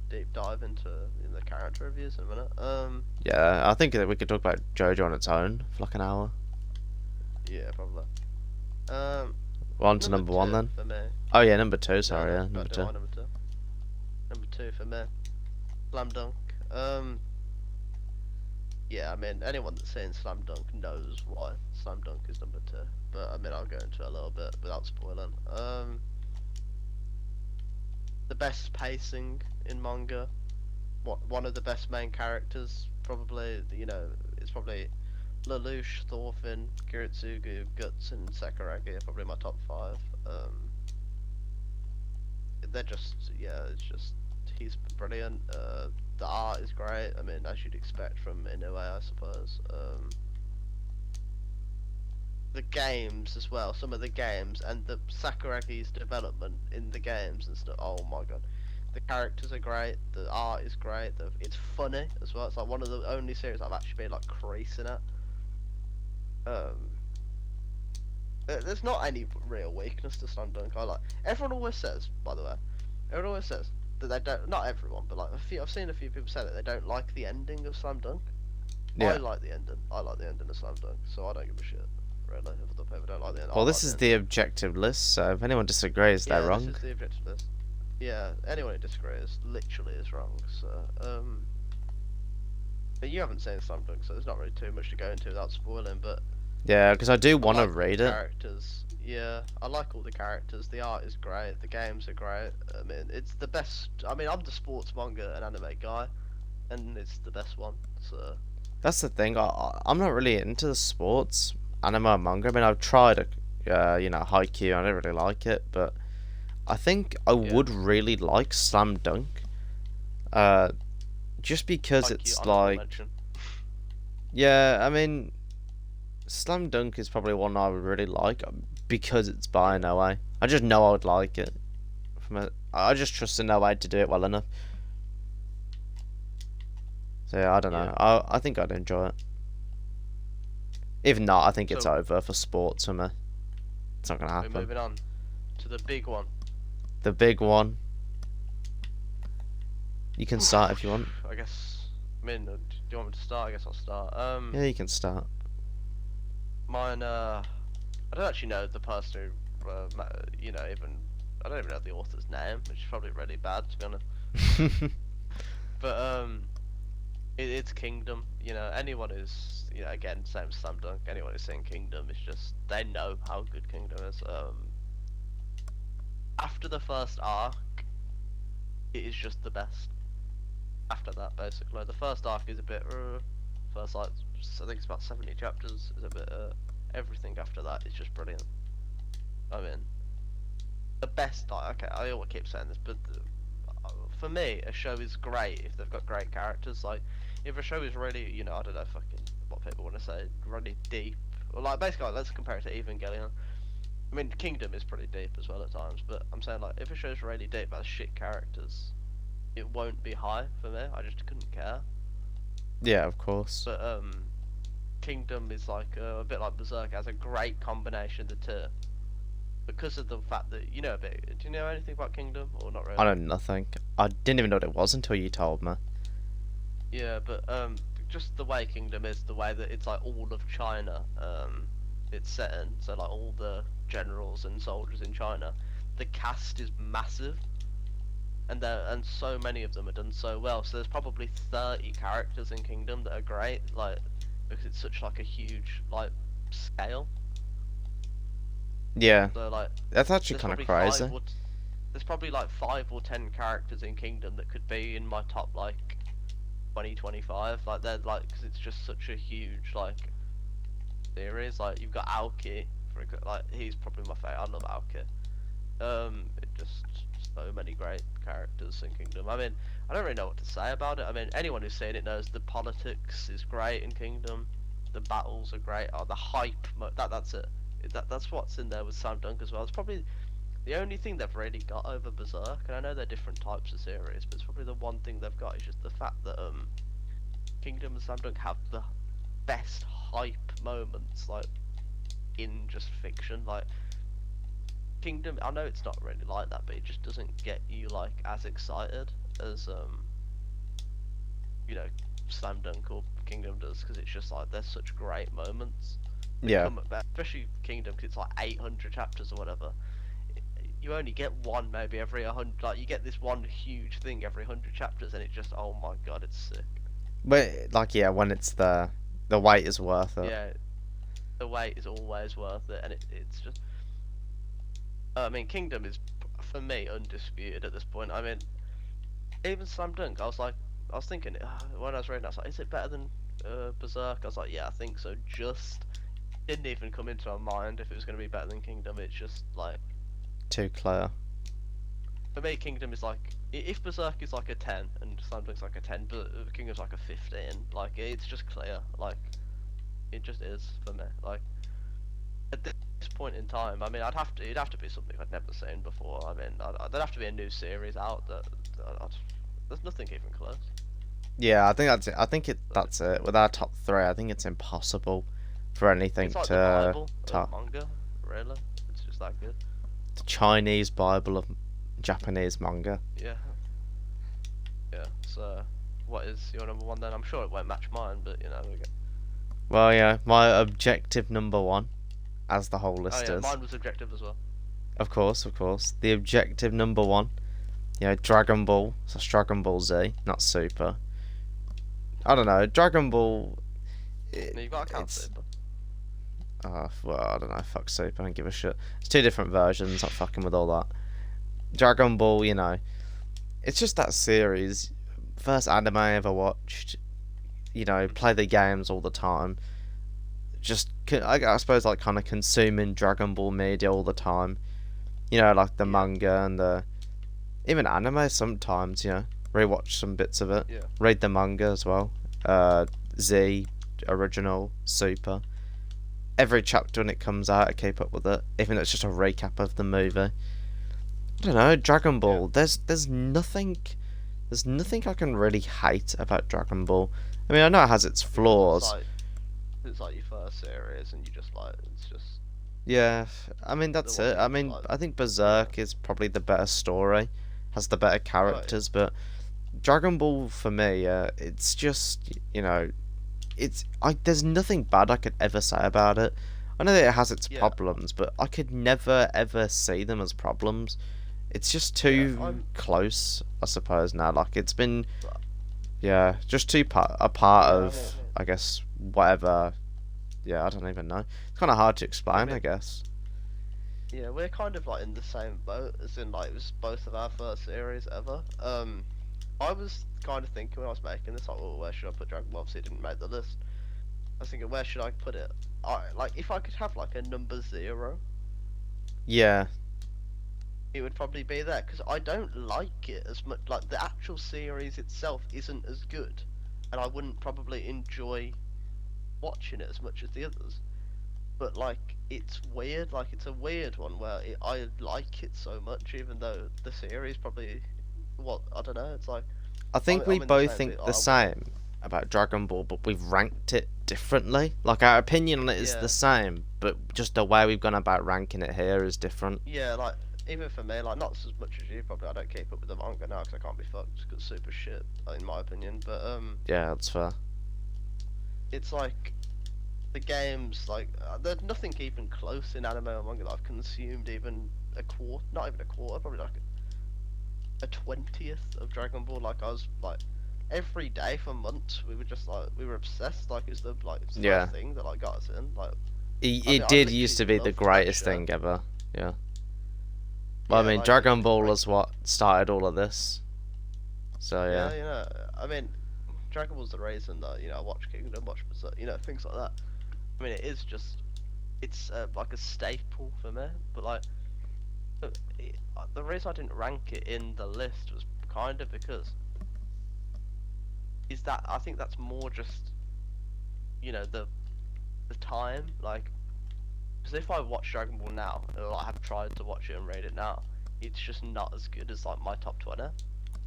deep dive into the character reviews in a minute. Yeah, I think that we could talk about Jojo on its own for like an hour. Yeah, probably. Well, on to number one two then. for me. Oh yeah, number two. Sorry, No, yeah, no, number don't two. want number two. Number two for me. Slam Dunk. Yeah, I mean, anyone that's saying Slam Dunk knows why Slam Dunk is number two. But I mean, I'll go into it a little bit without spoiling. The best pacing in manga. One of the best main characters, probably. It's probably Lelouch, Thorfinn, Kiritsugu, Guts, and Sakuragi are probably my top five. They're just, it's just, he's brilliant. The art is great. I mean, as you'd expect from Inoue, I suppose. The games as well, some of the games, and the Sakuragi's development in the games and stuff. Oh my god, the characters are great. The art is great. It's funny as well. It's like one of the only series I've actually been like creasing at. There's not any real weakness to Slam Dunk. Everyone always says, by the way, everyone always says that they don't. Not everyone, but like I've seen a few people say that they don't like the ending of Slam Dunk. Yeah. I like the ending. I like the ending of Slam Dunk, so I don't give a shit. Really, if the people don't like the ending. Well, this is the objective list, so if anyone disagrees, they're wrong. This is the objective list. Yeah, anyone who disagrees literally is wrong. So, but you haven't seen Slam Dunk, so there's not really too much to go into without spoiling. But Yeah, because I do want to like read the it. characters. Yeah, I like all the characters. The art is great. The games are great. I mean, it's the best. I mean, I'm the sports manga and anime guy, and it's the best one. So That's the thing. I'm not really into the sports anime and manga. I mean, I've tried, Haikyuu. I don't really like it, but I think I Yeah. would really like Slam Dunk. Just because like it's honorable like, mention. yeah, I mean, Slam Dunk is probably one I would really like because it's by Inoue. I just know I would like it. I just trust Inoue to do it well enough. So yeah, I don't know. Yeah. I think I'd enjoy it. If not, I think it's So- over for sports for me. It's not gonna We're happen. moving on to the big one. The big one. You can start if you want. I guess. I mean, do you want me to start? I guess I'll start. Yeah, you can start. Mine. I don't actually know the person who, even I don't even know the author's name, which is probably really bad to be honest. But it's Kingdom. Anyone who's again same as Slam Dunk. Anyone who's seen Kingdom is just they know how good Kingdom is. After the first arc, it is just the best. After that, basically, the first arc is a bit. First, like, I think it's about 70 chapters. Is a bit. Everything after that is just brilliant. I mean, the best. Okay, I always keep saying this, but for me, a show is great if they've got great characters. Like, if a show is really, I don't know, fucking what people want to say, really deep. Or like, basically, let's compare it to Evangelion. I mean, Kingdom is pretty deep as well at times, but I'm saying like, if a show's really deep, but has shit characters, it won't be high for me. I just couldn't care. Yeah, of course. But Kingdom is like a bit like Berserk, has a great combination of the two. Because of the fact that you know a bit. Do you know anything about Kingdom or not I really? know nothing. I didn't even know what it was until you told me. Yeah, but just the way Kingdom is, the way that it's like all of China, it's set in. So like all the generals and soldiers in China, the cast is massive, and so many of them are done so well. So there's probably 30 characters in Kingdom that are great, like because it's such like a huge like scale. Yeah, So like that's actually there's kind of probably crazy. there's probably like 5 or 10 characters in Kingdom that could be in my top like 2025. Like they're like because it's just such a huge like series. Like you've got Aoki, like he's probably my favorite. I love Aoki. It just so many great characters in Kingdom. I mean, I don't really know what to say about it. I mean, anyone who's seen it knows the politics is great in Kingdom. The battles are great. Oh, the hype. That's it. That's what's in there with Sam Dunk as well. It's probably the only thing they've really got over Berserk, and I know they're different types of series, but it's probably the one thing they've got is just the fact that Kingdom and Slam Dunk have the best hype moments like in just fiction. Like Kingdom, I know it's not really like that, but it just doesn't get you like as excited as you know Slam Dunk or Kingdom does because it's just like there's such great moments. That Yeah. come about, especially Kingdom because it's like 800 chapters or whatever. You only get one maybe every 100. Like you get this one huge thing every 100 chapters, and it just oh my god, it's sick. But like, yeah, when it's the wait is worth it. Yeah, the wait is always worth it, and it's just. I mean, Kingdom is for me undisputed at this point. I mean, even Slam Dunk, I was thinking when I was reading, I was like, is it better than Berserk? I was like, yeah, I think so. Just didn't even come into my mind if it was going to be better than Kingdom. It's just like Too clear. for me, Kingdom is like if Berserk is like a 10 and Slam Dunk's like a 10, but Kingdom's like a 15. Like it's just clear. Like it just is for me. Like at this point in time, I mean, it'd have to be something I'd never seen before. I mean, there'd have to be a new series out there's nothing even close. Yeah, I think that's it. I think that's it. With our top three, I think it's impossible for anything It's like the to Bible of top manga, really. It's just that good. the Chinese Bible of Japanese manga. Yeah, yeah. So, what is your number one then? I'm sure it won't match mine, but you know, we go. Well, yeah, my objective number one, as the whole Oh list yeah, is, mine was objective as well. of course, the objective number one. You know, Dragon Ball. So it's Dragon Ball Z, not Super. I don't know, Dragon Ball. No, you got to count It's Super. well, I don't know. Fuck Super. I don't give a shit. It's two different versions. Not fucking with all that. Dragon Ball. You know, it's just that series. First anime I ever watched. You know, play the games all the time. Just, I suppose, like kind of consuming Dragon Ball media all the time. You know, like the Yeah, manga and the even anime sometimes. You know, rewatch some bits of it. yeah, Read the manga as well. Z, original, Super. Every chapter when it comes out, I keep up with it, even though it's just a recap of the movie. I don't know, Dragon yeah. Ball. There's nothing I can really hate about Dragon Ball. I mean, I know it has its It's flaws. like it's like your first series, and you just like it's just Yeah, I mean the that's one it. that I you just mean, like. I think Yeah. Berserk is probably the better story, has the better Oh yeah. characters, but Dragon Ball for me, it's just there's nothing bad I could ever say about it. I know that it has its Yeah. problems, but I could never ever see them as problems. It's just Yeah. too close, I suppose. Now, like it's been, But- yeah, just too a part Yeah. of, I guess, whatever. Yeah, I don't even know. It's kind of hard to I explain, I mean, guess. yeah, we're kind of like in the same boat, as in like it was both of our first series ever. I was kind of thinking when I was making this, like, well, where should I put Dragon Ball? Obviously, it didn't make the list. I was thinking, where should I put it? Like if I could have like a number 0, Yeah, it would probably be there because I don't like it as much. Like the actual series itself isn't as good, and I wouldn't probably enjoy watching it as much as the others. But like it's weird, like it's a weird one where I like it so much, even though the series probably, what I don't know. It's like I think we I'm in the both same think bit. the same about Dragon Ball, but we've ranked it differently. Like our opinion on it is Yeah. the same, but just the way we've gone about ranking it here is different. Yeah, like even for me, like not as much as you probably. I don't keep up with the manga now because I can't be fucked because it's super shit, in my opinion. But Yeah, that's fair. it's like the games, like there's nothing even close in anime or manga that I've consumed even a quarter, not even a quarter, probably like a 20th of Dragon Ball. Like I was like every day for months we were just like we were obsessed. Like it's the Yeah. first thing that like got us in. Like It, I mean, it I did used to literally be the loved that greatest shit. thing ever. Yeah. Well, Yeah, I mean, like, Dragon Ball like- is what started all of this. So yeah. Yeah, you know, I mean, Dragon Ball's the reason that I watch Kingdom, watch Berserk, things like that. I mean, it is just, it's like a staple for me. But like, the reason I didn't rank it in the list was kind of because is that I think that's more just, the time. Like, because if I watch Dragon Ball now, or I have tried to watch it and rate it now, it's just not as good as like my top 20.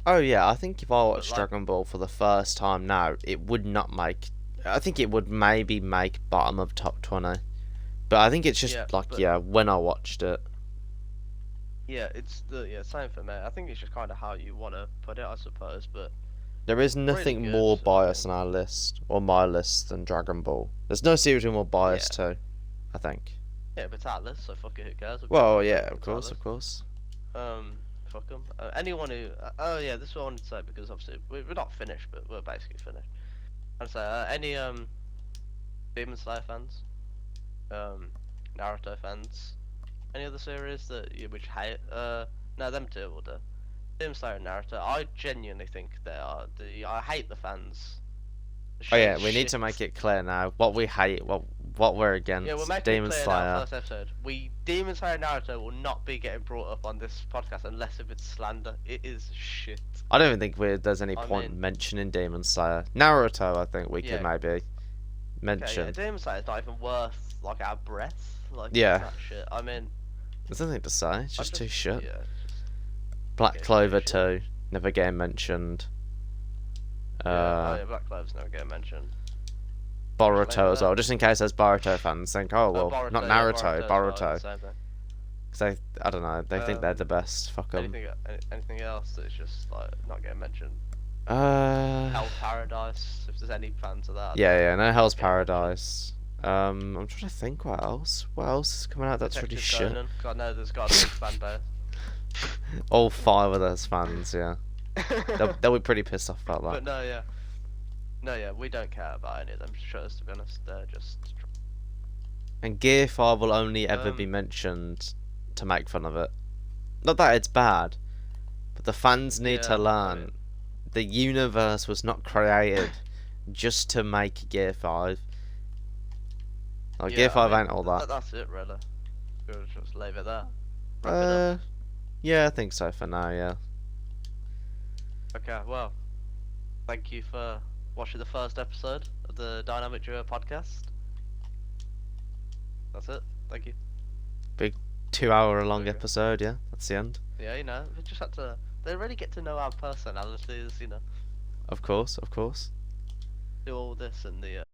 Oh yeah, I think if I watched like- Dragon Ball for the first time now, it would not make. I think it would maybe make bottom of top 20. But I think it's just Yeah, like but- when I watched it. Yeah, it's same for me. I think it's just kind of how you want to put it, I suppose. But There is nothing good, more I biased mean. on our list or my list than Dragon Ball. There's no series we're more biased to, I think. yeah, but it's our list, so fuck it, who cares? Well, yeah, of It's our course, list. of course. Fuck them. Anyone who, oh yeah, this is what I wanted to say because obviously we're not finished, but we're basically finished. I'd say any Demon Slayer fans, Naruto fans, any other series that you which hate, no, them two will do. Demon Slayer and Naruto, I genuinely think they are. I hate the fans. Oh yeah, we need to make it clear now what we hate, what we're against. Yeah, we're making Demon it clear Slayer. now, first episode. Demon Slayer and Naruto will not be getting brought up on this podcast unless if it's slander. It is shit. I don't even think there's any I point mean- mentioning Demon Slayer. Naruto, I think we Yeah. could maybe Okay, mention. yeah, Demon Slayer is not even worth like our breath. Like Yeah. that shit. I mean, There's nothing to say. It's I just too shit. Yeah, it's just, Black yeah, it's Clover too 2, never getting mentioned. yeah, Black Clover's never getting mentioned. Boruto Explain as well, that. just in case there's Boruto fans think, oh well, Boruto, not yeah, Naruto, as well, Boruto. same thing. Because I don't know, they think they're the best. Fuck 'em. Anything else that's just like not getting mentioned? Uh, Hell Paradise. If there's any fans of that. yeah, no Hell's Yeah. Paradise. I'm trying to think what else. What else is coming out that's really Detective shit? Conan. God, no, there's got a big fan base. All 5 of those fans, yeah. They'll be pretty pissed off about that. But no, yeah. No, yeah, we don't care about any of them shows, to be honest. They're just. And Gear 5 will only ever be Um, mentioned to make fun of it. Not that it's bad, but the fans need Yeah, to I learn mean- the universe was not created just to make Gear 5. Like, Yeah, Gear I 5 mean, ain't all that. That's it, really. We'll just leave it there. Wrap it up. Yeah, I think so for now, yeah. Okay, well, thank you for watching the first episode of the Dynamic Duo podcast. That's it. Thank you. 2-hour long Okay. episode, yeah. That's the end. Yeah, we just had to. They really get to know our personalities, Of course. do all this and the